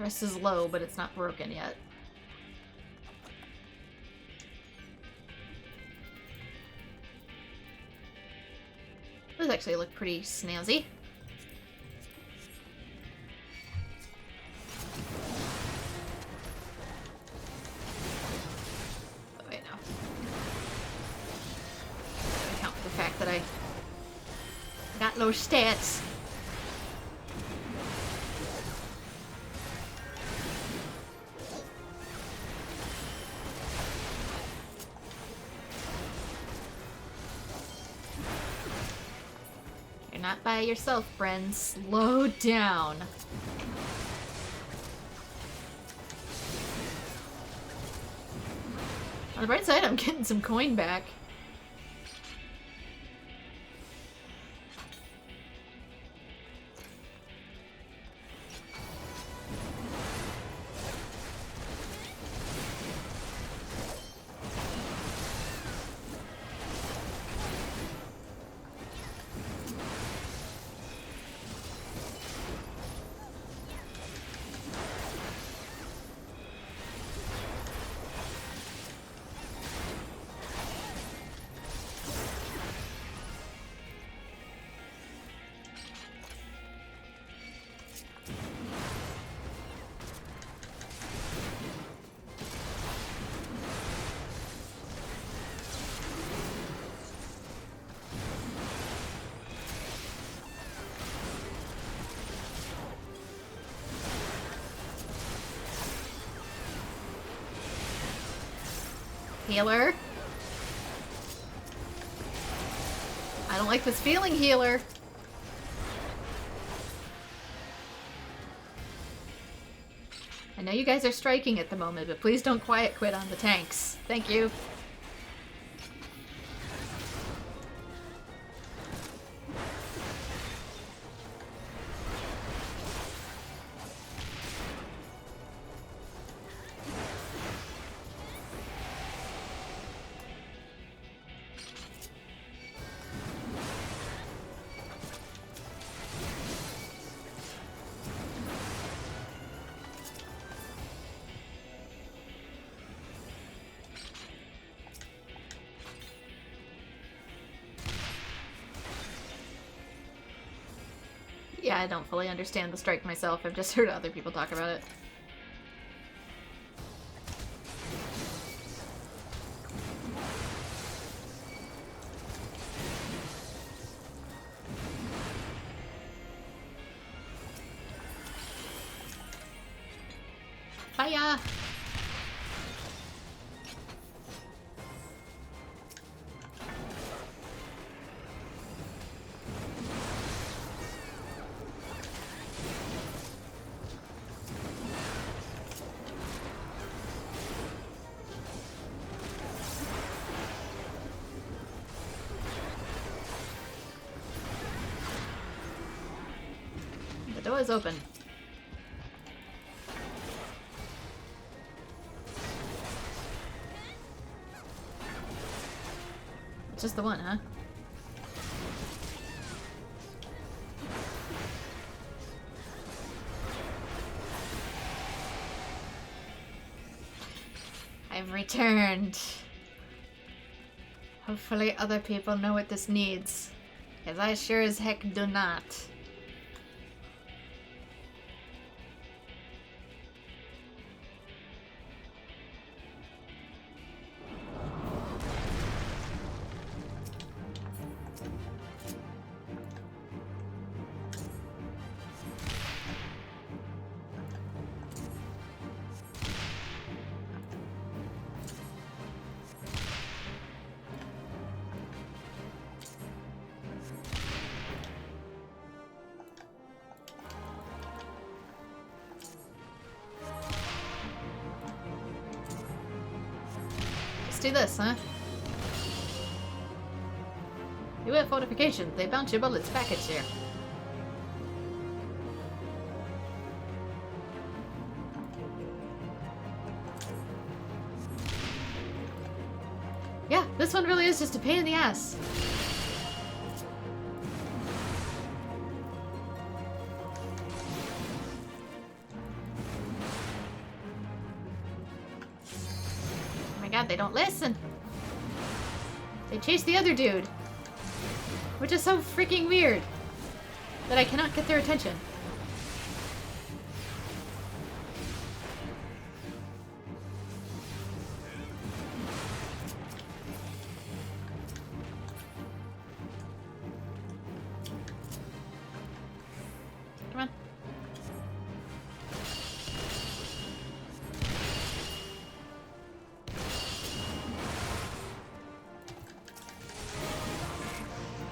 Rest is low, but it's not broken yet. Those actually look pretty snazzy. Oh, wait, no. Gotta account for the fact that I got low stats. Not by yourself, Bren. Slow down. On the bright side, I'm getting some coin back. Healer. I don't like this feeling, healer. I know you guys are striking at the moment, but please don't quiet quit on the tanks. Thank you. Yeah, I don't fully understand the strike myself. I've just heard other people talk about it. Hiya! The door is open. It's just the one, huh? I've returned. Hopefully other people know what this needs, because I sure as heck do not. Do this, huh? You have fortifications. They bounce your bullets back at you. Yeah, this one really is just a pain in the ass. god, they don't listen! They chase the other dude! Which is so freaking weird that I cannot get their attention. Come on.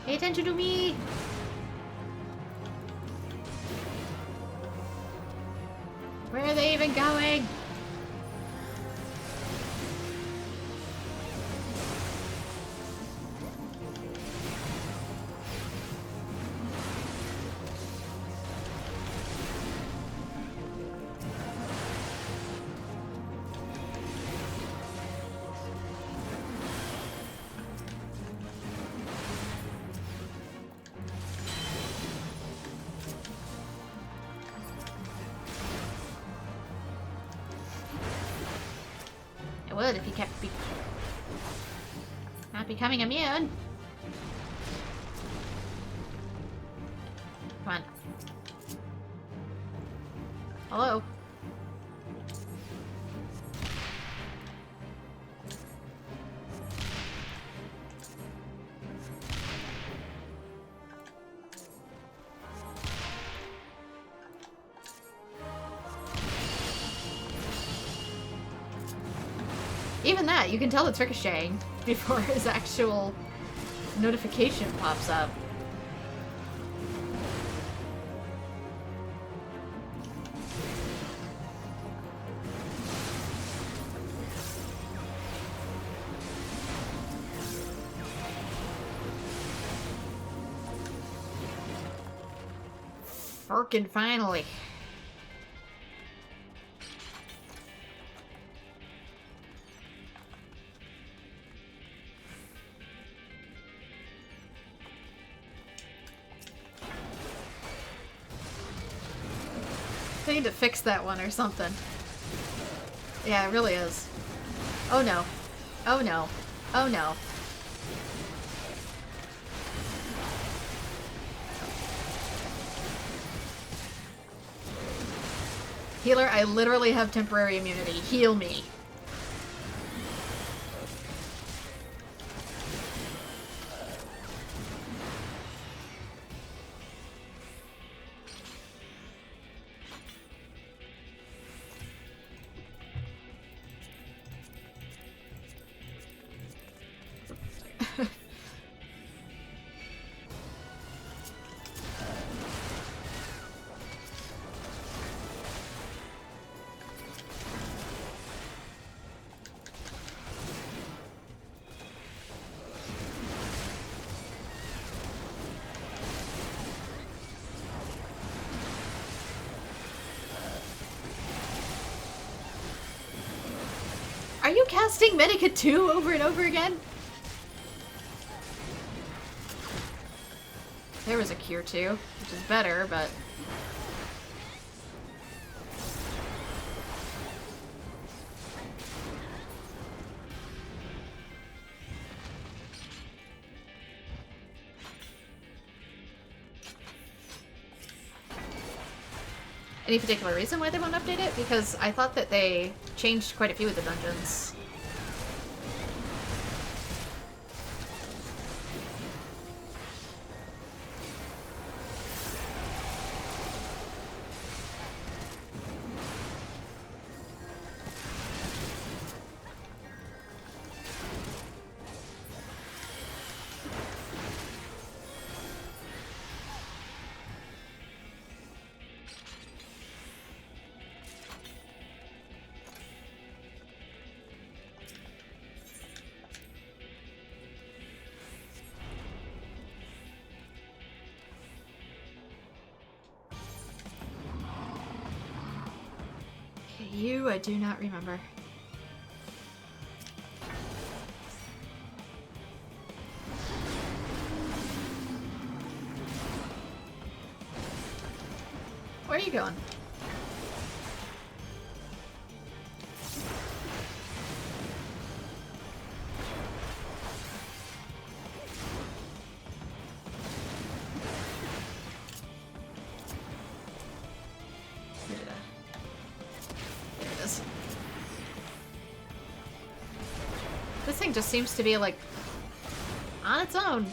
Pay attention to me! Where are they even going? I would if he kept not becoming immune. Come on. Hello? Even that, you can tell it's ricocheting before his actual notification pops up. Frickin' finally. They need to fix that one or something. Yeah, it really is. Oh no. Oh no. Oh no. Healer, I literally have temporary immunity. Heal me. Are you casting Medica 2 over and over again? There was a Cure 2, which is better, but... Any particular reason why they won't update it? Because I thought that they changed quite a few of the dungeons. You, I do not remember. Where are you going? This thing just seems to be, like, on its own.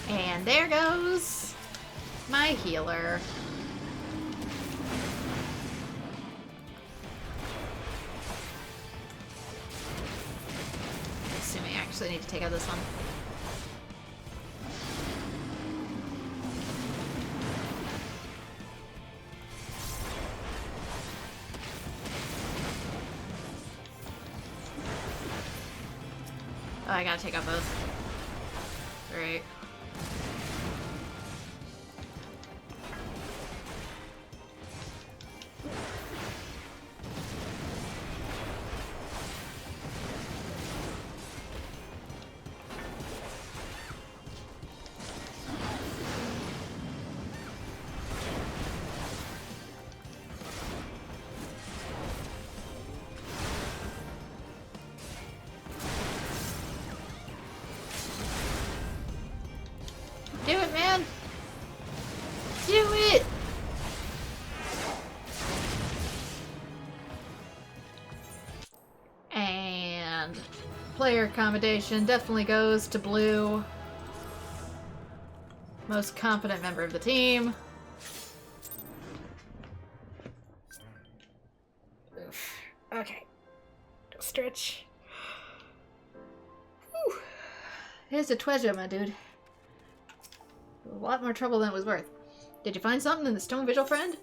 And there goes my healer. Assuming I actually need to take out this one. Oh, I gotta take out both. Great. Do it, man! Do it! And player accommodation definitely goes to blue. Most competent member of the team. Oof. Okay. Stretch. Whew. Here's a treasure, my dude. A lot more trouble than it was worth. Did you find something in the stone vigil, friend?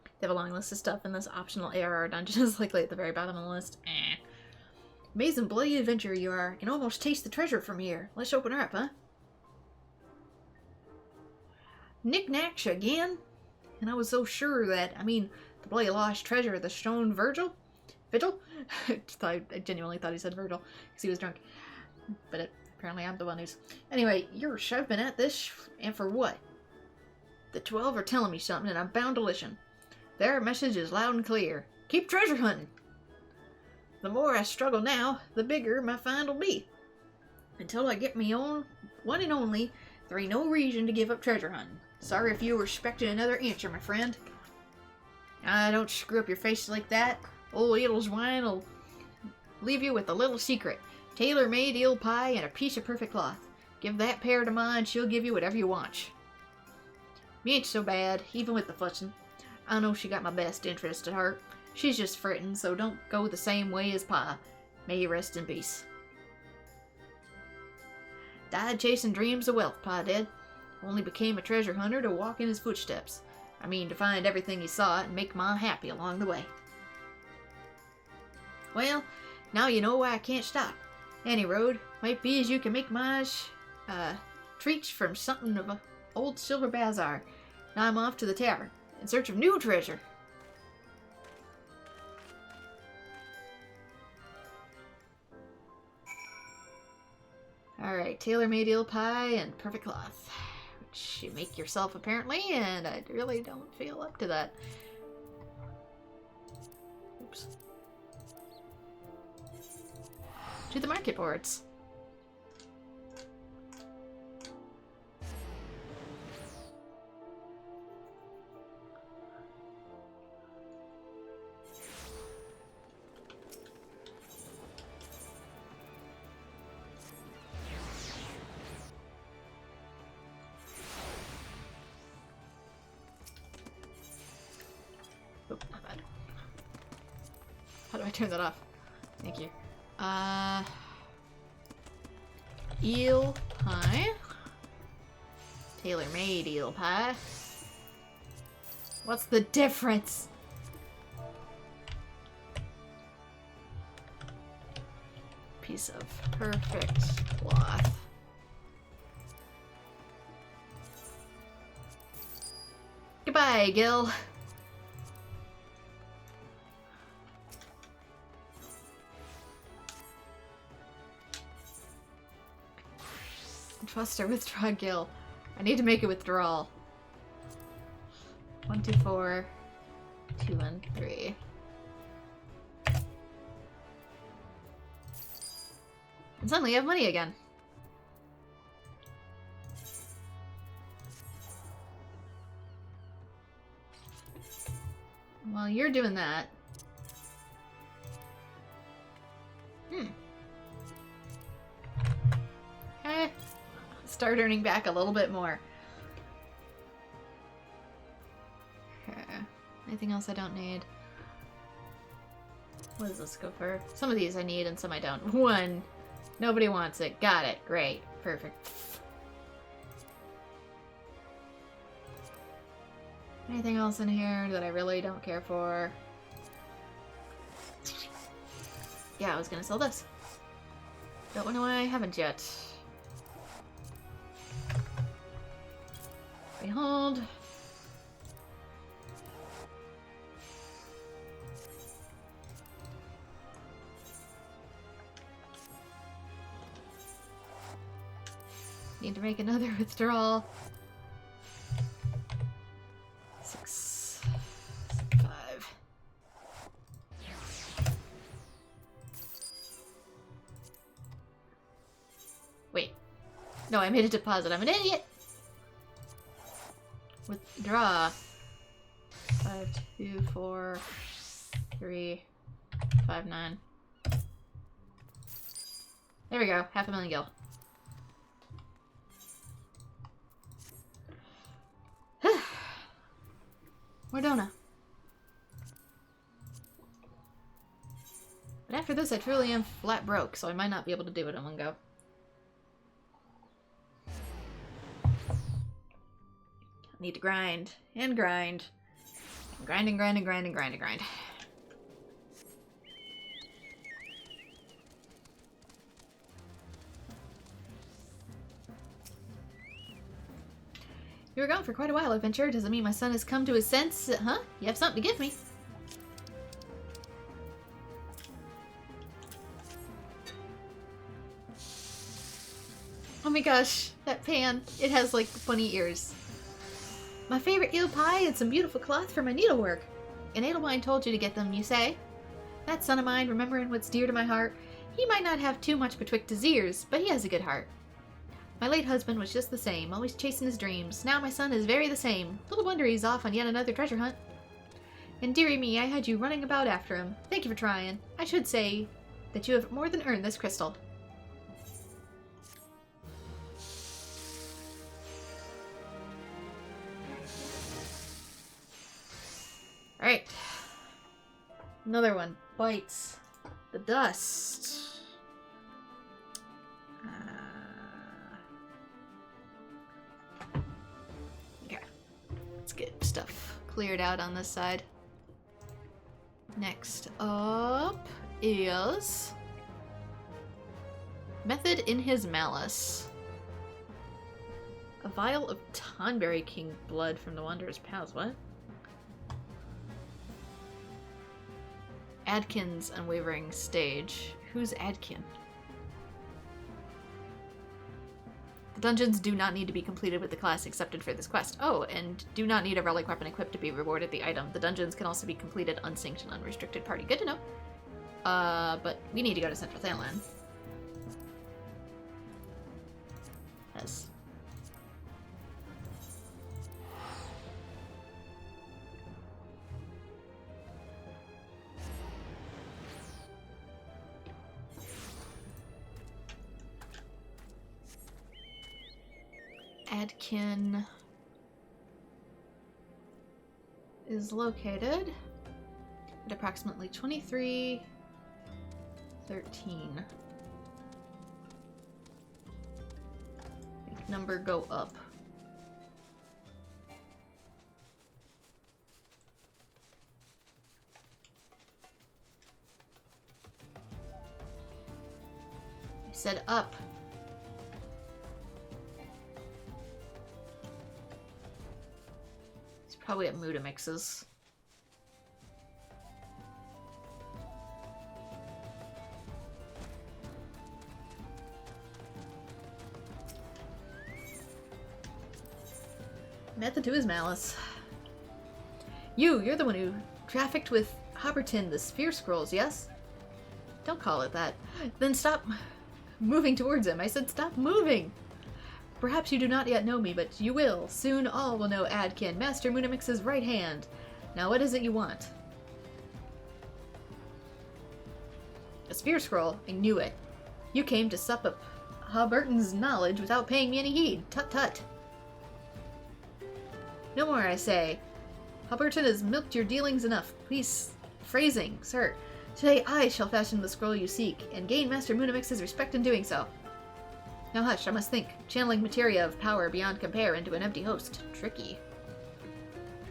They have a long list of stuff in this optional ARR dungeon is likely at the very bottom of the list. Amazing bloody adventurer you are. I can almost taste the treasure from here. Let's open her up, huh? Knick-knacks again? And I was so sure that, the bloody lost treasure of the stone Vigil? I genuinely thought he said Virgil, because he was drunk. But apparently I'm the one who's... Anyway, you're shoving at this, and for what? The 12 are telling me something, and I'm bound to listen. Their message is loud and clear. Keep treasure hunting! The more I struggle now, the bigger my find will be. Until I get me own, one and only, there ain't no reason to give up treasure hunting. Sorry if you were expecting another answer, my friend. Don't screw up your face like that. Old Edelwine will leave you with a little secret. Tailor-made eel pie and a piece of perfect cloth. Give that pair to mine, she'll give you whatever you want. Me ain't so bad, even with the fussing. I know she got my best interest at heart. She's just fretting, so don't go the same way as Pa. May he rest in peace. Died chasing dreams of wealth, Pa did. Only became a treasure hunter to walk in his footsteps. To find everything he saw and make Ma happy along the way. Well, now you know why I can't stop. Any road might be as you can make my treats from something of a old silver bazaar. Now I'm off to the tavern in search of new treasure. Alright, tailor-made eel pie and perfect cloth. Which you make yourself apparently, and I really don't feel up to that. Oops. To the market boards. Oh, not bad. How do I turn that off? Thank you. Eel pie. Tailor-made eel pie. What's the difference? Piece of perfect cloth. Goodbye, Gil. Foster withdraw Gil. I need to make a withdrawal. 1, 2, 4, 2, and 3. And suddenly I have money again. While you're doing that... Start earning back a little bit more. Anything else I don't need? What does this go for? Some of these I need and some I don't. 1. Nobody wants it. Got it. Great. Perfect. Anything else in here that I really don't care for? Yeah, I was gonna sell this. Don't know why I haven't yet. Behold. Need to make another withdrawal. 6, 5. Wait. No, I made a deposit. I'm an idiot! Withdraw. 5, 2, 4, 3, 5, 9. There we go. 500,000 gil. Mordona. But after this, I truly am flat broke, so I might not be able to do it in one go. Need to grind and grind. Grind and grind and grind and grind and grind. You were gone for quite a while, Adventure. Doesn't mean my son has come to his sense. Huh? You have something to give me. Oh my gosh, that pan. It has like bunny ears. My favorite eel pie and some beautiful cloth for my needlework. An Edelwine told you to get them, you say? That son of mine, remembering what's dear to my heart, he might not have too much betwixt his ears, but he has a good heart. My late husband was just the same, always chasing his dreams. Now my son is very the same. Little wonder he's off on yet another treasure hunt. And dearie me, I had you running about after him. Thank you for trying. I should say that you have more than earned this crystal. Alright. Another one. Bites. The dust. Okay. Let's get stuff cleared out on this side. Next up is... Method in his malice. A vial of Tonberry King blood from the Wanderer's Palace. What? Adkin's Unwavering Stage. Who's Adkin? The dungeons do not need to be completed with the class accepted for this quest. Oh, and do not need a relic weapon equipped to be rewarded the item. The dungeons can also be completed unsanctioned, unrestricted party. Good to know. But we need to go to Central Thanalan. Yes. Adkin is located at approximately 2313. Make number go up. I said up. Probably at Muda Mixes. Method to his malice. You're the one who trafficked with Hobberton, the Sphere Scrolls, yes? Don't call it that. Then stop moving towards him. I said stop moving! Perhaps you do not yet know me, but you will. Soon all will know Adkin, Master Munimix's right hand. Now what is it you want? A Sphere Scroll. I knew it. You came to sup up Hobberton's knowledge without paying me any heed. Tut tut. No more, I say. Hobberton has milked your dealings enough. Please, phrasing, sir. Today I shall fashion the scroll you seek, and gain Master Munimix's respect in doing so. Now hush, I must think. Channeling materia of power beyond compare into an empty host. Tricky.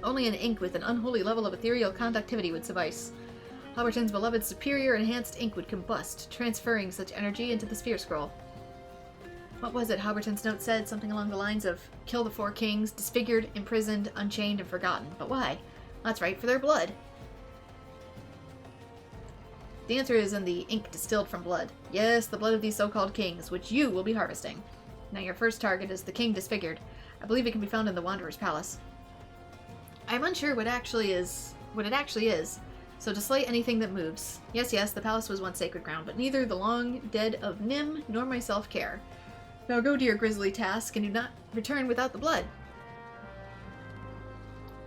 Only an ink with an unholy level of ethereal conductivity would suffice. Hobberton's beloved superior enhanced ink would combust, transferring such energy into the Sphere Scroll. What was it Hobberton's note said? Something along the lines of, kill the 4 kings, disfigured, imprisoned, unchained, and forgotten. But why? That's right, for their blood. The answer is in the ink distilled from blood. Yes, the blood of these so-called kings, which you will be harvesting. Now your first target is the king disfigured. I believe it can be found in the Wanderer's Palace. I'm unsure what it actually is, so to slay anything that moves. Yes, the palace was once sacred ground, but neither the long dead of Nim nor myself care. Now go to your grisly task and do not return without the blood.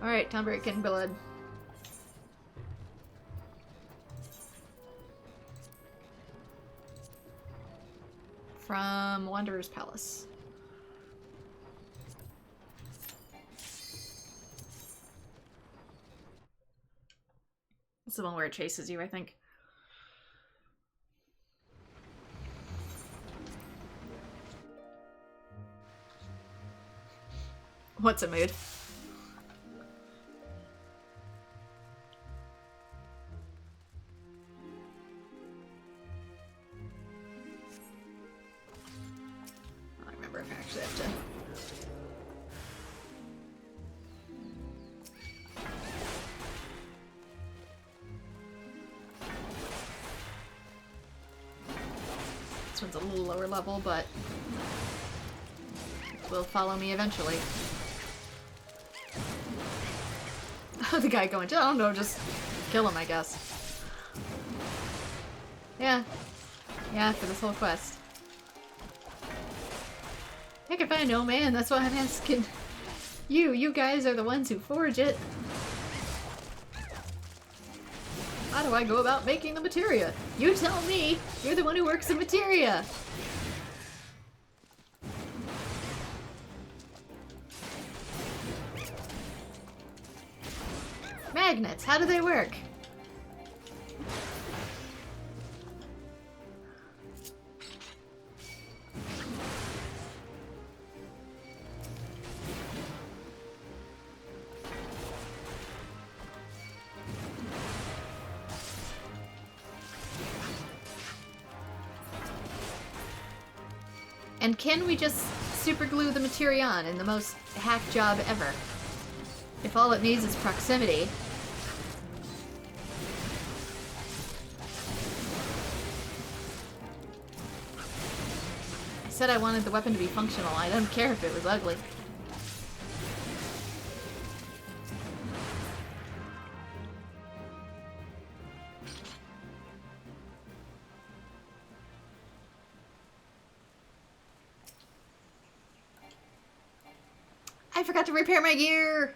Alright, Townbreaking blood. From Wanderer's Palace. It's the one where it chases you, I think. What's a mood? I remember if I actually have to. This one's a little lower level, but it will follow me eventually. The guy going to, I don't know, just kill him, I guess. Yeah, for this whole quest. Heck if I know, man, that's why I'm asking. You guys are the ones who forge it. How do I go about making the materia? You tell me! You're the one who works in materia! Magnets, how do they work? And can we just super glue the Materion in the most hack job ever? If all it needs is proximity. I said I wanted the weapon to be functional. I don't care if it was ugly. I forgot to repair my gear!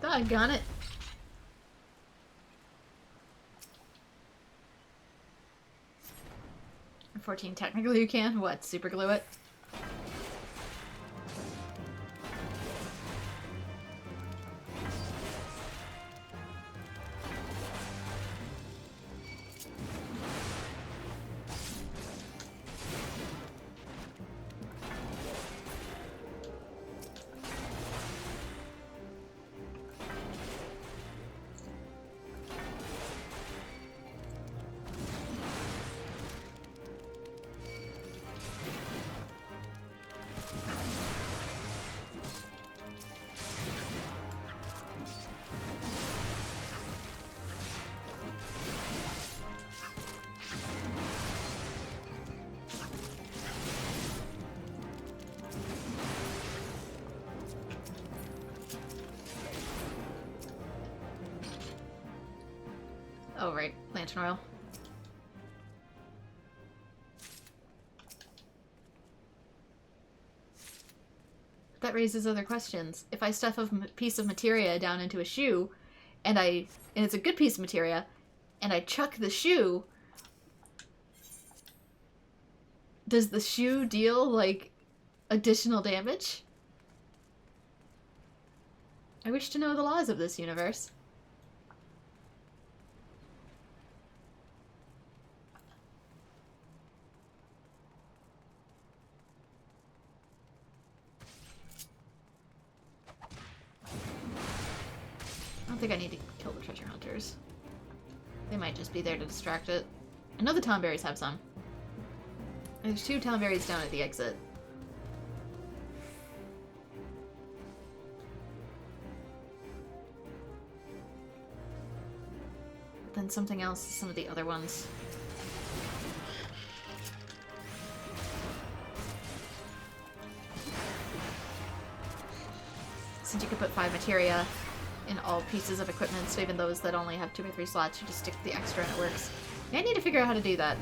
Doggone it. And 14, technically you can. What, super glue it? Oh, right. Lantern oil. That raises other questions. If I stuff a piece of materia down into a shoe, and it's a good piece of materia, and I chuck the shoe, does the shoe deal, like, additional damage? I wish to know the laws of this universe. I don't think I need to kill the treasure hunters. They might just be there to distract it. I know the tomberries have some. There's 2 tomberries down at the exit. But then something else, some of the other ones. Since you could put 5 materia in all pieces of equipment, so even those that only have 2 or 3 slots, you just stick the extra and it works. I need to figure out how to do that.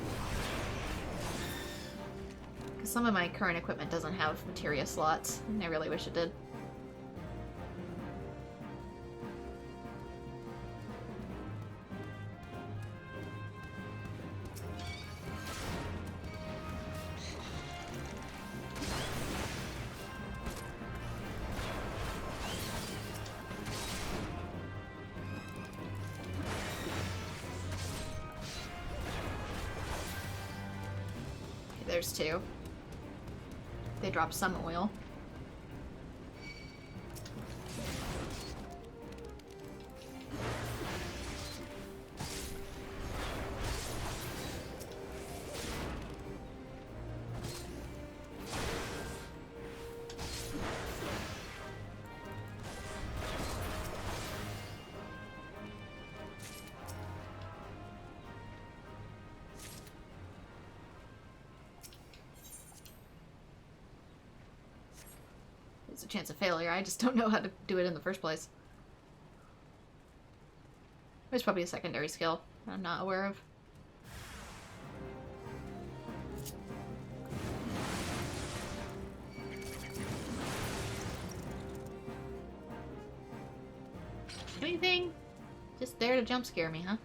Because some of my current equipment doesn't have materia slots, and I really wish it did. There's 2. They drop some oil. It's a chance of failure. I just don't know how to do it in the first place. There's probably a secondary skill I'm not aware of. Anything? Just there to jump scare me, huh?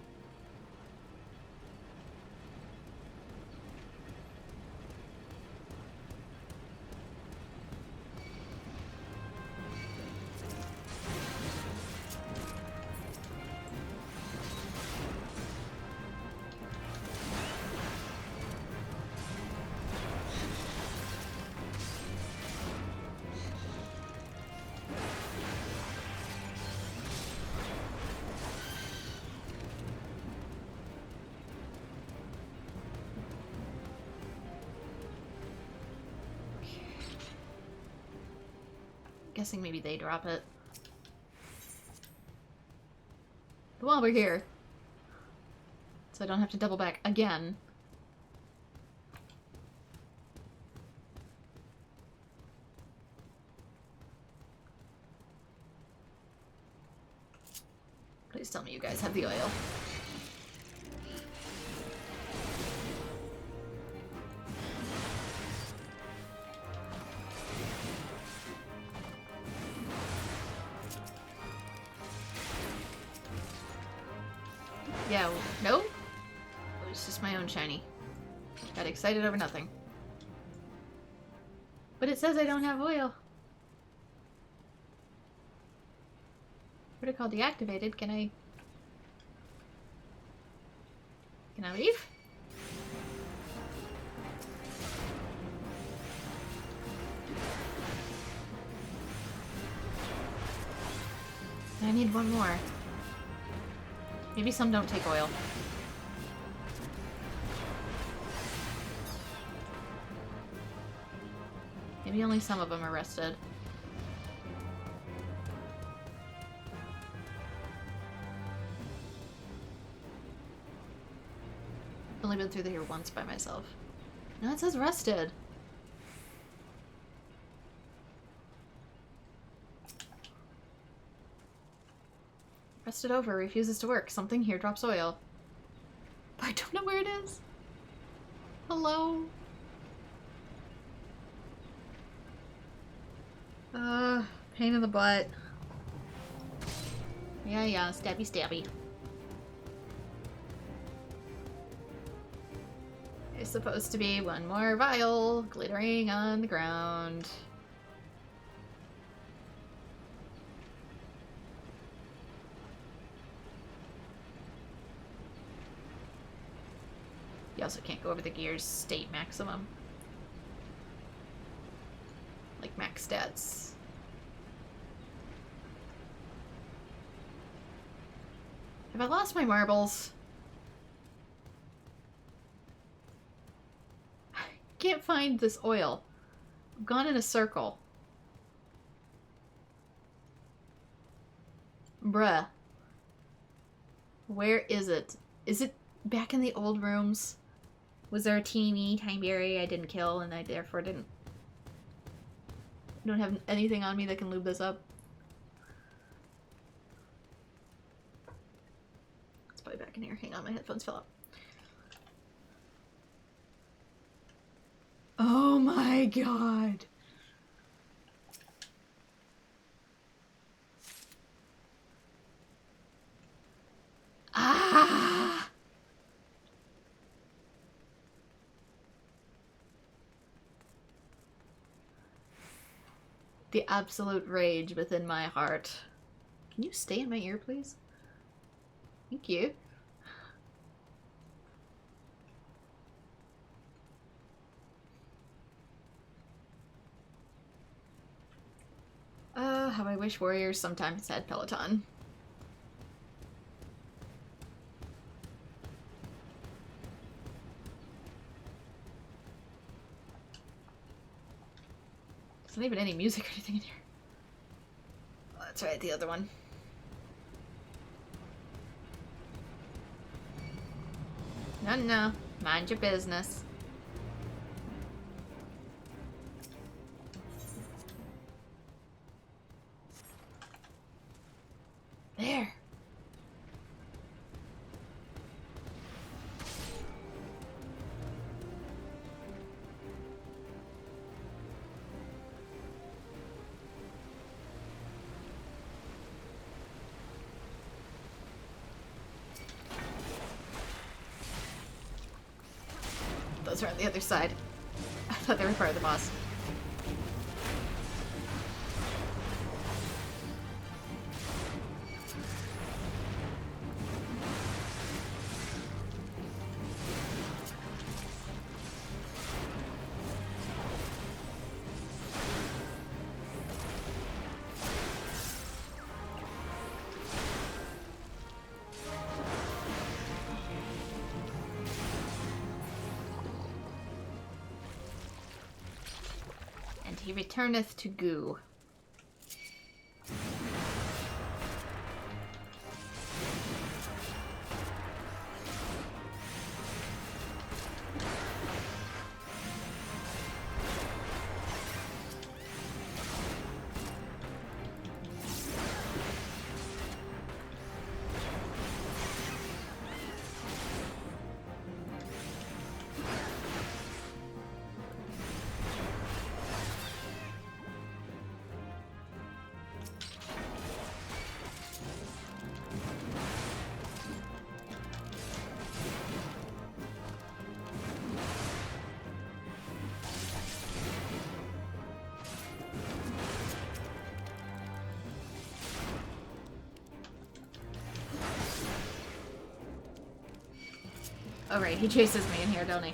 Guessing maybe they drop it. But while we're here, so I don't have to double back again. Please tell me you guys have the oil. Yeah, no? It was just my own shiny. Got excited over nothing. But it says I don't have oil. Protocol deactivated. Can I leave? I need one more. Maybe some don't take oil. Maybe only some of them are rested. I've only been through here once by myself. No, it says rested. Rested over, refuses to work. Something here drops oil. I don't know where it is. Hello? Pain in the butt. Yeah, stabby stabby. There's supposed to be one more vial glittering on the ground. You also can't go over the gear's state maximum. Like max stats. Have I lost my marbles? I can't find this oil. I've gone in a circle. Bruh. Where is it? Is it back in the old rooms? Was there a teeny tiny berry I didn't kill and I therefore didn't... I don't have anything on me that can lube this up? It's probably back in here. Hang on, my headphones fell out. Oh my god. Ah! The absolute rage within my heart. Can you stay in my ear, please? Thank you. How I wish warriors sometimes had Peloton. There's not even any music or anything in here. Oh, that's right, the other one. No. Mind your business. There. Those are on the other side. I thought they were part of the boss. He returneth to goo. Oh right, he chases me in here, don't he?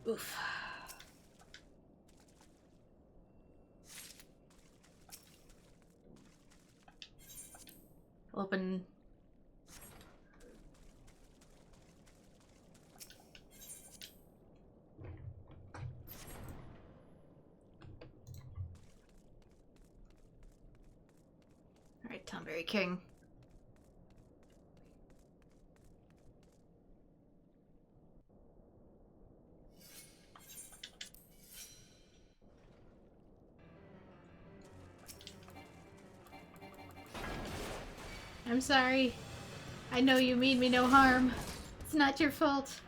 Oof. Open. Tomberry King. I'm sorry. I know you mean me no harm. It's not your fault.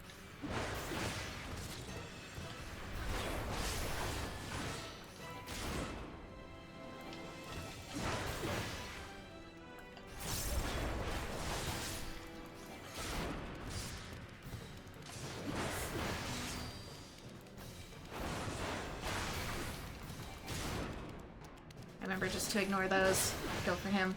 Remember just to ignore those. Go for him.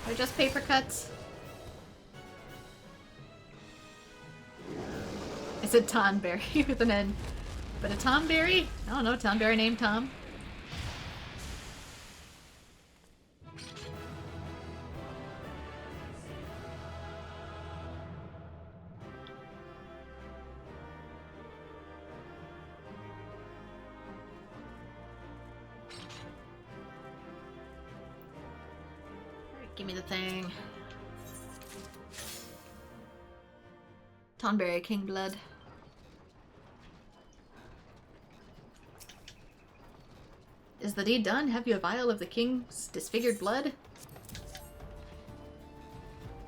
They're just paper cuts. I said Tonberry with an N. But a Tomberry? I don't know, Tomberry named Tom. Give me the thing. Tonberry King blood. Is the deed done? Have you a vial of the king's disfigured blood?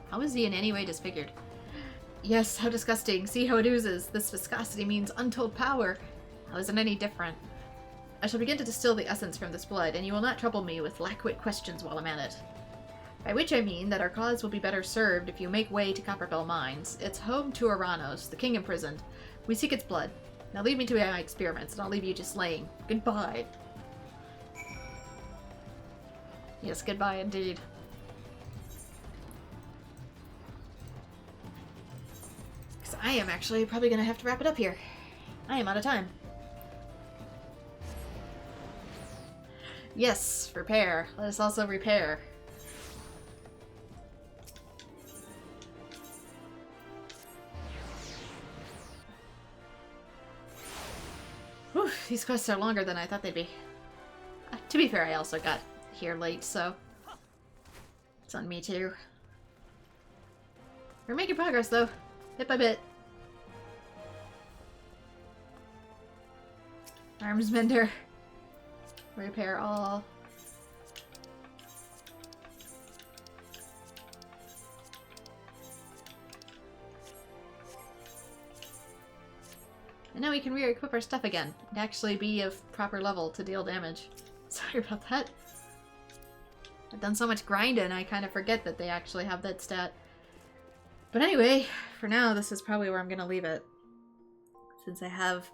How is he in any way disfigured? Yes, how disgusting. See how it oozes. This viscosity means untold power. How is it any different? I shall begin to distill the essence from this blood, and you will not trouble me with lackwit questions while I'm at it. By which I mean that our cause will be better served if you make way to Copperbell Mines. It's home to Aranos, the king imprisoned. We seek its blood. Now leave me to my experiments, and I'll leave you to slaying. Goodbye. Yes, goodbye indeed. Because I am actually probably going to have to wrap it up here. I am out of time. Yes, repair. Let us also repair. Whew, these quests are longer than I thought they'd be. To be fair, I also got here late, so it's on me too. We're making progress though, bit by bit. Arms mender. Repair all. And now we can re-equip our stuff again and actually be of proper level to deal damage. Sorry about that. I've done so much grinding, I kind of forget that they actually have that stat. But anyway, for now, this is probably where I'm going to leave it. Since I have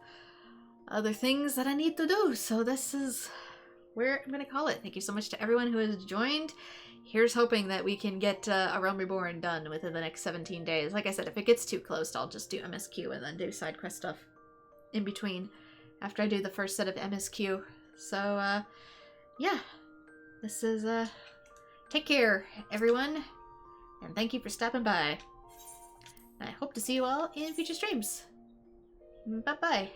other things that I need to do. So this is where I'm going to call it. Thank you so much to everyone who has joined. Here's hoping that we can get A Realm Reborn done within the next 17 days. Like I said, if it gets too close, I'll just do MSQ and then do side quest stuff in between after I do the first set of MSQ. So, yeah. This is, take care, everyone. And thank you for stopping by. I hope to see you all in future streams. Bye-bye.